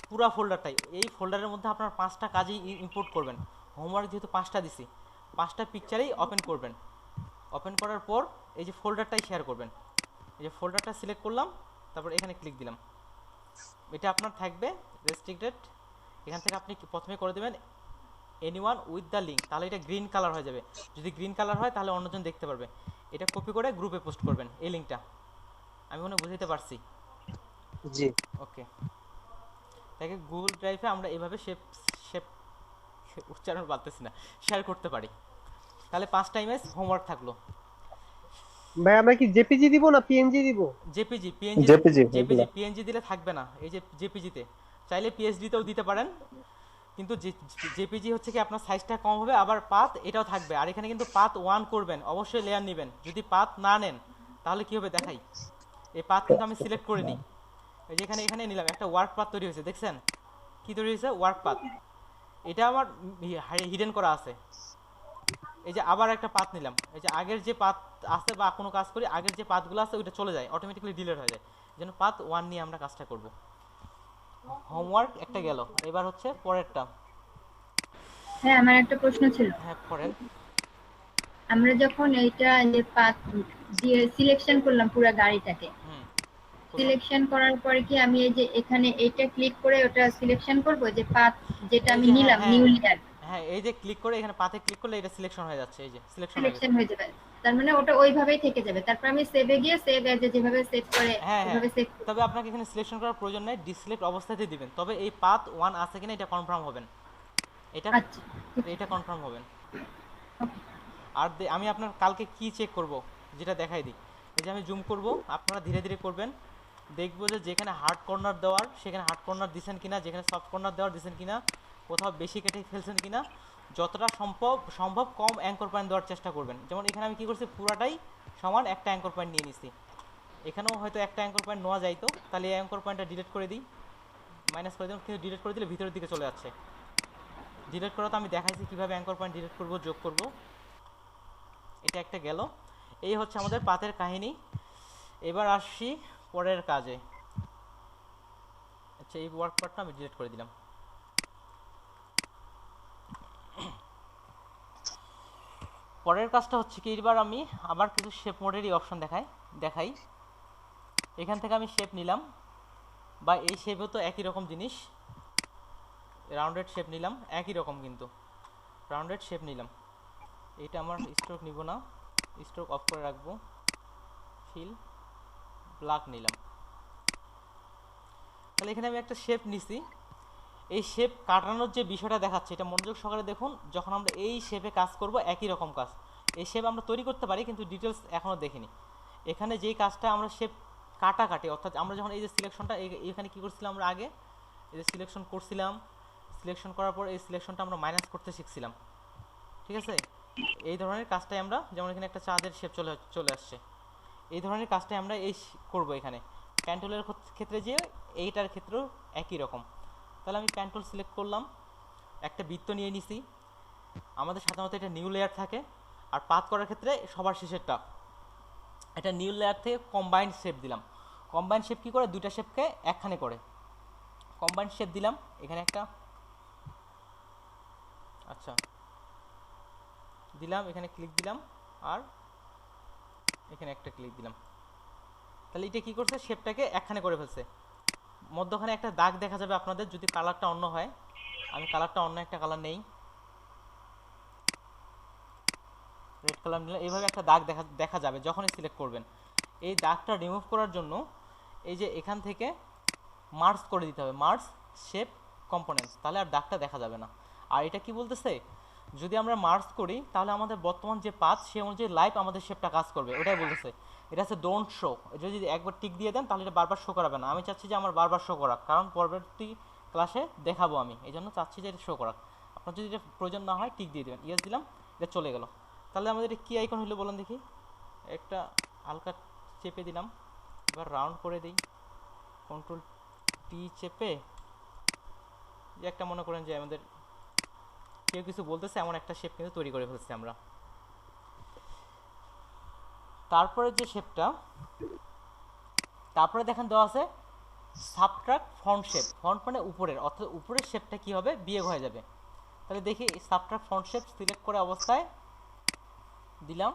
[SPEAKER 1] পুরো ফোল্ডারটাই। এই ফোল্ডারের মধ্যে আপনার 5টা কাজই ইম্পোর্ট করবেন, হোমওয়ার্ক যেহেতু 5টা দিছি, 5টা পিকচারেই ওপেন করবেন। ওপেন করার পর এই যে ফোল্ডারটাই শেয়ার করবেন, এই যে ফোল্ডারটা সিলেক্ট করলাম, তারপর এখানে ক্লিক দিলাম। এটা আপনার থাকবে রেস্ট্রিক্টেড। এখান থেকে আপনি প্রথমে করে দেবেন এনিওয়ান উইথ দ্য লিঙ্ক, তাহলে এটা গ্রিন কালার হয়ে যাবে। যদি গ্রিন কালার হয় তাহলে অন্যজন দেখতে পারবে। এটা কপি করে গ্রুপে পোস্ট করবেন এই লিঙ্কটা। আমি মনে হয় বুঝাতে পারছি।
[SPEAKER 7] জি
[SPEAKER 1] ওকে, তাকে গুগল ড্রাইভে আমরা এভাবে শেপ শেপ উচ্চারণ পারতেছি না, শেয়ার করতে পারি। তাহলে 5টা ইমেজ হোমওয়ার্ক থাকলো।
[SPEAKER 3] ভাই আমরা কি জেপিজি দিব না পিএনজি দিব?
[SPEAKER 1] JPG, PNG,
[SPEAKER 7] JPG
[SPEAKER 1] JPG PNG দিলে থাকবে না। এই যে জেপিজিতে চাইলে পিএসডিতেও দিতে পারেন, কিন্তু জেপিজি হচ্ছে কি আপনার সাইজটা কম হবে, আবার পাথ এটাও থাকবে। আর এখানে কিন্তু পাথ 1 করবেন, অবশ্যই লেয়ার নেবেন। যদি পাথ না নেন তাহলে কি হবে দেখাই। এই পাথ কিন্তু আমি সিলেক্ট করে নিই, এই যে এখানে নিলাম, একটা ওয়ার্ক পাথ তৈরি হয়েছে, দেখছেন কি তৈরি হয়েছে? Work path. এটা আমার হিডেন করা আছে। এই যে আবার একটা পাথ নিলাম, এই যে আগের যে পাথ আছে বা কোনো কাজ করি আগের যে পাথগুলো আছে ওইটা চলে যায়, অটোমেটিক্যালি ডিলিট হয়ে যায়। এই জন্য পাথ 1 নিয়ে আমরা কাজটা করব। হোমওয়ার্ক একটা গেল, এবার হচ্ছে পরেরটা।
[SPEAKER 2] হ্যাঁ, আমার একটা প্রশ্ন ছিল।
[SPEAKER 1] হ্যাঁ পড়েন।
[SPEAKER 2] আমরা যখন এইটা যে পাথ দিয়ে সিলেকশন করলাম পুরো গাড়িটাকে,
[SPEAKER 1] হুম,
[SPEAKER 2] সিলেকশন করার পরে কি আমি এই যে এখানে এইটা ক্লিক করে ওটা সিলেকশন করব যে পাথ যেটা
[SPEAKER 1] এই
[SPEAKER 2] আমি
[SPEAKER 1] যে
[SPEAKER 2] নিলাম নিউ লেয়ার,
[SPEAKER 1] হ্যাঁ এই যে ক্লিক করে এখানে পাথে ক্লিক করলে এটা সিলেকশন হয়ে যাচ্ছে, এই যে সিলেকশন হয়ে গেছে।
[SPEAKER 2] সিলেকশন হয়ে যাবে? তার মানে ওটা ওইভাবেই থেকে যাবে। তারপর আমি সেভে গিয়ে সেভ এজ যেভাবে সেভ করে
[SPEAKER 1] হ্যাঁ হ্যাঁ,
[SPEAKER 2] ওইভাবে সেভ।
[SPEAKER 1] তবে আপনাকে এখানে সিলেকশন করার প্রয়োজন নাই, ডিসিলেক্ট অবস্থাতেই দিবেন। তবে এই পাথ 1 আছে কিনা এটা কনফার্ম হবেন, এটা
[SPEAKER 2] আচ্ছা,
[SPEAKER 1] এটা কনফার্ম হবেন। আর আমি আপনার কালকে কি চেক করব যেটা দেখাই দিই। এই যে আমি জুম করব, আপনারা ধীরে ধীরে করবেন, দেখবো যে যেখানে হার্ড কর্নার দেওয়ার সেখানে হার্ড কর্নার দিচ্ছেন কিনা, যেখানে সফট কর্নার দেওয়ার দিচ্ছেন কিনা, কোথাও বেশি কেটে ফেলছেন কিনা। যতটা সম্ভব কম অ্যাঙ্কর পয়েন্ট দেওয়ার চেষ্টা করবেন। যেমন এখানে আমি কি করছি, পুরাটাই সমান একটা অ্যাঙ্কর পয়েন্ট নিয়ে নিছি। এখানেও হয়তো একটা অ্যাঙ্কর পয়েন্ট নেওয়া যাইতো, তাহলে এই অ্যাঙ্কর পয়েন্টটা ডিলিট করে দিই, মাইনাস করে দিলাম। কিন্তু ডিলিট করে দিলে ভিতরের দিকে চলে যাচ্ছে। ডিলিট করা তো আমি দেখাইছি কীভাবে অ্যাঙ্কর পয়েন্ট ডিলিট করব, যোগ করব। এটা একটা গেল। এই হচ্ছে আমাদের পাতের কাহিনী। এবার আসছি পরের কাজে। আচ্ছা, এই ওয়ার্ক পার্টটা আমি ডিলিট করে দিলাম। পরের কাজটা হচ্ছে কি, এবার আমি আবার কিছু শেপ মোডেরই অপশন দেখাই। এখান থেকে আমি শেপ নিলাম, বা এই শেপও তো একই রকম জিনিস, রাউন্ডেড শেপ নিলাম, একই রকম কিন্তু রাউন্ডেড শেপ নিলাম। এটা আমার স্ট্রোক নিব না, স্ট্রোক অফ করে রাখবো। ফিল ব্ল্যাক নিলাম। তাহলে এখানে আমি একটা শেপ নিছি। এই শেপ কাটানোর যে বিষয়টা দেখাচ্ছে এটা মনোযোগ সহকারে দেখুন। যখন আমরা এই শেপে কাজ করব একই রকম কাজ, এই শেপ আমরা তৈরি করতে পারি কিন্তু ডিটেলস এখনও দেখিনি। এখানে যেই কাজটা আমরা শেপ কাটাকাটি, অর্থাৎ আমরা যখন এই যে সিলেকশনটা এখানে কি করছিলাম, আমরা আগে এই যে সিলেকশন করছিলাম, সিলেকশন করার পর এই সিলেকশনটা আমরা মাইনাস করতে শিখছিলাম, ঠিক আছে? এই ধরনের কাজটাই আমরা, যেমন এখানে একটা চাঁদের শেপ চলে আসছে, এই ধরনের কাজটাই আমরা করব এখানে। প্যান টুলের ক্ষেত্রে যে এইটার ক্ষেত্রেও একই রকম। তাহলে আমি প্যান টুল সিলেক্ট করলাম, একটা বৃত্ত নিয়ে নিছি। আমাদের সাধারণত এটা নিউ লেয়ার থাকে, আর পাথ করার ক্ষেত্রে সবার শেষেরটা এটা নিউ লেয়ার থেকে কম্বাইন্ড শেপ দিলাম। কম্বাইন্ড শেপ কি করে, দুইটা শেপকে একখানে করে কম্বাইন্ড শেপ দিলাম। এখানে একটা আচ্ছা দিলাম, এখানে ক্লিক দিলাম, আর এখানে একটা ক্লিক দিলাম। তাহলে এটা কি করছে, শেপটাকে একখানে করে ফেলছে। মধ্যখানে একটা দাগ দেখা যাবে আপনাদের, যদি কালারটা অন্য হয়। আমি কালারটা অন্য একটা কালার নেই, রেড কালার নিলে এইভাবে একটা দাগ দেখা যাবে যখনই সিলেক্ট করবেন। এই দাগটা রিমুভ করার জন্য এই যে এখান থেকে মার্জ করে দিতে হবে, মার্জ শেপ কম্পোনেন্টস, তাহলে আর দাগটা দেখা যাবে না। আর এটা কি বলতেছে, যদি আমরা মার্জ করি তাহলে আমাদের বর্তমান যে পাথ সে অনুযায়ী লাইভ আমাদের শেপটা কাজ করবে, ওটাই বলতেছে। এটা হচ্ছে ডোন্ট শো। এটা যদি একবার টিক দিয়ে দেন তাহলে এটা বারবার শো করাবে না। আমি চাচ্ছি যে আমার বারবার শো করাক, কারণ পরবর্তী ক্লাসে দেখাবো আমি, এই জন্য চাচ্ছি যে এটা শো করাক। আপনার যদি এটা প্রয়োজন না হয় টিক দিয়ে দেবেন, ইয়েস দিলাম, এটা চলে গেল। তাহলে আমাদের এটা কী আইকন হলো বলুন দেখি। একটা হালকা চেপে দিলাম, এবার রাউন্ড করে দিই, কন্ট্রোল টি চেপে, যে একটা মনে করেন যে আমাদের কেউ কিছু বলতেছে এমন একটা শেপ কিন্তু তৈরি করে ফেলছি আমরা। তারপরে যে শেপটা, তারপরে দেখেন দেওয়া আছে সাবট্রাক্ট ফন্ট শেপ। ফন্ট মানে উপরের, অর্থাৎ উপরের শেপটা কি হবে, বিয়োগ হয়ে যাবে। তাহলে দেখি সাবট্রাক্ট ফন্ট শেপ সিলেক্ট করে অবস্থায় দিলাম।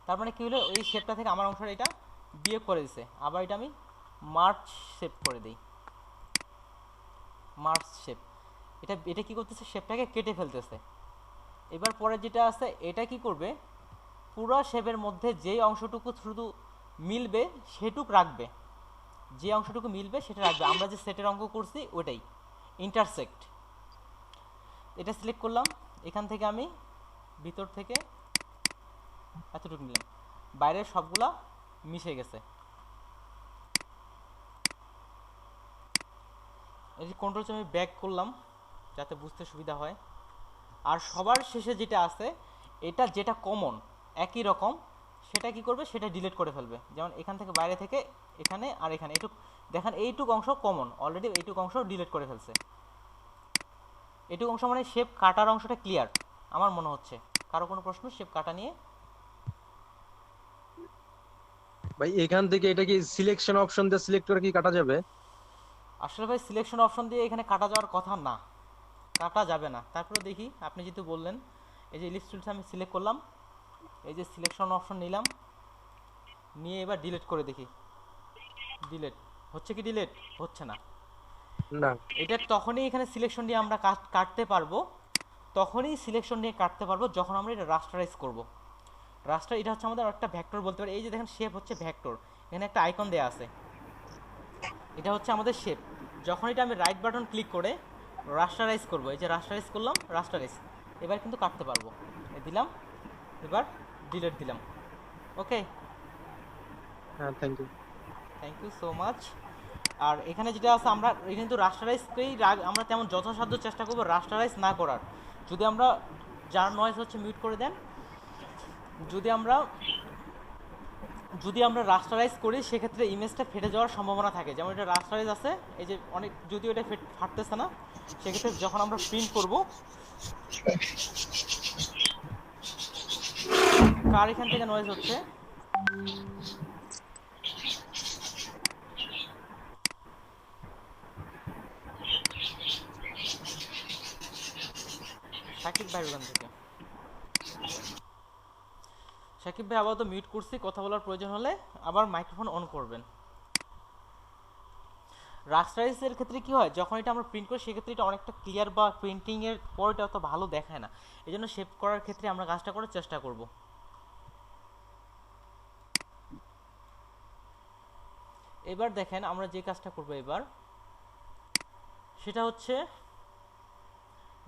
[SPEAKER 1] তার মানে কি হলো, ওই শেপটা থেকে আমার অংশটা এটা বিয়োগ করে দিছে। আবার এটা আমি মার্চ শেপ করে দিই, মার্চ শেপ। এটা কি করতেছে, শেপটাকে কেটে ফেলতেছে। এবার পরে যেটা আছে এটা কি করবে, পুরো শেপের মধ্যে যেই অংশটুকু শুধু মিলবে সেটুক রাখবে, যে অংশটুকু মিলবে সেটা রাখবে। আমরা যে সেটের অঙ্ক করছি ওটাই ইন্টারসেক্ট। এটা সিলেক্ট করলাম, এখান থেকে আমি ভিতর থেকে এতটুকু নিলাম, বাইরের সবগুলা মিশে গেছে। এই যে কন্ট্রোল আমি ব্যাক করলাম যাতে বুঝতে সুবিধা হয়। আর সবার শেষে যেটা আছে এটা যেটা কমন একই রকম, সেটা কি করবে, সেটা ডিলিট করে ফেলবে। যেমন এখান থেকে বাইরে থেকে এখানে আর এখানে এইটুক দেখেন, এইটুক অংশ কমন, অলরেডি এইটুক অংশ ডিলিট করে ফেলছে। এইটুক অংশ মানে শেপ কাটার অংশটা ক্লিয়ার আমার মনে হচ্ছে। কারো কোনো প্রশ্ন শেপ কাটা নিয়ে?
[SPEAKER 9] ভাই এখান থেকে এটা কি সিলেকশন অপশন দিয়ে সিলেক্ট করে কি কাটা যাবে?
[SPEAKER 1] আসলে ভাই সিলেকশন অপশন দিয়ে এখানে কাটা যাওয়ার কথা না, কাটা যাবে না। তারপরে দেখি আপনি যেহেতু বললেন, এই যে ইলিপস টুলটা আমি সিলেক্ট করলাম, এই যে সিলেকশন অপশন নিলাম, নিয়ে এবার ডিলিট করে দেখি। ডিলিট হচ্ছে কি? ডিলিট হচ্ছে না।
[SPEAKER 9] না,
[SPEAKER 1] এটা তখনই এখানে সিলেকশন দিয়ে আমরা কাটতে পারবো, তখনই সিলেকশন নিয়ে কাটতে পারবো যখন আমরা এটা রাস্টারাইজ করব। রাস্টার এটা হচ্ছে আমাদের একটা ভেক্টর বলতে পারি। এই যে দেখেন শেপ হচ্ছে ভেক্টর, এখানে একটা আইকন দেয়া আছে, এটা হচ্ছে আমাদের শেপ। যখন এটা আমি রাইট বাটন ক্লিক করে রাস্টারাইজ করব, এই যে রাস্টারাইজ করলাম, রাস্টারাইজ এবার কিন্তু কাটতে পারবো। দিলাম, এবার ডিলিট দিলাম। ওকে,
[SPEAKER 9] হ্যাঁ thank you.
[SPEAKER 1] Thank you so much. আর এখানে যেটা আছে আমরা কিন্তু রাস্টারাইজকেই আমরা তেমন যথাসাধ্য চেষ্টা করবো রাস্টারাইজ না করার। যদি আমরা যার নয়েজ হচ্ছে মিউট করে দেন, যদি আমরা রাস্টারাইজ করি সেক্ষেত্রে ইমেজটা ফেটে যাওয়ার সম্ভাবনা থাকে। যেমন এটা রাস্টারাইজ আছে, এই যে অনেক, যদিও এটা ফাটতেছে না, সেক্ষেত্রে যখন আমরা প্রিন্ট করব, কার এখান থেকে নয়েজ হচ্ছে? সাকিব ভাই ওখান থেকে। সাকিব ভাই আপাতত মিউট করছি, কথা বলার প্রয়োজন হলে আবার মাইক্রোফোন অন করবেন। রাস্টারাইজের ক্ষেত্রে কি হয়, যখন এটা আমরা প্রিন্ট করি সেক্ষেত্রে এটা অনেকটা ক্লিয়ার বা প্রিন্টিংয়ের পর এটা অত ভালো দেখায় না। এই জন্য শেপ করার ক্ষেত্রে আমরা কাজটা করার চেষ্টা করব। এবার দেখেন আমরা যে কাজটা করব এবার, সেটা হচ্ছে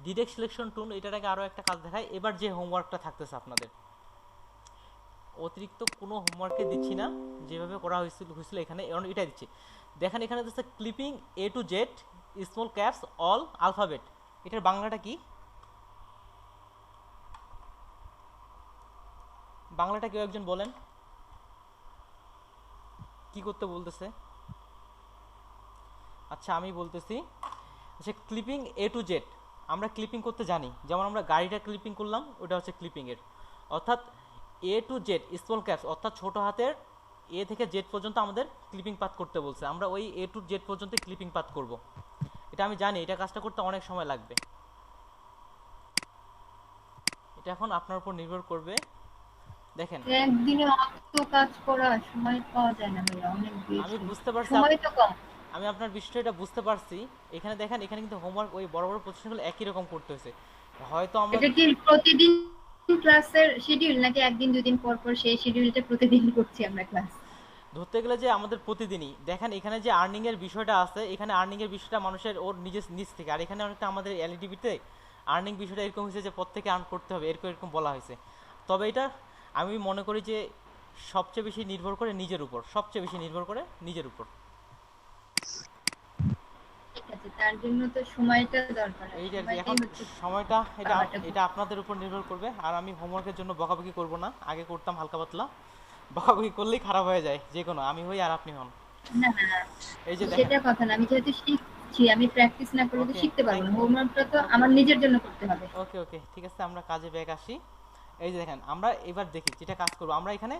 [SPEAKER 1] ডিরেক্ট সিলেকশন টুল। এটার আগে আরও একটা কাজ দেখায়। এবার যে হোমওয়ার্কটা থাকতেছে আপনাদের, অতিরিক্ত কোনো হোমওয়ার্কে দিচ্ছি না, যেভাবে করা হয়েছিল এখানে এটাই দিচ্ছি। দেখেন এখানে দিচ্ছে clipping A to Z small caps all alphabet. এটার বাংলাটা কি? বাংলাটা কেউ একজন বলেন, কি করতে বলতেছে? আচ্ছা আমি বলতেছি, আচ্ছা ক্লিপিং এ টু জেড আমরা ক্লিপিং করতে জানি। যেমন আমরা গাড়িটা ক্লিপিং করলাম, ওটা হচ্ছে ক্লিপিংয়ের। অর্থাৎ এ টু জেড স্মল ক্যাপস, অর্থাৎ ছোট হাতের এ থেকে জেড পর্যন্ত আমাদের ক্লিপিং পাথ করতে বলছে। আমরা ওই এ টু জেড পর্যন্ত ক্লিপিং পাথ করব। এটা আমি জানি, এটা কাজটা করতে অনেক সময় লাগবে। এটা এখন আপনার উপর নির্ভর করবে। দেখেন
[SPEAKER 2] একদিনে অত কাজ করা সময় পাওয়া যায় না ভাইয়া, অনেক
[SPEAKER 1] আমি
[SPEAKER 2] বেশি
[SPEAKER 1] বুঝতে পারছি,
[SPEAKER 2] সময় তো কম।
[SPEAKER 1] আমি আপনার বিষয়টা বুঝতে পারছি। এখানে দেখেন, এখানে কিন্তু হোমওয়ার্ক ওই বড় বড় প্রতিষ্ঠানগুলো একই রকম করতে হয়েছে। হয়তো আমরা
[SPEAKER 2] এটা কি প্রতিদিন ক্লাসের শিডিউল নাকি একদিন দুদিন পর পর সেই শিডিউলটা প্রতিদিন করছি আমরা ক্লাস?
[SPEAKER 1] ধরতে গেলে যে আমাদের প্রতিদিনই। দেখেন এখানে যে আর্নিং এর বিষয়টা আছে, এখানে আর্নিং এর বিষয়টা মানুষের ওর নিজের নিজ থেকে। আর এখানে অনেকটা আমাদের এলইডিবিতে আর্নিং বিষয়টা এরকম হয়েছে যে প্রত্যেকে আর্ন করতে হবে, এরকম বলা হয়েছে। তবে এটা আমি মনে করি যে সবচেয়ে বেশি নির্ভর করে নিজের উপর, সবচেয়ে বেশি নির্ভর করে নিজের উপর।
[SPEAKER 2] ঠিক আছে, তার জন্য তো সময়টা দরকার।
[SPEAKER 1] এই যে এখন সময়টা এটা আপনাদের উপর নির্ভর করবে। আর আমি হোমওয়ার্কের জন্য বকাবকি করব না, আগে করতাম হালকা পাতলা, বকাবকি করলেই খারাপ হয়ে যায় যে কোনো, আমি হই আর আপনি হন।
[SPEAKER 2] না না, এই যে সেটা কথা না, আমি যেহেতু শিখছি, আমি প্র্যাকটিস না করলে তো শিখতে পারবো না। হোমওয়ার্কটা তো আমার নিজের জন্য করতে হবে।
[SPEAKER 1] ওকে ওকে ঠিক আছে, আমরা কাজে ব্যাক আসি। এই যে দেখেন আমরা এবার দেখি যেটা কাজ করবো। আমরা এখানে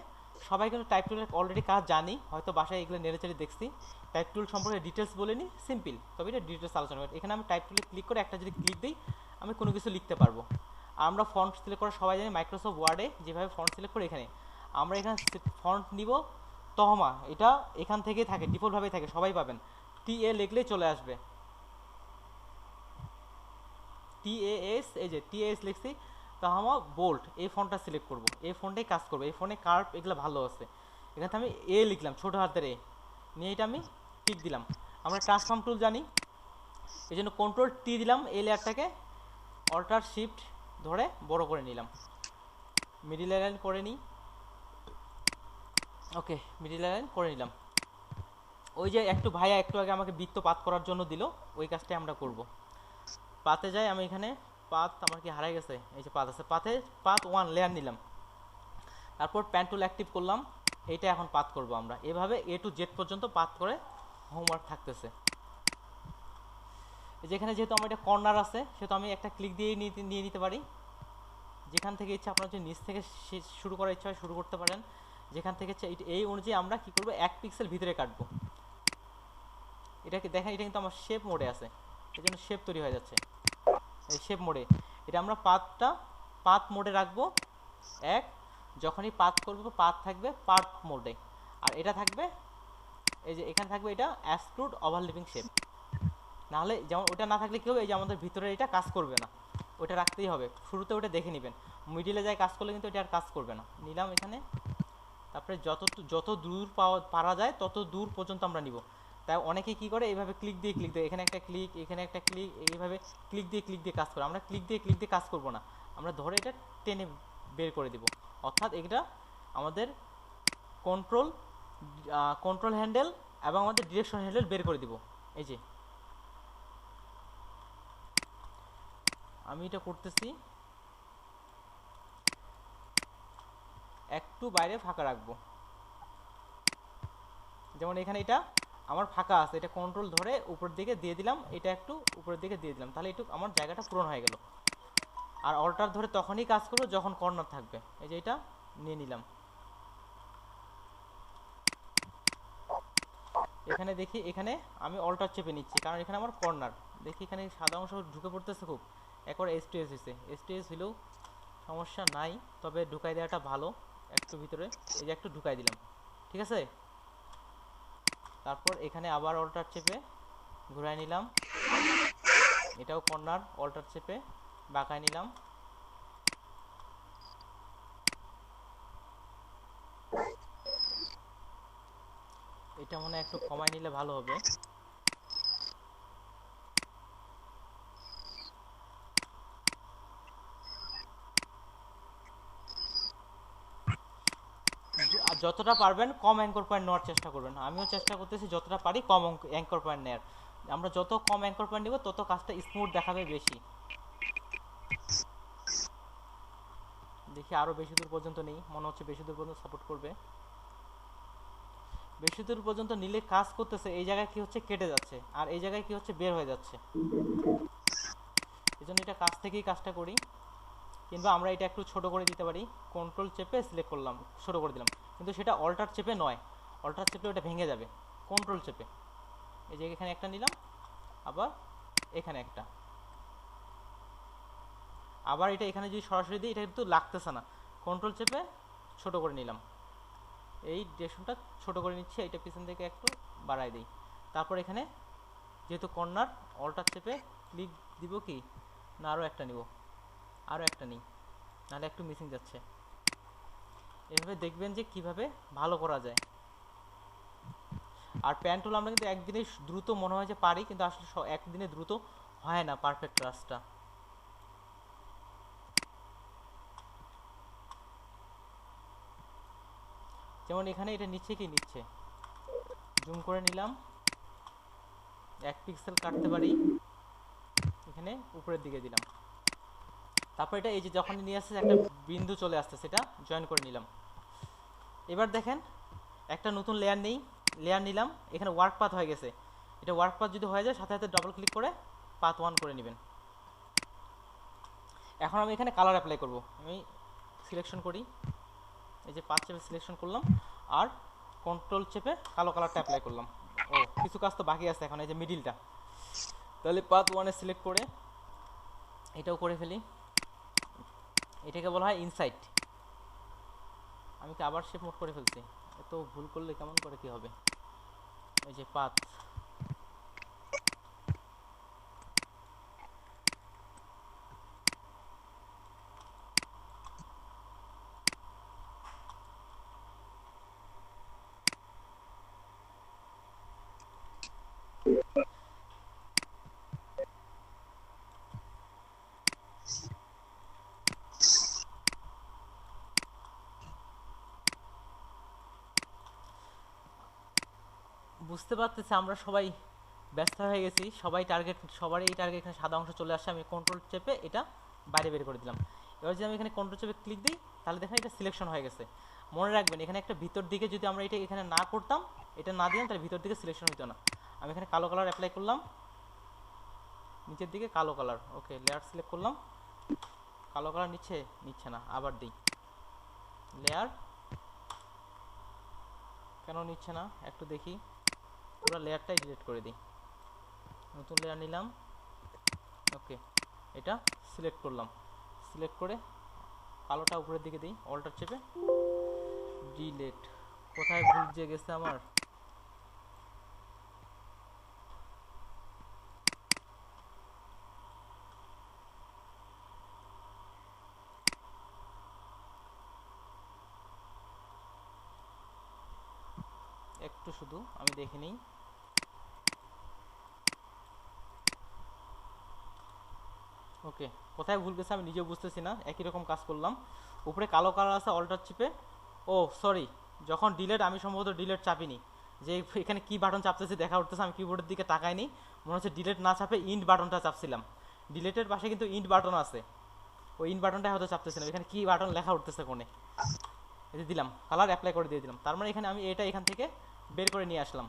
[SPEAKER 1] সবাই কিন্তু টাইপ টুলের অলরেডি কাজ জানি, হয়তো বাসায় এগুলো নেড়েচেড়ে দেখছি। টাইপ টুল সম্পর্কে ডিটেলস বলে নিই, সিম্পল, তবে এটা ডিটেলস আলোচনা করি। এখানে আমি টাইপ টুলে ক্লিক করে একটা যদি ক্লিক দিই, আমি কোনো কিছু লিখতে পারবো। আর আমরা ফন্ট সিলেক্ট করা সবাই জানি, মাইক্রোসফট ওয়ার্ডে যেভাবে ফন্ট সিলেক্ট করে এখানে আমরা এখানে ফন্ট নিব তহমা, এটা এখান থেকেই থাকে, ডিফল্টভাবেই থাকে, সবাই পাবেন। TA লিখলেই চলে আসবে, TAS, এই যে TAS লিখছি, তহমা বোল্ড, এই ফন্টটা সিলেক্ট করব, এই ফন্টেই কাজ করবো, এই ফোনে কার্ভ এগুলো ভালো আছে। এখানে আমি A লিখলাম, ছোটো হাতের A নিয়ে এটা আমি টিক দিলাম। আমরা ট্রান্সফর্ম টুল জানি, এই জন্য Ctrl+T দিলাম, এই লেয়ারটাকে Alt+Shift ধরে বড় করে নিলাম, মিডিল লাইন করে নিই। ওকে, মিডিল লাইন করে নিলাম। ওই যে একটু ভাইয়া একটু আগে আমাকে বৃত্ত পাত করার জন্য দিল, ওই কাজটাই আমরা করব। পাতে যাই, আমি এখানে পাত আমার কি হারাই গেছে, এই যে পাত আছে, পাত 1 লেয়ার নিলাম, তারপর প্যান টুল অ্যাক্টিভ করলাম, এইটা এখন পাত করব আমরা। এভাবে A to Z পর্যন্ত পাত করে হোমওয়ার্ক থাকতেছে। যেখানে যেহেতু আমার এটা কর্নার আছে, সেহেতু আমি একটা ক্লিক দিয়ে নিয়ে নিতে পারি। যেখান থেকে ইচ্ছা আপনার যদি নিচ থেকে শুরু করার ইচ্ছা হয় শুরু করতে পারেন, যেখান থেকে এই অনুযায়ী আমরা কি করব, 1 পিক্সেল ভিতরে কাটবো। এটাকে দেখেন, এটা কিন্তু আমার শেপ মোডে আছে, এই জন্য শেপ তৈরি হয়ে যাচ্ছে এই শেপ মোডে। এটা আমরা পাত মোডে রাখবো 1, যখনই পাত করবো পাত থাকবে পাত মোডে, আর এটা থাকবে এই যে এখানে থাকবে এটা এক্সট্রুড ওভারল্যাপিং শেপ। নাহলে যেমন ওটা না থাকলে কি হবে, এই যে আমাদের ভিতরে এটা কাজ করবে না, ওটা রাখতেই হবে। শুরুতে ওটা দেখে নেবেন, মিডিলে যায় কাজ করলে কিন্তু এটা আর কাজ করবে না। নিলাম এখানে, তারপরে যত দূর পারা যায় তত দূর পর্যন্ত আমরা নিব। তাই অনেকে কি করে, এইভাবে ক্লিক দিয়ে এখানে একটা ক্লিক, এখানে একটা ক্লিক, এইভাবে ক্লিক দিয়ে কাজ করে। আমরা ক্লিক দিয়ে কাজ করব না, আমরা ধরে এটা টেনে বের করে দিব। অর্থাৎ এটা আমাদের কন্ট্রোল হ্যান্ডেল এবং আমাদের ডিরেকশন হ্যান্ডেল বের করে দিব। এই যে আমি এটা করতেছি, একটু বাইরে ফাঁকা রাখবো। যেমন এখানে এটা আমার ফাঁকা আছে, এটা কন্ট্রোল ধরে উপরের দিকে দিয়ে দিলাম, এটা একটু উপরের দিকে দিয়ে দিলাম, তাহলে একটু আমার জায়গাটা পূরণ হয়ে গেল। আর অল্টার ধরে তখনই কাজ করবো যখন কর্নার থাকবে। এই যে এটা নিয়ে নিলাম, এখানে দেখি, এখানে আমি অল্টার চেপে নিচ্ছি কারণ এখানে আমার কর্নার। দেখি এখানে সাদা অংশ ঢুকে পড়তেছে খুব, একবার STS হয়েছে, STS হলেও সমস্যা নাই, তবে ঢুকাই দেওয়াটা ভালো একটু ভিতরে। এই যে একটু ঢুকাই দিলাম, ঠিক আছে। তারপর এখানে আবার অল্টার চেপে ঘুরাই নিলাম, এটাও কর্নার, অল্টার চেপে বাঁকায় নিলাম। এটা মনে হয় একটু কমাই নিলে ভালো হবে। যতটা পারবেন কম অ্যাঙ্কর পয়েন্ট নেওয়ার চেষ্টা করবেন, আমিও চেষ্টা করতেছি যতটা পারি কম অ্যাঙ্কর পয়েন্ট নেওয়ার। আমরা যত কম অ্যাঙ্কর পয়েন্ট নিব তত কাজটা স্মুথ দেখাবে বেশি। দেখি আরো বেশি দূর পর্যন্ত নেই, মনে হচ্ছে বেশি দূর পর্যন্ত সাপোর্ট করবে। বেশি দূর পর্যন্ত নিলে কাজ করতেছে, এই জায়গায় কি হচ্ছে কেটে যাচ্ছে, আর এই জায়গায় কি হচ্ছে বের হয়ে যাচ্ছে। এই জন্য এটা কাজ থেকেই কাজটা করি। কিংবা আমরা এটা একটু ছোট করে দিতে পারি, কন্ট্রোল চেপে সিলেক্ট করলাম, ছোট করে দিলাম, কিন্তু সেটা অল্টার চেপে নয়, অল্টার চেপে ওটা ভেঙে যাবে। কন্ট্রোল চেপে এই যে এখানে একটা নিলাম, আবার এখানে একটা, আবার এটা এখানে যদি সরাসরি দিই এটা কিন্তু লাগতেছে না, কন্ট্রোল চেপে ছোট করে নিলাম, এই ডিরেকশনটা ছোট করে নিচ্ছি, এইটা পিছন থেকে একটু বাড়াই দিই। তারপর এখানে যেহেতু কর্নার, অল্টার চেপে ক্লিক দিব কি না, আরও একটা নিব, আরও একটা নিই, নাহলে একটু মিসিং যাচ্ছে। এভাবে দেখবেন যে কিভাবে ভালো করা যায়। আর প্যান টুল আমরা কিন্তু একদিনে দ্রুত মনে হয় যে পারি, কিন্তু আসলে একদিনে দ্রুত হয় না পারফেক্ট কাজটা। যেমন এখানে এটা নিচ্ছে কি নিচ্ছে, জুম করে নিলাম, 1 পিক্সেল কাটতে পারি, এখানে উপরের দিকে দিলাম। তারপর এটা এই যে যখন নিয়ে আসছে একটা বিন্দু চলে আসছে, সেটা জয়েন করে নিলাম। এবার দেখেন একটা নতুন লেয়ার নিলাম, এখানে ওয়ার্ক পাথ হয়ে গেছে। এটা ওয়ার্ক পাথ যদি হয়ে যায় সাথে সাথে ডবল ক্লিক করে পাথ 1 করে নেবেন। এখন আমি এখানে কালার অ্যাপ্লাই করব, আমি সিলেকশন করি, এই যে পাথ চেপে সিলেকশন করলাম, আর কন্ট্রোল চেপে কালো কালারটা অ্যাপ্লাই করলাম। ও কিছু কাজ তো বাকি আছে এখন, এই যে মিডিলটা, তাহলে পাথ 1-এ সিলেক্ট করে এটাও করে ফেলি। এটাকে বলা হয় ইনসাইট, আমি কি আবার শেপ মোড করে ফেলছি? এত ভুল করলে কেমন করে কি হবে? এই যে পাথ, বুঝতে পারতেছি আমরা সবাই ব্যস্ত হয়ে গেছি, সবারই এই টার্গেট এখানে সাদা অংশ চলে আসছে। আমি কন্ট্রোল চেপে এটা বাইরে বের করে দিলাম। এবার যদি আমি এখানে কন্ট্রোল চেপে ক্লিক দিই তাহলে দেখেন এটা সিলেকশন হয়ে গেছে। মনে রাখবেন এখানে একটা ভিতর দিকে যদি আমরা এটা এখানে না করতাম, এটা না দিলাম, তাহলে ভিতর দিকে সিলেকশন হতো না। আমি এখানে কালো কালার অ্যাপ্লাই করলাম, নিচের দিকে কালো কালার, ওকে লেয়ার সিলেক্ট করলাম, কালো কালার নিচ্ছে না, আবার দিই লেয়ার, কেন নিচ্ছে না একটু দেখি, পুরো লেয়ারটাই ডিলিট করে দিই, নতুন লেয়ার নিলাম, ওকে এটা সিলেক্ট করলাম, সিলেক্ট করে কালোটা উপরের দিকে দিই, অল্টার চেপে ডিলিট। কোথায় ভুল যে গেছে আমার, একটু শুধু আমি দেখে নিই। ওকে কোথায় ভুল গেছে আমি নিজেও বুঝতেছি না, একই রকম কাজ করলাম। উপরে কালো কালার আছে, অল্টার চিপে, ও সরি, যখন ডিলেট আমি সম্ভবত ডিলেট চাপিনি, যে এখানে কি বাটন চাপতেছি দেখা উঠতেছে, আমি কিবোর্ডের দিকে তাকাইনি, মনে হচ্ছে ডিলেট না চাপে ইন্ট বাটনটা চাপছিলাম। ডিলেটের পাশে কিন্তু ইন্ট বাটন আছে, ওই ইন্ট বাটনটা হয়তো চাপতেছিলাম, এখানে কি বাটন লেখা উঠতেছে কোণে, এই দিলাম কালার অ্যাপ্লাই করে দিয়ে দিলাম। তার মানে এখানে আমি এটা এখান থেকে বের করে নিয়ে আসলাম,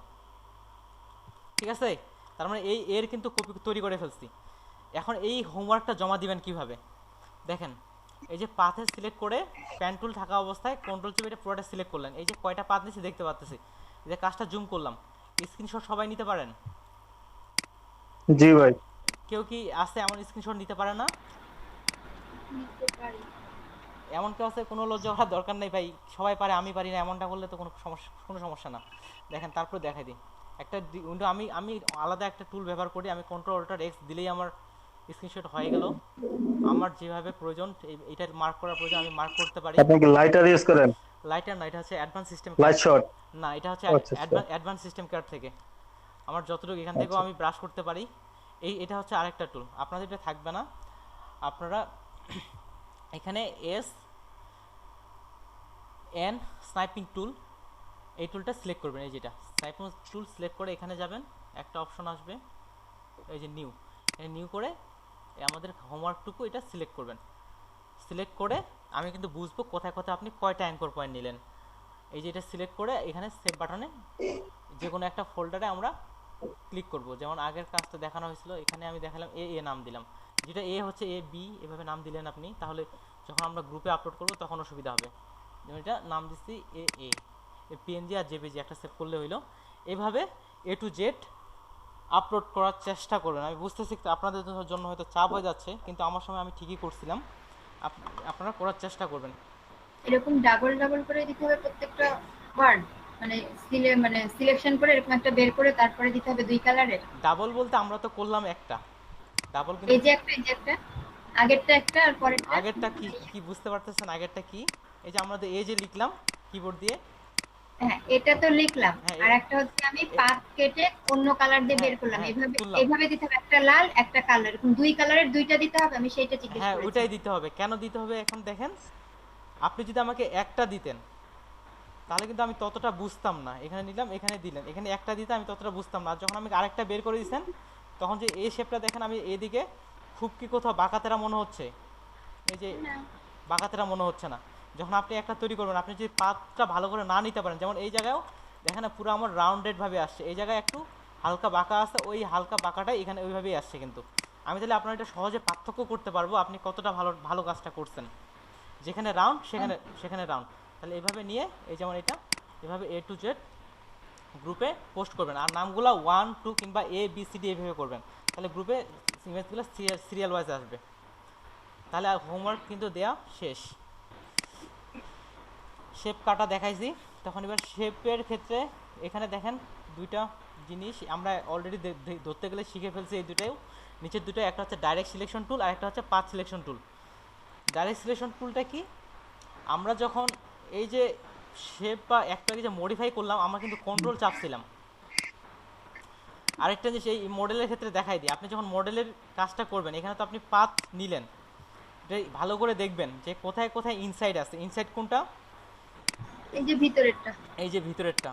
[SPEAKER 1] ঠিক আছে? তার মানে এর কিন্তু কপি তৈরি করে ফেলছি। এখন এই হোমওয়ার্কটা জমা দিবেন কিভাবে দেখেন, এই যে পাথে সিলেক্ট করে প্যান টুল থাকা অবস্থায় কন্ট্রোল চেপে এটা পুরোটা সিলেক্ট করলেন, এই যে কয়টা পাথ নিচ্ছি দেখতে পাচ্ছেন, এই যে কাজটা জুম করলাম, স্ক্রিনশট সবাই নিতে পারেন?
[SPEAKER 7] জি ভাই।
[SPEAKER 1] কেউ কি আছে এমন স্ক্রিনশট নিতে পারে না? এমন কেউ আছে? কোনো লজ্জা হওয়ার দরকার নেই ভাই, সবাই পারে, আমি পারি না, এমনটা করলে তো কোনো সমস্যা না। দেখেন তারপর দেখাই দিই একটা উইন্ডো, আমি আলাদা একটা টুল ব্যবহার করি, আমি কন্ট্রোল অল্টার এক্স দিলেই আমার স্ক্রিনশট হয়ে গেল। আমার যেভাবে প্রয়োজন এটা মার্ক করার প্রয়োজন আমি মার্ক করতে পারি।
[SPEAKER 7] আপনি কি লাইটার ইউজ করেন?
[SPEAKER 1] লাইটার না, এটা হচ্ছে অ্যাডভান্স সিস্টেম,
[SPEAKER 7] লাইট শট
[SPEAKER 1] না এটা হচ্ছে
[SPEAKER 7] আচ্ছা আচ্ছা
[SPEAKER 1] অ্যাডভান্স সিস্টেম কার্ড থেকে আমার যতটুকু এখান থেকেও আমি ব্রাশ করতে পারি। এটা হচ্ছে আরেকটা টুল, আপনাদের এটা থাকবে না, আপনারা এখানে এস এন স্নাইপিং টুল, এই টুলটা সিলেক্ট করবেন, এই যেটা স্নাইপিং টুল সিলেক্ট করে এখানে যাবেন, একটা অপশন আসবে এই যে নিউ করে আমাদের হোমওয়ার্কটুকু এটা সিলেক্ট করবেন। সিলেক্ট করে আমি কিন্তু বুঝবো কোথায় কোথায় আপনি কয়টা অ্যাঙ্কর পয়েন্ট নিলেন। এই যে এটা সিলেক্ট করে এখানে সেভ বাটনে যে কোনো একটা ফোল্ডারে আমরা ক্লিক করব, যেমন আগের কাজটা দেখানো হয়েছিল, এখানে আমি দেখালাম এ নাম দিলাম, যেটা এ হচ্ছে এ বি, এভাবে নাম দিলেন আপনি, তাহলে যখন আমরা গ্রুপে আপলোড করব তখন অসুবিধা হবে। যেমন এটা নাম দিচ্ছি এ পিএনজি আর জেপিজি একটা সেভ করলে হইলো। এভাবে এ টু জেড আপলোড করার চেষ্টা করবেন। আমি বুঝতেছি আপনাদের জন্য হয়তো চাপ হয়ে যাচ্ছে, কিন্তু আমার সময় আমি ঠিকই করছিলাম, আপনারা করার চেষ্টা করবেন।
[SPEAKER 2] এরকম ডাবল ডাবল করে দিতে হবে প্রত্যেকটা ওয়ার্ড, মানে সিলেকশন করে এরকম একটা বের করে তারপরে দিতে হবে দুই কালারের।
[SPEAKER 1] ডাবল বলতে আমরা তো করলাম একটা ডাবল, কিন্তু
[SPEAKER 2] এই যে একটা আগেরটা একটা আর পরেরটা।
[SPEAKER 1] আগেরটা কি বুঝতে পারতেছেন? আগেরটা কি? এই যে আমরা এই যে লিখলাম কিবোর্ড দিয়ে,
[SPEAKER 2] হ্যাঁ এটা তো লিখলাম, আর একটা হচ্ছে আমি পাথ কেটে অন্য কালার দিয়ে বের করলাম, এইভাবে দিতে হবে, একটা লাল একটা কালো, এরকম দুই কালারের দুইটা দিতে হবে, আমি সেইটা জিজ্ঞেস করেছি।
[SPEAKER 1] হ্যাঁ ওইটাই দিতে হবে। কেন দিতে হবে এখন দেখেন, আপনি যদি আমাকে একটা দিতেন তাহলে কিন্তু আমি ততটা বুঝতাম না, এখানে নিলাম এখানে দিলেন, এখানে একটা দিতে আমি ততটা বুঝতাম না। যখন আমি আরেকটা বের করে দিয়েছেন তখন যে এই শেপটা দেখেন, আমি এদিকে খুব কি কোথাও বাঁকাতেরা মনে হচ্ছে, এই যে বাঁকাতেরা মনে হচ্ছে না। যখন আপনি একটা তৈরি করবেন, আপনি যদি পাতটা ভালো করে না নিতে পারেন, যেমন এই জায়গায়ও দেখেন না পুরো আমার রাউন্ডেড ভাবে আসছে, এই জায়গায় একটু হালকা বাঁকা আছে, ওই হালকা বাঁকাটাই এখানে ওইভাবেই আসছে। কিন্তু আমি তাহলে আপনার এটা সহজে পার্থক্য করতে পারবো আপনি কতটা ভালো কাজটা করছেন। যেখানে রাউন্ড সেখানে রাউন্ড, তাহলে এইভাবে নিয়ে এই যেমন এটা এভাবে এ টু জেড গ্রুপে পোস্ট করবেন, আর নামগুলো 1 2 কিংবা ABCD এইভাবে করবেন, তাহলে গ্রুপে ইমেজগুলো সিরিয়াল ওয়াইজ আসবে। তাহলে হোমওয়ার্ক কিন্তু দেয়া শেষ। শেপ কাটা দেখাইছি, তখন এবার শেপের ক্ষেত্রে এখানে দেখেন দুইটা জিনিস আমরা অলরেডি ধরতে গেলে শিখে ফেলছি। এই দুটাও নিচের দুটো, একটা হচ্ছে ডাইরেক্ট সিলেকশন টুল আর একটা হচ্ছে পাথ সিলেকশন টুল। ডাইরেক্ট সিলেকশন টুলটা কি, আমরা যখন এই যে শেপ বা একটাকে যে মডিফাই করলাম আমরা কিন্তু কন্ট্রোল চাপছিলাম। আরেকটা জিনিস এই মডেলের ক্ষেত্রে দেখাই দিই, আপনি যখন মডেলের কাজটা করবেন এখানে তো আপনি পাথ নিলেন, এটা ভালো করে দেখবেন যে কোথায় কোথায় ইনসাইড আছে। ইনসাইড কোনটা,
[SPEAKER 2] এই যে ভিতরেরটা,
[SPEAKER 1] এই যে ভিতরেরটা,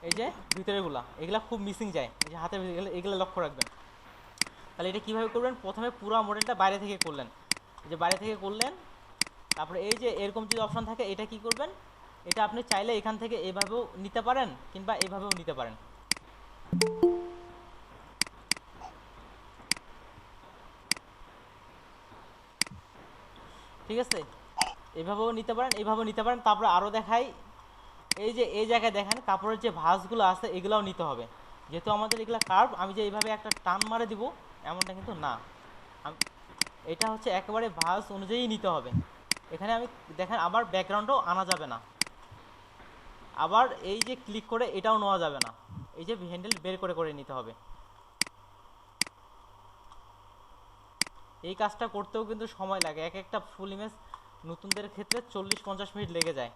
[SPEAKER 1] এই যে ভিতরেরগুলা, এগুলা খুব মিসিং যায়, এই যে হাতের এগুলো লক্ষ্য রাখবেন। তাহলে এটা কীভাবে করবেন, প্রথমে পুরো মডেলটা বাইরে থেকে করলেন, এই যে বাইরে থেকে করলেন, তারপরে এই যে এরকম যদি অপশন থাকে এটা কি করবেন, এটা আপনি চাইলে এখান থেকে এভাবেও নিতে পারেন কিংবা এভাবেও নিতে পারেন। ঠিক আছে, এভাবেও নিতে পারেন, এভাবেও নিতে পারেন। তারপরে আরও দেখাই, এই যে এই জায়গায় দেখেন কাপড়ের যে ভাঁজগুলো আছে এগুলাও নিতে হবে, যেহেতু আমাদের এগুলা কার্ভ। আমি যে এইভাবে একটা টান মারে দিব এমনটা কিন্তু না, এটা হচ্ছে একেবারে ভাঁজ অনুযায়ী নিতে হবে। এখানে আমি দেখেন আবার ব্যাকগ্রাউন্ডও আনা যাবে না, আবার এই যে ক্লিক করে এটাও নেওয়া যাবে না, এই যে হ্যান্ডেল বের করে করে নিতে হবে। এই কাজটা করতেও কিন্তু সময় লাগে, এক একটা ফুল ইমেজ নতুনদের ক্ষেত্রে 40-50 মিনিট লেগে যায়।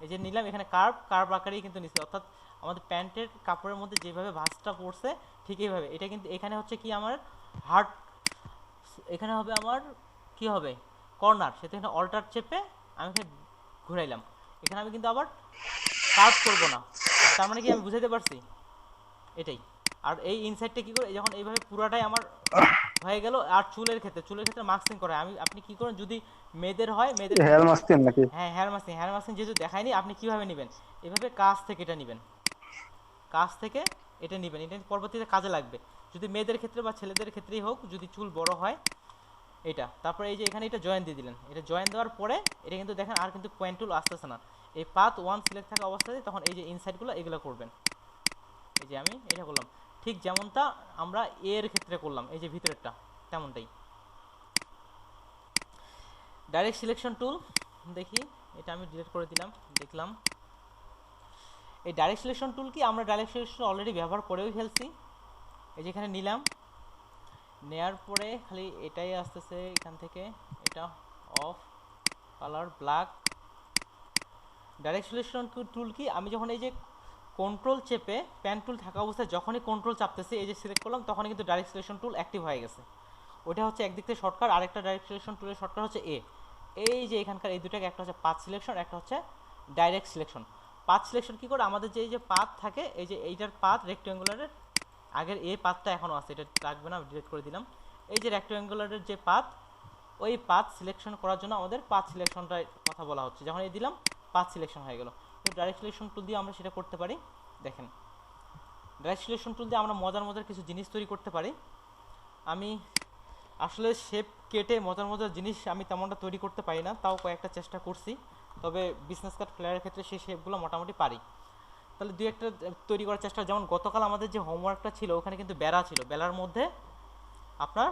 [SPEAKER 1] এই যে নিলাম, এখানে কার্ভ আকারেই কিন্তু নিচ্ছে, অর্থাৎ আমাদের প্যান্টের কাপড়ের মধ্যে যেভাবে ভাঁজটা পড়ছে ঠিক এইভাবে। এটা কিন্তু এখানে হচ্ছে কি আমার হার্ট, এখানে হবে আমার কি হবে কর্নার, সেটা এখানে অল্টার চেপে আমি এখানে ঘুরাইলাম, এখানে আমি কিন্তু আবার কার্ভ করবো না। তার মানে কি আমি বুঝাইতে পারছি, এটাই। আর এই ইনসাইডটা কি করে, যখন এইভাবে পুরাটাই আমার হয়ে গেল। আর চুলের ক্ষেত্রে মাস্কিং করে আপনি কি করেন, যদি মেয়েদের হয় মেয়েদের
[SPEAKER 7] হেয়ার মাস্কিং নাকি?
[SPEAKER 1] হ্যাঁ হেয়ার মাস্কিং যেহেতু দেখায়নি, আপনি কিভাবে নেবেন, এভাবে কাছ থেকে এটা নেবেন, কাছ থেকে এটা নেবেন, এটা পরবর্তীতে কাজে লাগবে, যদি মেয়েদের ক্ষেত্রে বা ছেলেদের ক্ষেত্রেই হোক, যদি চুল বড় হয় এটা। তারপরে এই যে এখানে এটা জয়েন দিয়ে দিলেন, এটা জয়েন দেওয়ার পরে এটা কিন্তু দেখেন আর কিন্তু পয়েন্ট টুল আসতেছে না, এই পাথ 1 সিলেক্ট থাকা অবস্থাতে তখন এই যে ইনসাইডগুলো এগুলো করবেন। এই যে আমি এটা করলাম ঠিক যেমনটা আমরা এর ক্ষেত্রে করলাম, এই যে ভিতরেরটা তেমনটাই। ডাইরেক্ট সিলেকশন টুল দেখি, এটা আমি ডিলিট করে দিলাম, দেখলাম এই ডাইরেক্ট সিলেকশন টুল কি আমরা ডাইরেক্ট সিলেকশন অলরেডি ব্যবহার করেও ফেলছি। এই যেখানে নিলাম, নেয়ার পরে খালি এটাই আসতেছে এখান থেকে, এটা of colour black. Direct selection টুল কি, আমি যখন এই যে কন্ট্রোল চেপে প্যান টুল থাকা অবস্থায় যখনই কন্ট্রোল চাপতেছি এই যে সিলেক্ট করলাম, তখনই কিন্তু ডাইরেক্ট সিলেকশন টুল অ্যাক্টিভ হয়ে গেছে। ওটা হচ্ছে একদিক থেকে শর্টকাট, আরেকটা ডাইরেক্ট সিলেকশন টুলের শর্টকাট হচ্ছে এই যে এখানকার এই দুটাকে, একটা হচ্ছে পাথ সিলেকশন, একটা হচ্ছে ডাইরেক্ট সিলেকশন। পাথ সিলেকশন কি করে, আমাদের যে এই যে পাথ থাকে, এই যে এইটার পাথ রেক্ট্যাঙ্গুলারের আগের এই পাথটা এখনও আছে, এটা লাগবে না, ডিলিট করে দিলাম। এই যে রেক্ট্যাঙ্গুলারের যে পাথ, ওই পাথ সিলেকশন করার জন্য আমাদের পাথ সিলেকশনটার কথা বলা হচ্ছে। যখন এই দিলাম পাথ সিলেকশন হয়ে গেল। কিন্তু ডাইরেক্ট সিলেকশন টুল দিয়ে আমরা সেটা করতে পারি। দেখেন ডাইরেক্ট সিলেকশন টুল দিয়ে আমরা মজার কিছু জিনিস তৈরি করতে পারি। আমি আসলে শেপ কেটে মজার জিনিস আমি তেমনটা তৈরি করতে পারি না, তাও কয়েকটা চেষ্টা করছি, তবে বিজনেস কার্ড ফ্লেয়ারের ক্ষেত্রে সেই শেপগুলো মোটামুটি পারি। তাহলে দুই একটা তৈরি করার চেষ্টা, যেমন গতকাল আমাদের যে হোমওয়ার্কটা ছিল ওখানে কিন্তু বেড়া ছিল, বেড়ার মধ্যে আপনার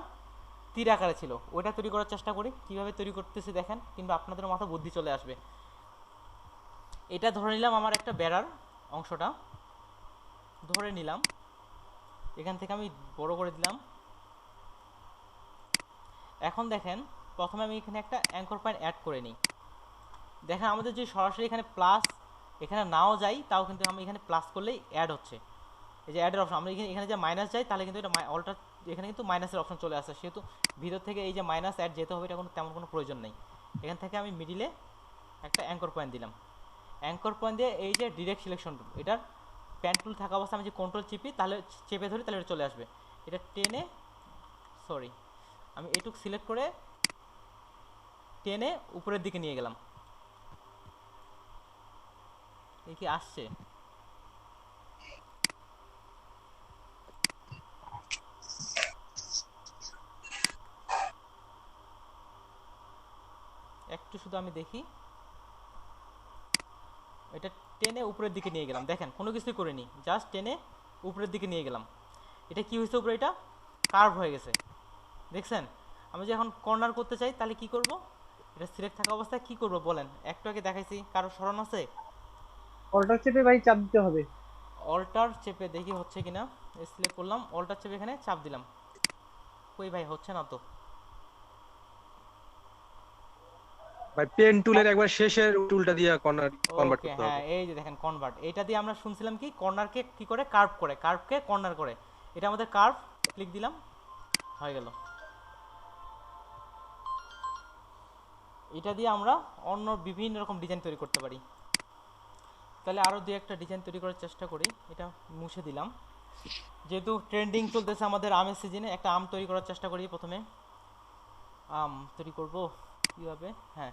[SPEAKER 1] তীর আকারে ছিল, ওইটা তৈরি করার চেষ্টা করি। কীভাবে তৈরি করতেছি দেখেন, কিংবা আপনাদের মাথা বুদ্ধি চলে আসবে। এটা ধরে নিলাম আমার একটা বেড়ার অংশটা ধরে নিলাম, এখান থেকে আমি বড় করে দিলাম। এখন দেখেন প্রথমে আমি এখানে একটা অ্যাঙ্কর পয়েন্ট অ্যাড করে নিই। দেখেন আমাদের যদি সরাসরি এখানে প্লাস এখানে নাও যাই, তাও কিন্তু আমি এখানে প্লাস করলেই অ্যাড হচ্ছে। এই যে অ্যাডের অপশন, আমরা এখানে যে মাইনাস যাই তাহলে কিন্তু এটা অল্টার, এখানে কিন্তু মাইনাসের অপশন চলে আসে, সেহেতু ভিতর থেকে এই যে মাইনাস অ্যাড যেতে হবে, এটা তেমন কোনো প্রয়োজন নেই। এখান থেকে আমি মিডিলে একটা অ্যাঙ্কর পয়েন্ট দিলাম। অ্যাঙ্কর পয়েন্ট দিয়ে এই যে ডিরেক্ট সিলেকশন টুল, এটার প্যান টুল থাকা অবস্থা আমি যে কন্ট্রোল চেপে ধরি তাহলে এটা চলে আসবে। এটা টেনে, সরি আমি এটুক সিলেক্ট করে টেনে উপরের দিকে নিয়ে গেলাম। এই কি আসছে, একটু শুধু আমি দেখি। এটা টেনে উপরের দিকে নিয়ে গেলাম, দেখেন কোনো কিছুই করিনি, জাস্ট টেনে উপরের দিকে নিয়ে গেলাম। এটা কি হয়েছে, উপরে এটা কার্ভ হয়ে গেছে, দেখছেন। আমি যে এখন কর্নার করতে চাই তাহলে কি করব, এটা সিলেক্ট থাকা অবস্থায় কি করব বলেন, একটু আগে দেখাইছি, কারো স্মরণ আছে?
[SPEAKER 3] অল্টার চেপে ভাই চাপ দিতে হবে।
[SPEAKER 1] অল্টার চেপে দেখি হচ্ছে কিনা, সিলেক্ট করলাম, অল্টার চেপে এখানে চাপ দিলাম, কই ভাই হচ্ছে না তো।
[SPEAKER 9] ভাই পেন টুলের একবার শেষের টুলটা দিয়ে কনভার্ট
[SPEAKER 1] ওকে
[SPEAKER 9] করতে
[SPEAKER 1] হ্যাঁ,
[SPEAKER 9] হবে।
[SPEAKER 1] এই যে দেখেন কনভার্ট, এটা দিয়ে আমরা শুনছিলাম কি কর্নারকে কি করে কার্ভ করে, কার্ভকে কর্নার করে, এটা আমাদের কার্ভ, ক্লিক দিলাম, হয়ে গেল। এটা দিয়ে আমরা অন্য বিভিন্ন রকম ডিজাইন তৈরি করতে পারি। তাহলে আরও দুই একটা ডিজাইন তৈরি করার চেষ্টা করি। এটা মুছে দিলাম, যেহেতু ট্রেন্ডিং চলতেছে আমাদের আমের সিজনে, একটা আম তৈরি করার চেষ্টা করি। প্রথমে আম তৈরি করব কীভাবে, হ্যাঁ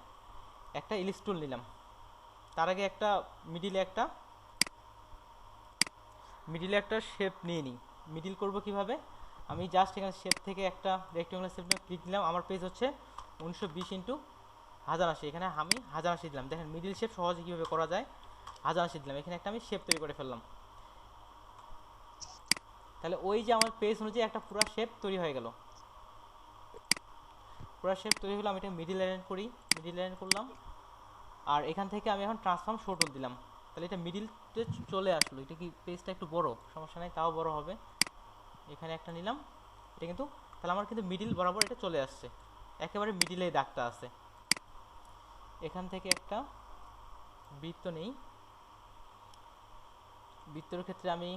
[SPEAKER 1] একটা ইলিশ টুল নিলাম, তার আগে একটা মিডিলে একটা শেপ নিয়ে নিই। মিডিল করব কিভাবে, আমি জাস্ট এখানে শেপ থেকে একটা রেক্টেঙ্গুলার শেপ ক্লিক দিলাম, আমার পেজ হচ্ছে 1920x1080, এখানে আমি 1080 দিলাম। দেখেন মিডিল শেপ সহজে কীভাবে করা যায়, 1080 দিলাম, এখানে একটা আমি শেপ তৈরি করে ফেললাম। তাহলে ওই যে আমার পেজ অনুযায়ী একটা পুরো শেপ তৈরি হয়ে গেল। পুরো শেপ তৈরি হলো, আমি এটা মিডিল লাইন করি, মিডিল লাইন করলাম, আর এখান থেকে আমি এখন ট্রান্সফর্ম শো টুল দিলাম, তাহলে এটা মিডিলতে চলে আসলো। এটা কি পেজটা একটু বড়, সমস্যা নাই, তাও বড় হবে। এখানে একটা নিলাম, এটা কিন্তু তাহলে আমার কিন্তু মিডিল বরাবর এটা চলে আসছে, একেবারে মিডিলেই দাগটা আছে। এখান থেকে একটা বৃত্ত নেই, বৃত্তের ক্ষেত্রে আমি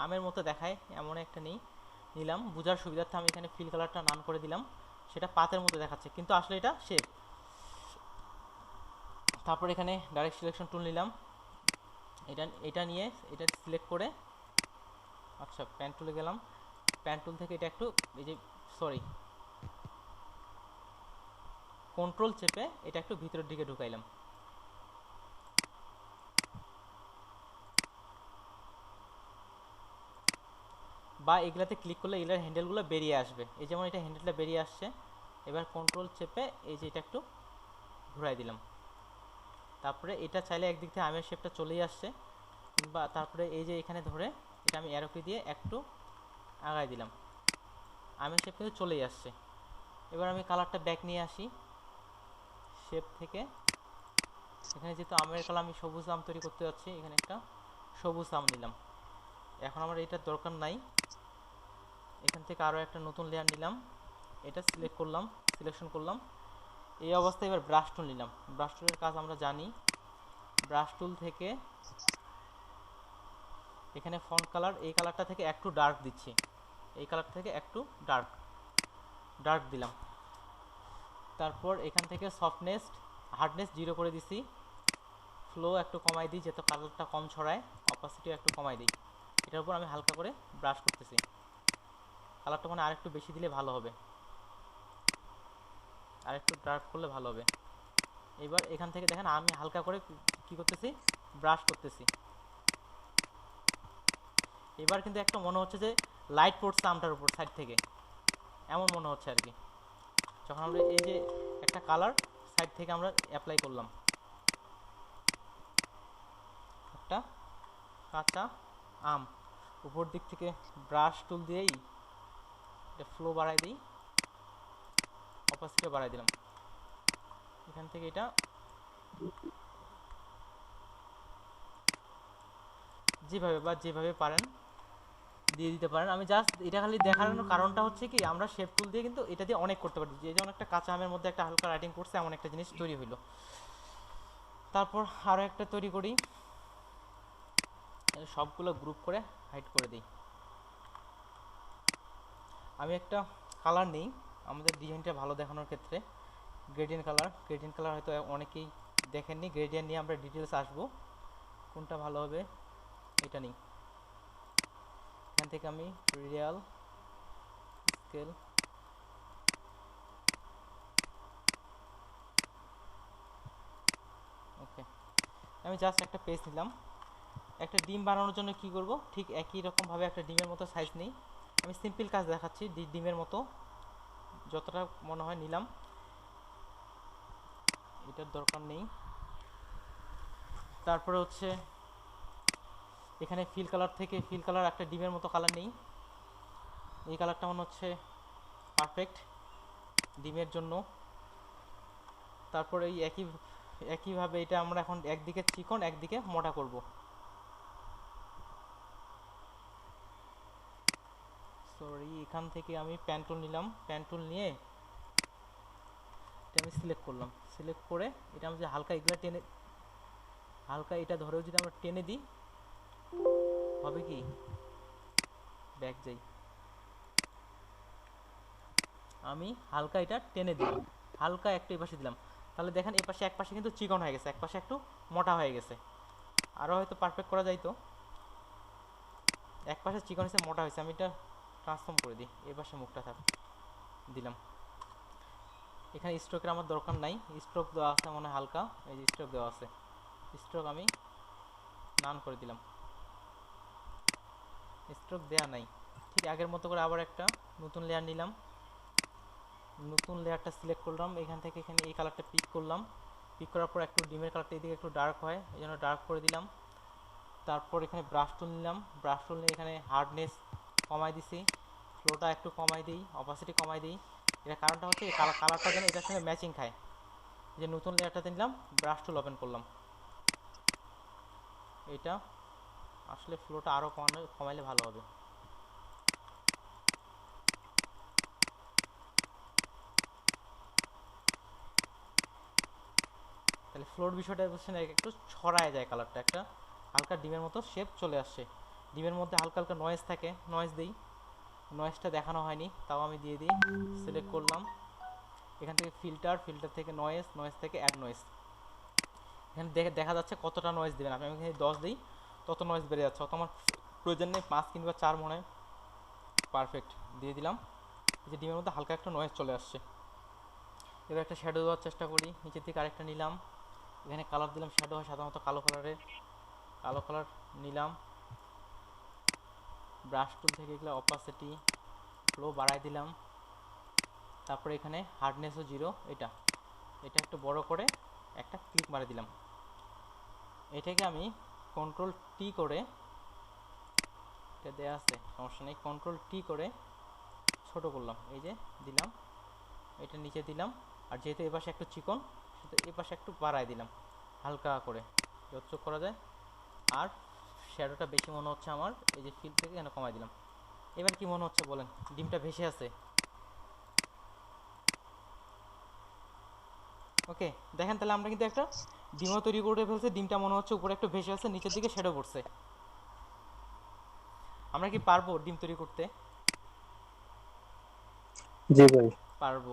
[SPEAKER 1] আমের মতো দেখায় এমন একটা নিলাম, বোঝার সুবিধার্থে আমি এখানে ফিল কালারটা নান করে দিলাম, সেটা পাতের মতো দেখাচ্ছে কিন্তু আসলে এটা শেপ। তারপর এখানে ডাইরেক্ট সিলেকশন টুল নিলাম, এটা নিয়ে এটা সিলেক্ট করে, আচ্ছা প্যান টুলে গেলাম, প্যান টুল থেকে এটা একটু এই যে কন্ট্রোল চেপে এটা একটু ভিতরের দিকে ঢুকাইলাম। বা এগুলাতে ক্লিক করলে এগুলার হ্যান্ডেলগুলো বেরিয়ে আসবে, এই যেমন এটা হ্যান্ডেলটা বেরিয়ে আসছে। এবার কন্ট্রোল চেপে এই যে এটা একটু ঘুরাই দিলাম, তারপরে এটা চাইলে একদিক থেকে আমের শেপটা চলেই আসছে, কিংবা তারপরে এই যে এখানে ধরে এটা আমি অ্যারো কি দিয়ে একটু আগায় দিলাম, আমের শেপ কিন্তু চলেই আসছে। এবার আমি কালারটা ব্যাক নিয়ে আসি, শেপ থেকে এখানে যেহেতু আমের কালার আমি সবুজ আম তৈরি করতে যাচ্ছি, এখানে একটা সবুজ আম নিলাম। এখন আমার এটার দরকার নাই, এখান থেকে আরও একটা নতুন লেয়ার নিলাম, এটা সিলেক্ট করলাম, সিলেকশন করলাম। এই অবস্থায় এবার ব্রাশ টুল নিলাম, ব্রাশ টুলের কাজ আমরা জানি। ব্রাশ টুল থেকে এখানে ফন্ট কালার, এই কালারটা থেকে একটু ডার্ক দিচ্ছি, এই কালার থেকে একটু ডার্ক দিলাম। তারপর এখান থেকে সফটনেস হার্ডনেস 0 করে দিছি, ফ্লো একটু কমাই দিই যাতে কালারটা কম ছড়ায়, অপাসিটিও একটু কমাই দিই। এটার উপর আমি হালকা করে ব্রাশ করতেছি, কালারটা মানে আরেকটু বেশি দিলে ভালো হবে, আরেকটু ডার্ক করলে ভালো হবে। এবার এখান থেকে দেখেন আমি হালকা করে কি করতেছি, ব্রাশ করতেছি। এবার কিন্তু একটা মনে হচ্ছে যে লাইট পড়ছে আমটার উপর সাইড থেকে, এমন মনে হচ্ছে আর কি, যখন আমরা এই যে একটা কালার সাইড থেকে আমরা অ্যাপ্লাই করলাম। একটা কাঁচা আম, উপর দিক থেকে ব্রাশ টুল দিয়েই এটা ফ্লো বাড়াই দিই, অপাসিটি বাড়াই দিলাম। এখান থেকে এটা যেভাবে পারেন দিয়ে দিতে পারেন। আমি জাস্ট এটা খালি দেখানোর কারণটা হচ্ছে কি, আমরা শেপ টুল দিয়ে কিন্তু এটা দিয়ে অনেক করতে পারি, যেমন একটা কাঁচা আমের মধ্যে একটা হালকা রাইটিং করছে এমন একটা জিনিস তৈরি হইলো। তারপর আরও একটা তৈরি করি, সবগুলো গ্রুপ করে হাইড করে দিই। আমি একটা কালার নেই আমাদের ডিজাইনটা ভালো দেখানোর ক্ষেত্রে, গ্রেডিয়েন্ট কালার হয়তো অনেকেই দেখেননি, গ্রেডিয়েন্ট নিয়ে আমরা ডিটেলস আসবো, কোনটা ভালো হবে এটা নিই। এখান থেকে আমি রিয়াল স্কেল ওকে, আমি জাস্ট একটা পেজ নিলাম। একটা ডিম বানানোর জন্য কি করব, ঠিক একই রকমভাবে একটা ডিমের মতো সাইজ নেই, আমি সিম্পল কাজ দেখাচ্ছি, ডিমের মতো যতটা মনে হয় নিলাম, এটার দরকার নেই। তারপরে হচ্ছে এখানে ফিল কালার থেকে ফিল কালার একটা ডিমের মতো কালার নেই, এই কালারটা মনে হচ্ছে পারফেক্ট ডিমের জন্য। তারপর এই একইভাবে এটা আমরা এখন একদিকে চিকন একদিকে মোটা করব। সরি, এখান থেকে আমি প্যান টুল নিলাম, প্যান টুল নিয়ে এটা আমি সিলেক্ট করলাম, সিলেক্ট করে এটা আমি যে হালকা এগুলো টেনে, হালকা এটা ধরেও যদি আমরা টেনে দিই হবে কি, ব্যাক যাই, আমি হালকা এটা টেনে দিলাম, হালকা একটু এপাশে দিলাম, তাহলে দেখেন এপাশে এক পাশে কিন্তু চিকন হয়ে গেছে, এক পাশে একটু মোটা হয়ে গেছে। আরও হয়তো পারফেক্ট করা যাইতো, এক পাশে চিকন হয়েছে মোটা হয়েছে, আমি এটা ট্রান্সফর্ম করে দিই, এ পাশে মুখটা থাক দিলাম। এখানে স্ট্রোকের আমার দরকার নাই, স্ট্রোক দেওয়া আছে মনে হয় হালকা, এই যে স্ট্রোক দেওয়া আছে, স্ট্রোক আমি নান করে দিলাম, স্ট্রোক দেয়া নাই। ঠিক আগের মতো করে আবার একটা নতুন লেয়ার নিলাম, নতুন লেয়ারটা সিলেক্ট করলাম, এখান থেকে এখানে এই কালারটা পিক করলাম, পিক করার পর একটু ডিমের কালারটা এদিকে একটু ডার্ক হয়, এই জন্য ডার্ক করে দিলাম। তারপর এখানে ব্রাশ টুল নিলাম, ব্রাশ টুল নিয়ে এখানে হার্ডনেস কমাই দিছি, ফ্লোটা একটু কমাই দিই, অপাসিটি কমাই দিই। এর কারণটা হচ্ছে এই কালারটা যেন এটার সঙ্গে ম্যাচিং খায়। যে নতুন লেয়ারটাতে নিলাম, ব্রাশ টুল ওপেন করলাম, এটা আসলে ফ্লোটা আরও কমাইলে ভালো হবে। তাহলে ফ্লোর বিষয়টা বুঝছেন, একটু ছড়ায় যায় কালারটা, একটা হালকা ডিমের মতো শেপ চলে আসছে। ডিমের মধ্যে হালকা হালকা নয়েজ থাকে, নয়েজ দিই, নয়েজটা দেখানো হয়নি তাও আমি দিয়ে দিই, সিলেক্ট করলাম, এখান থেকে ফিল্টার, ফিল্টার থেকে নয়েজ, নয়েজ থেকে অ্যাড নয়েজ। এখানে দেখা যাচ্ছে কতটা নয়েজ দেবেন আপনি, আমি এখানে 10 দিই তত নয়েজ বেড়ে যাচ্ছে, অত আমার প্রয়োজন নেই, 5 কিংবা 4 মনে হয় পারফেক্ট দিয়ে দিলাম। এই যে ডিমের মধ্যে হালকা একটা নয়েজ চলে আসছে। এবার একটা শ্যাডো দেওয়ার চেষ্টা করি, নিচের দিকে আরেকটা নিলাম, এখানে কালার দিলাম, শ্যাডো হয় সাধারণত কালো কালারের, কালো কালার নিলাম, ব্রাশ টুল থেকে এগুলো অপাসিটি ফ্লো বাড়াই দিলাম। তারপরে এখানে হার্ডনেসও 0, এটা একটু বড় করে একটা ক্লিক মারে দিলাম। এটাকে আমি কন্ট্রোল টি করে, এটা দেওয়া আছে সমস্যা নেই, কন্ট্রোল টি করে ছোট করলাম, এই যে দিলাম, এটা নিচে দিলাম, আর যেহেতু এপাশে একটু চিকন সেহেতু এপাশে একটু বাড়াই দিলাম হালকা করে যতটুকু করা যায়। আর শ্যাডোটা বেশি মনে হচ্ছে আমার, এই যে ফিল থেকে এখানে কমাই দিলাম। এবার কি মনে হচ্ছে বলেন, ডিমটা ভেসে আছে? ওকে, দেখেন তাহলে আমরা কিন্তু একটা ডিমও তৈরি করে ফেলছি, ডিমটা মনে হচ্ছে উপরে একটু ভেসে আছে, নিচের দিকে শ্যাডো পড়ছে। আমরা কি পারবো ডিম তৈরি করতে?
[SPEAKER 7] জি ভাই
[SPEAKER 1] পারবো।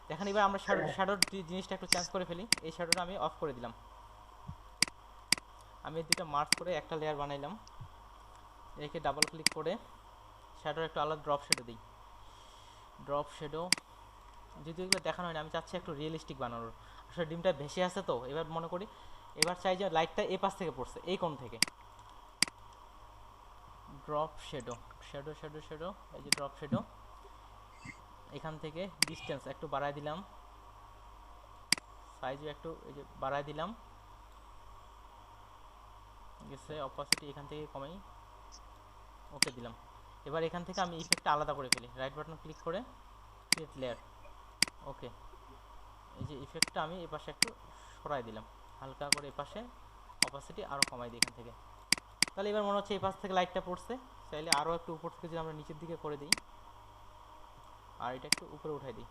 [SPEAKER 1] দেখেন এবার আমরা শ্যাডোর জিনিসটা একটু চেঞ্জ করে ফেলি, এই শ্যাডোটা আমি অফ করে দিলাম, আমি দুটো মার্জ করে একটা লেয়ার বানাইলাম, একে ডাবল ক্লিক করে শ্যাডোর একটু আলাদা ড্রপ শ্যাডো দিই, ড্রপ শ্যাডো যদি এগুলো দেখানো হয় না, আমি চাচ্ছি একটু রিয়েলিস্টিক বানানোর, আসলে ডিমটা ভেসে আছে তো। এবার মনে করি এবার চাই যে লাইটটা এই পাশ থেকে পড়ছে, এই কোণ থেকে, drop shadow, shadow shadow shadow, এই যে ড্রপ শ্যাডো, এখান থেকে ডিস্টেন্স একটু বাড়ায় দিলাম, সাইজও একটু এই যে বাড়ায় দিলাম, গেছে অপাসিটি এখান থেকে কমাই, ওকে দিলাম। এবার এখান থেকে আমি ইফেক্টটা আলাদা করে ফেলি, রাইট বাটন ক্লিক করে ক্রিয়েট লেয়ার, ওকে, এই যে ইফেক্টটা আমি এপাশে একটু সরাই দিলাম হালকা করে, এপাশে অপাসিটি আরও কমাই দিই এখান থেকে। তাহলে এবার মনে হচ্ছে এই পাশ থেকে লাইটটা পড়ছে, চাইলে আরও একটু উপর থেকে যদি আমরা নিচের দিকে করে দিই, আর এটা একটু উপরে উঠাই দিই,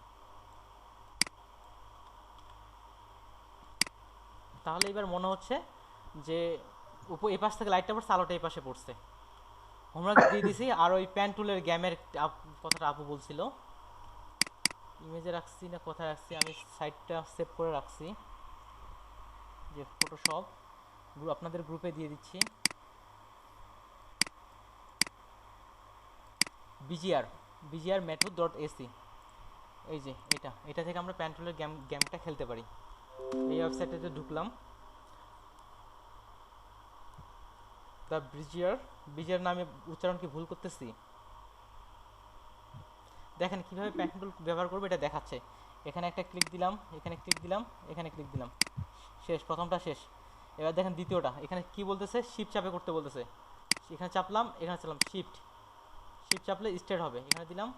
[SPEAKER 1] তাহলে এবার মনে হচ্ছে যে এই পাশ থেকে লাইটটা পড়ছে, আলোটা এই পাশে পড়ছে। হোমওয়ার্ক দিয়ে দিছি। আর ওই প্যান টুলের গেমের কথাটা আপু বলছিল, ইমেজে রাখছি না কোথায় রাখছি, আমি সাইটটা সেভ করে রাখছি, যে ফটোশপ আপনাদের গ্রুপে দিয়ে দিচ্ছি, বিজিআর method.ac, এই যে এটা থেকে আমরা প্যান টুলের গেমটা খেলতে পারি। এই ওয়েবসাইটে ঢুকলাম, দ্য বিজিআর নামে উচ্চারণ কি ভুল করতেছি? দেখেন কিভাবে প্যান টুল ব্যবহার করবো এটা দেখাচ্ছে। এখানে একটা ক্লিক দিলাম, এখানে ক্লিক দিলাম, এখানে ক্লিক দিলাম, শেষ, প্রথমটা শেষ। এবার দেখেন দ্বিতীয়টা, এখানে কি বলতেছে, শিফট চাপে করতে বলতেছে, এখানে চাপলাম, এখানে চাপলাম, শিফট শিফট চাপলে স্টার্ট হবে, এখানে দিলাম,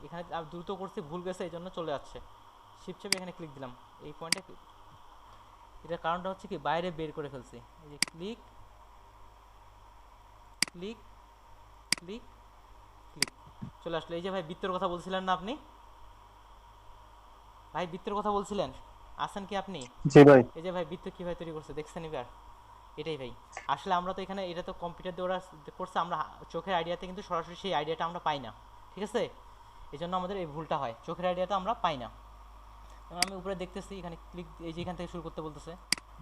[SPEAKER 1] এখানে দ্রুত করছি ভুল গেছে এই জন্য চলে যাচ্ছে। শিফট চাপে এখানে ক্লিক দিলাম, এই পয়েন্টে এটার কারণটা হচ্ছে কি বাইরে বের করে ফেলছি। এই যে ক্লিক ক্লিক ক্লিক ক্লিক চলে আসলো। এই যে ভাই বৃত্তের কথা বলছিলেন না আপনি, ভাই বৃত্তের কথা বলছিলেন, আছেন কি আপনি?
[SPEAKER 7] জি ভাই।
[SPEAKER 1] এই যে ভাই বৃত্ত কিভাবে তৈরি করছে দেখছেন এবার, এটাই ভাই। আসলে আমরা তো এখানে এটা তো কম্পিউটার দিয়ে ওরা করছে, আমরা চোখের আইডিয়াতে কিন্তু সরাসরি সেই আইডিয়াটা আমরা পাই না, ঠিক আছে? এই জন্য আমাদের এই ভুলটা হয়, চোখের আইডিয়াটা আমরা পাই না। এবং আমি উপরে দেখতেছি এখানে ক্লিক, এই যে এখান থেকে শুরু করতে বলতেছে,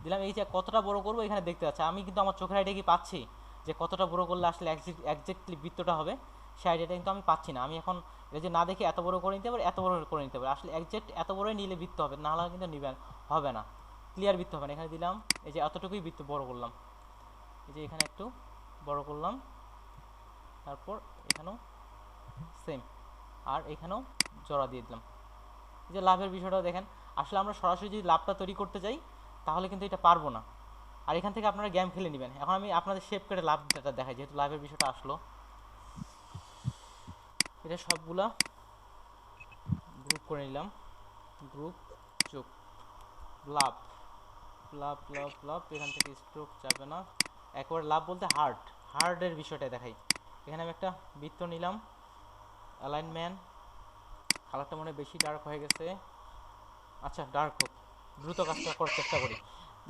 [SPEAKER 1] দিলাম। এই যে কতটা বড় করবো এখানে দেখতে পাচ্ছি, আমি কিন্তু আমার চোখের আইডিয়া কি পাচ্ছি যে কতটা বড় করলে আসলে একজ্যাক্টলি বৃত্তটা হবে, সেই আইডিয়াটা কিন্তু আমি পাচ্ছি না। আমি এখন এই যে না দেখে এত বড় করে নিতে পারি, এত বড় করে নিতে পারি, আসলে একজ্যাক্ট এত বড়ই নিলে বৃত্ত হবে, না হলে কিন্তু নিবেন হবে না, ক্লিয়ার বৃত্ত হবে না। এখানে দিলাম, এই যে এতটুকুই বৃত্ত বড় করলাম, এই যে এখানে একটু বড় করলাম, তারপর এখানেও সেম, আর এখানেও জোড়া দিয়ে দিলাম। এই যে লাভের বিষয়টা দেখেন, আসলে আমরা সরাসরি যদি লাভটা তৈরি করতে যাই তাহলে কিন্তু এটা পারবো না, আর এখান থেকে আপনারা গেম খেলে নেবেন। এখন আমি আপনাদের শেপ করে লাভটা দেখাই, যেহেতু লাভের বিষয়টা আসলো। এটা সবগুলা গ্রুপ করে নিলাম, গ্রুপ চোখ লাভ লাভ লাভ লাভ, এখান থেকে স্ট্রোক যাবে না, একবারে লাভ বলতে হার্ডের বিষয়টা দেখাই। এখানে আমি একটা বৃত্ত নিলাম, অ্যালাইনমেন্ট, কালারটা মনে বেশি ডার্ক হয়ে গেছে, আচ্ছা ডার্ক হোক, দ্রুত কাজটা করার চেষ্টা করি।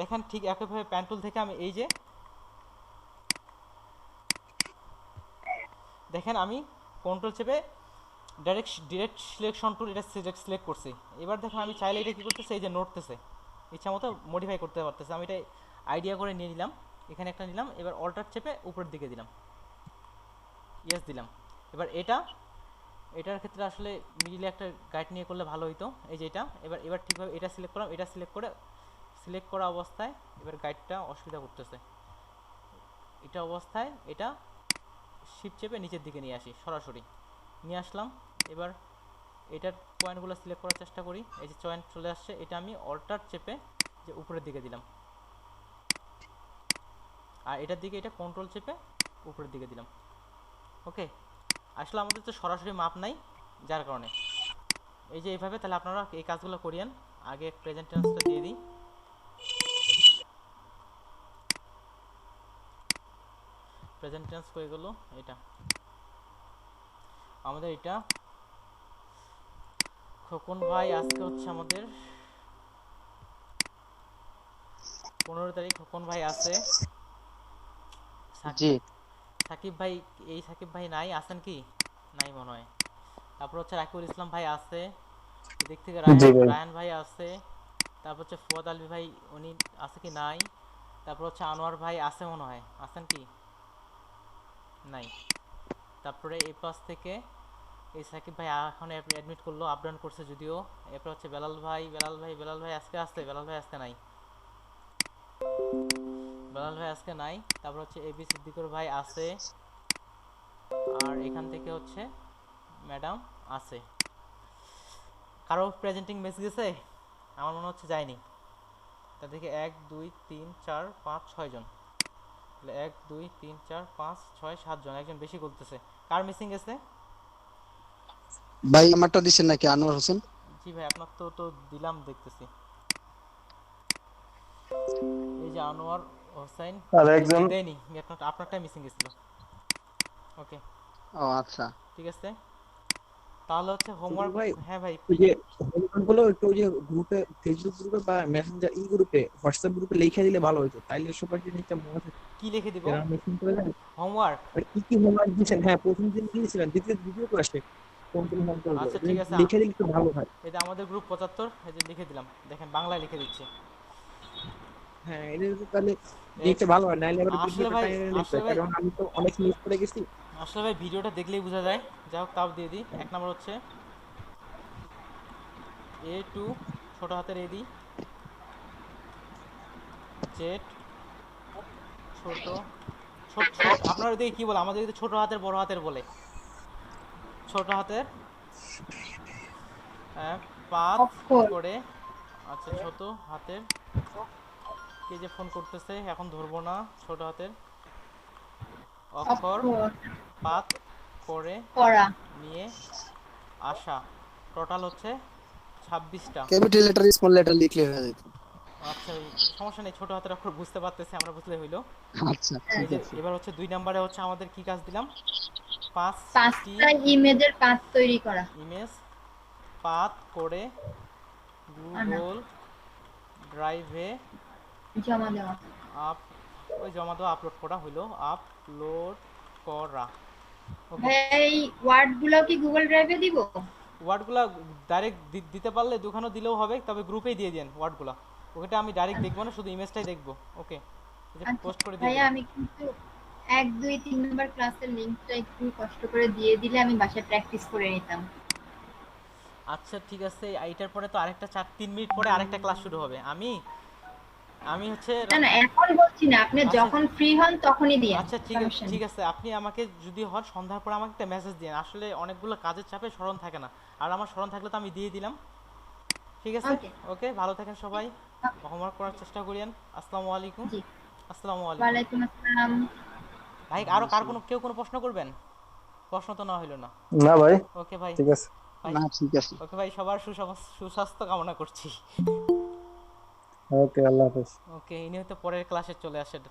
[SPEAKER 1] দেখেন ঠিক একইভাবে প্যান টুল থেকে আমি এই যে দেখেন আমি কন্ট্রোল চেপে ডিরেক্ট সিলেকশন টুল এটা সিলেক্ট করছি। এবার দেখেন আমি চাইলে এটা কী করতেছে, এই যে নড়তেছে, ইচ্ছা মতো মডিফাই করতে পারতেছে। আমি এটা আইডিয়া করে নিয়ে নিলাম, এখানে একটা নিলাম, এবার অল্টার চেপে উপরের দিকে দিলাম, ইয়েস দিলাম। এবার এটার ক্ষেত্রে আসলে মিডিলে একটা গাইড নিয়ে করলে ভালো হইতো, এই যে এটা। এবার ঠিকভাবে এটা সিলেক্ট করলাম, এটা সিলেক্ট করা অবস্থায় এবার গাইডটা অসুবিধা করতেছে, এটা অবস্থায় এটা শিফট চেপে নিচের দিকে নিয়ে আসি, সরাসরি নিয়ে আসলাম। এবার এটার পয়েন্টগুলো সিলেক্ট করার চেষ্টা করি, এই যে পয়েন্ট চলে আসছে, এটা আমি অল্টার চেপে যে উপরের দিকে দিলাম, আর এটার দিকে এটা কন্ট্রোল চেপে উপরের দিকে দিলাম। ওকে, আসলে আমাদের তো সরাসরি মাপ নাই, যার কারণে এই যে এইভাবে। তাহলে আপনারা এই কাজগুলো করিয়েন। আগে প্রেজেন্ট টেন্সটা দিয়ে দিই, প্রেজেন্ট টেন্স হয়ে গেল। এটা আমাদের, এটা খোকন ভাই আজকে হচ্ছে আমাদের 15 তারিখ, খোকন ভাই আছে। সাকিব ভাই, এই সাকিব ভাই নাই, আছেন কি? নাই মনে হয়। তারপর হচ্ছে রাকিবুল ইসলাম ভাই আছে, এদিক থেকে রায়হান ভাই আছে, তারপর হচ্ছে ফুয়াদ আলভি ভাই, উনি আছে কি? নাই। তারপর হচ্ছে আনোয়ার ভাই আছে মনে হয়, আছেন কি? নাই। তারপরে এই পাশ থেকে এই সাকিব ভাই এখন অ্যাডমিট করলো, আপ ডাউন করছে যদিও। এরপর হচ্ছে বেলাল ভাই আজকে আসছে, বেলাল ভাই আজকে নাই, বেলাল ভাই আজকে নাই। তারপর হচ্ছে এবি সিদ্দিকুর ভাই আছে, আর এখান থেকে হচ্ছে ম্যাডাম আছে। কারো প্রেজেন্টিং মেসেজ গেছে? আমার মনে হচ্ছে যায়নি। তা থেকে 1 2 3 4 5 6 জন, 1 2 3 4 5 6 7 জন, একজন বেশি বলতেছে। কার মিসিং গেছে
[SPEAKER 5] ভাই? আমারটা দিছেন নাকি আনোয়ার হোসেন?
[SPEAKER 1] জি ভাই, আপনার তো দিলাম, দেখতেছি। এই যে আনোয়ার হোসেন
[SPEAKER 7] আর একজন
[SPEAKER 1] দেয়নি, আপনারটাই মিসিং গেছিল। ওকে,
[SPEAKER 5] ও আচ্ছা,
[SPEAKER 1] ঠিক আছে। তাহলে হচ্ছে হোমওয়ার্ক। হ্যাঁ ভাই,
[SPEAKER 3] ওই যে হোমওয়ার্কগুলো একটু ওই যে গ্রুপে, ফেসবুক গ্রুপে বা মেসেঞ্জার এই গ্রুপে, হোয়াটসঅ্যাপ গ্রুপে লিখে দিলে ভালো হতো, তাইলে সবার জিনিসটা মনে থাকে।
[SPEAKER 1] কি লিখে দিব?
[SPEAKER 3] মেসেঞ্জ করে দেন
[SPEAKER 1] হোমওয়ার্ক।
[SPEAKER 3] কি কি হোমওয়ার্ক দিয়েছেন, হ্যাঁ প্রথম দিন কি দিয়েছিলেন, দ্বিতীয় ক্লাসে কোন কোন হোমওয়ার্ক
[SPEAKER 1] আচ্ছা ঠিক আছে,
[SPEAKER 3] লিখে দিলে একটু ভালো হয়।
[SPEAKER 1] এটা আমাদের গ্রুপ 75, এই যে লিখে দিলাম, দেখেন বাংলায় লিখে দিচ্ছি।
[SPEAKER 3] হ্যাঁ এটা তো তাহলে দেখতে ভালো হয়, নাইলে আবার
[SPEAKER 1] আসলে ভাই,
[SPEAKER 3] কারণ আমি তো অনেক মিস করে গেছি।
[SPEAKER 1] আসলে ভাই ভিডিওটা দেখলেই বোঝা যায়। যাই হোক, তাও দিয়ে দিই। 1 নম্বর হচ্ছে A2 ছোট হাতের এ দিই, জেড ছোট ছোট আপনারা ওদিকে কি বলে? আমাদের এদিকে ছোট হাতের বড় হাতের বলে। ছোট হাতের পাঁচ করে, আচ্ছা ছোট হাতের, কে যে ফোন করতেছে এখন ধরবো না। ছোট হাতের অক্ষর 5 করে
[SPEAKER 2] পড়া
[SPEAKER 1] নিয়ে আসা। টোটাল হচ্ছে 26টা।
[SPEAKER 10] ক্যাপিটাল লেটার স্মল লেটার লিখলে হয়ে যেত।
[SPEAKER 1] আচ্ছা সমস্যা নেই, ছোট হাতের অক্ষর বুঝতে পারতেছি আমরা, বুঝলে হইলো।
[SPEAKER 10] আচ্ছা
[SPEAKER 1] এই
[SPEAKER 10] ঠিক
[SPEAKER 1] যে
[SPEAKER 10] আছে।
[SPEAKER 1] এবার হচ্ছে 2 নম্বরে হচ্ছে আমাদের কি কাজ দিলাম, 5টি
[SPEAKER 2] 5টা ইমেজের পাথ তৈরি করা
[SPEAKER 1] ইমেজ পাথ করে
[SPEAKER 2] আনা
[SPEAKER 1] গুগল ড্রাইভে
[SPEAKER 2] জমা দেওয়া।
[SPEAKER 1] আপ ওই জমা দেওয়া আপলোড করা হইলো, আপলোড করা। ওকে,
[SPEAKER 2] ভাই এই ওয়ার্ডগুলো কি গুগল ড্রাইভে দিব?
[SPEAKER 1] ওয়ার্ডগুলা ডাইরেক্ট দিতে পারলে দুখানো দিলেও হবে, তবে গ্রুপেই দিয়ে দেন ওয়ার্ডগুলা, ওটা আমি ডাইরেক্ট দেখবো না, শুধু ইমেজটাই দেখবো। ওকে, পোস্ট করে দিয়ে
[SPEAKER 2] ভাইয়া
[SPEAKER 1] দেন।
[SPEAKER 2] আমি কিন্তু 1 2 3 নাম্বার ক্লাসের লিংকটা একটু কষ্ট করে দিয়ে দিলে আমি বাসায় প্র্যাকটিস করে নিতাম।
[SPEAKER 1] আচ্ছা ঠিক আছে, এইটার পরে তো আরেকটা 3 মিনিট পরে আরেকটা ক্লাস শুরু হবে। আমি হচ্ছে
[SPEAKER 2] না না এখন বলছি না, আপনি
[SPEAKER 1] আচ্ছা
[SPEAKER 2] যখন ফ্রি হন তখনই দিন।
[SPEAKER 1] আচ্ছা ঠিক আছে, আপনি আমাকে যদি হন সন্ধ্যার পর আমাকে একটা মেসেজ দিন, আসলে অনেকগুলো কাজের চাপে স্মরণ থাকে না, আর আমার স্মরণ থাকলে তো আমি দিয়ে দিলাম। ঠিক আছে, ওকে, ভালো থাকেন সবাই, হোমওয়ার্ক করার চেষ্টা করিয়েন। আসসালামু আলাইকুম।
[SPEAKER 2] জি
[SPEAKER 1] আসসালামু আলাইকুম।
[SPEAKER 2] ওয়ালাইকুম আসসালাম।
[SPEAKER 1] ভাই আরো কেউ কোনো প্রশ্ন করবেন? প্রশ্ন তো না হইলো না।
[SPEAKER 7] না ভাই,
[SPEAKER 1] ওকে ভাই,
[SPEAKER 7] ঠিক আছে।
[SPEAKER 10] না ঠিক আছে।
[SPEAKER 1] ওকে ভাই, সবার সুস্বাস্থ্য কামনা করছি।
[SPEAKER 7] ওকে, আল্লাহ হাফেজ।
[SPEAKER 1] ওকে, ইনি হয়তো পরের ক্লাসে চলে আসেন।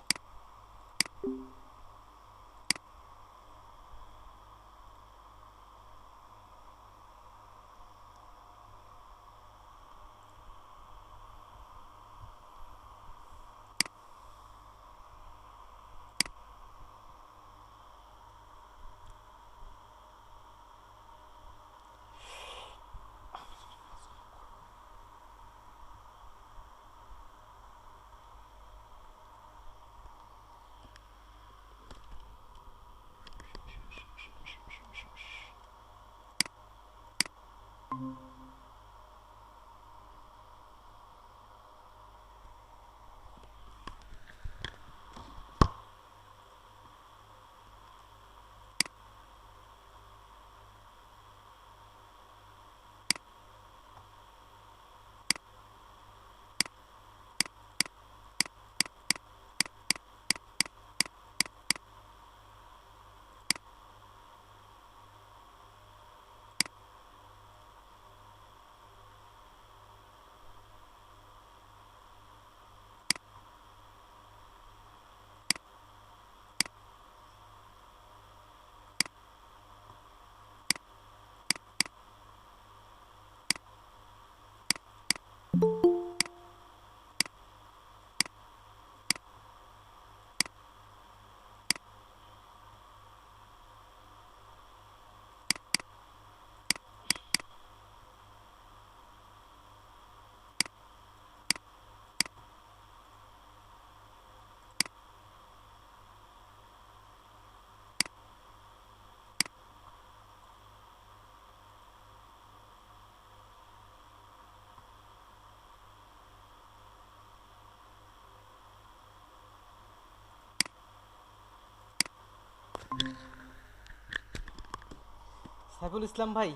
[SPEAKER 1] সাইফুল ইসলাম ভাই,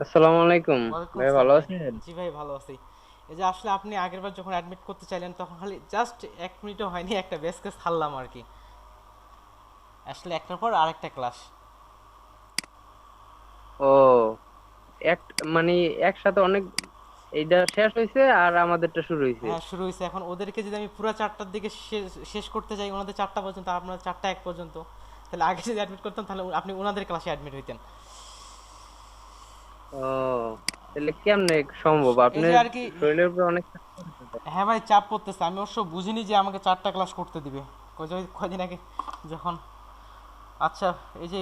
[SPEAKER 11] আসসালামু আলাইকুম
[SPEAKER 1] ওয়ালাইকুম
[SPEAKER 11] ভাই,
[SPEAKER 1] আসসালাম
[SPEAKER 11] ভালো
[SPEAKER 1] ভাই।
[SPEAKER 11] আছেন?
[SPEAKER 1] জি ভাই ভালো আছি। এই যে আসলে আপনি আগেরবার যখন অ্যাডমিট করতে চাইলেন তখন খালি জাস্ট 1 মিনিটও হয়নি, একটা বেস কেস ছাড়লাম আর কি, আসলে একটার পর আরেকটা ক্লাস।
[SPEAKER 11] ও এক মানে একসাথে অনেক, এইটা শেষ হয়েছে আর আমাদেরটা শুরু হয়েছে।
[SPEAKER 1] হ্যাঁ শুরু হয়েছে। এখন ওদেরকে যদি আমি পুরো 4টার দিকে শেষ করতে যাই, ওনাদের 4টা পর্যন্ত আর আপনার 4টা 1 পর্যন্ত, তাহলে আগে যদি অ্যাডমিট করতাম তাহলে আপনি ওনাদের ক্লাসে অ্যাডমিট হইতেন।
[SPEAKER 11] ও তাহলে কেমনে সম্ভব?
[SPEAKER 1] এই
[SPEAKER 11] আপনার
[SPEAKER 1] যে আর কি,
[SPEAKER 11] শরীরের উপর অনেক।
[SPEAKER 1] হ্যাঁ ভাই চাপ পড়তেছে, আমি অবশ্য বুঝিনি যে আমাকে 4টা ক্লাস করতে দিবে কয়দিন আগে যখন। আচ্ছা এই যে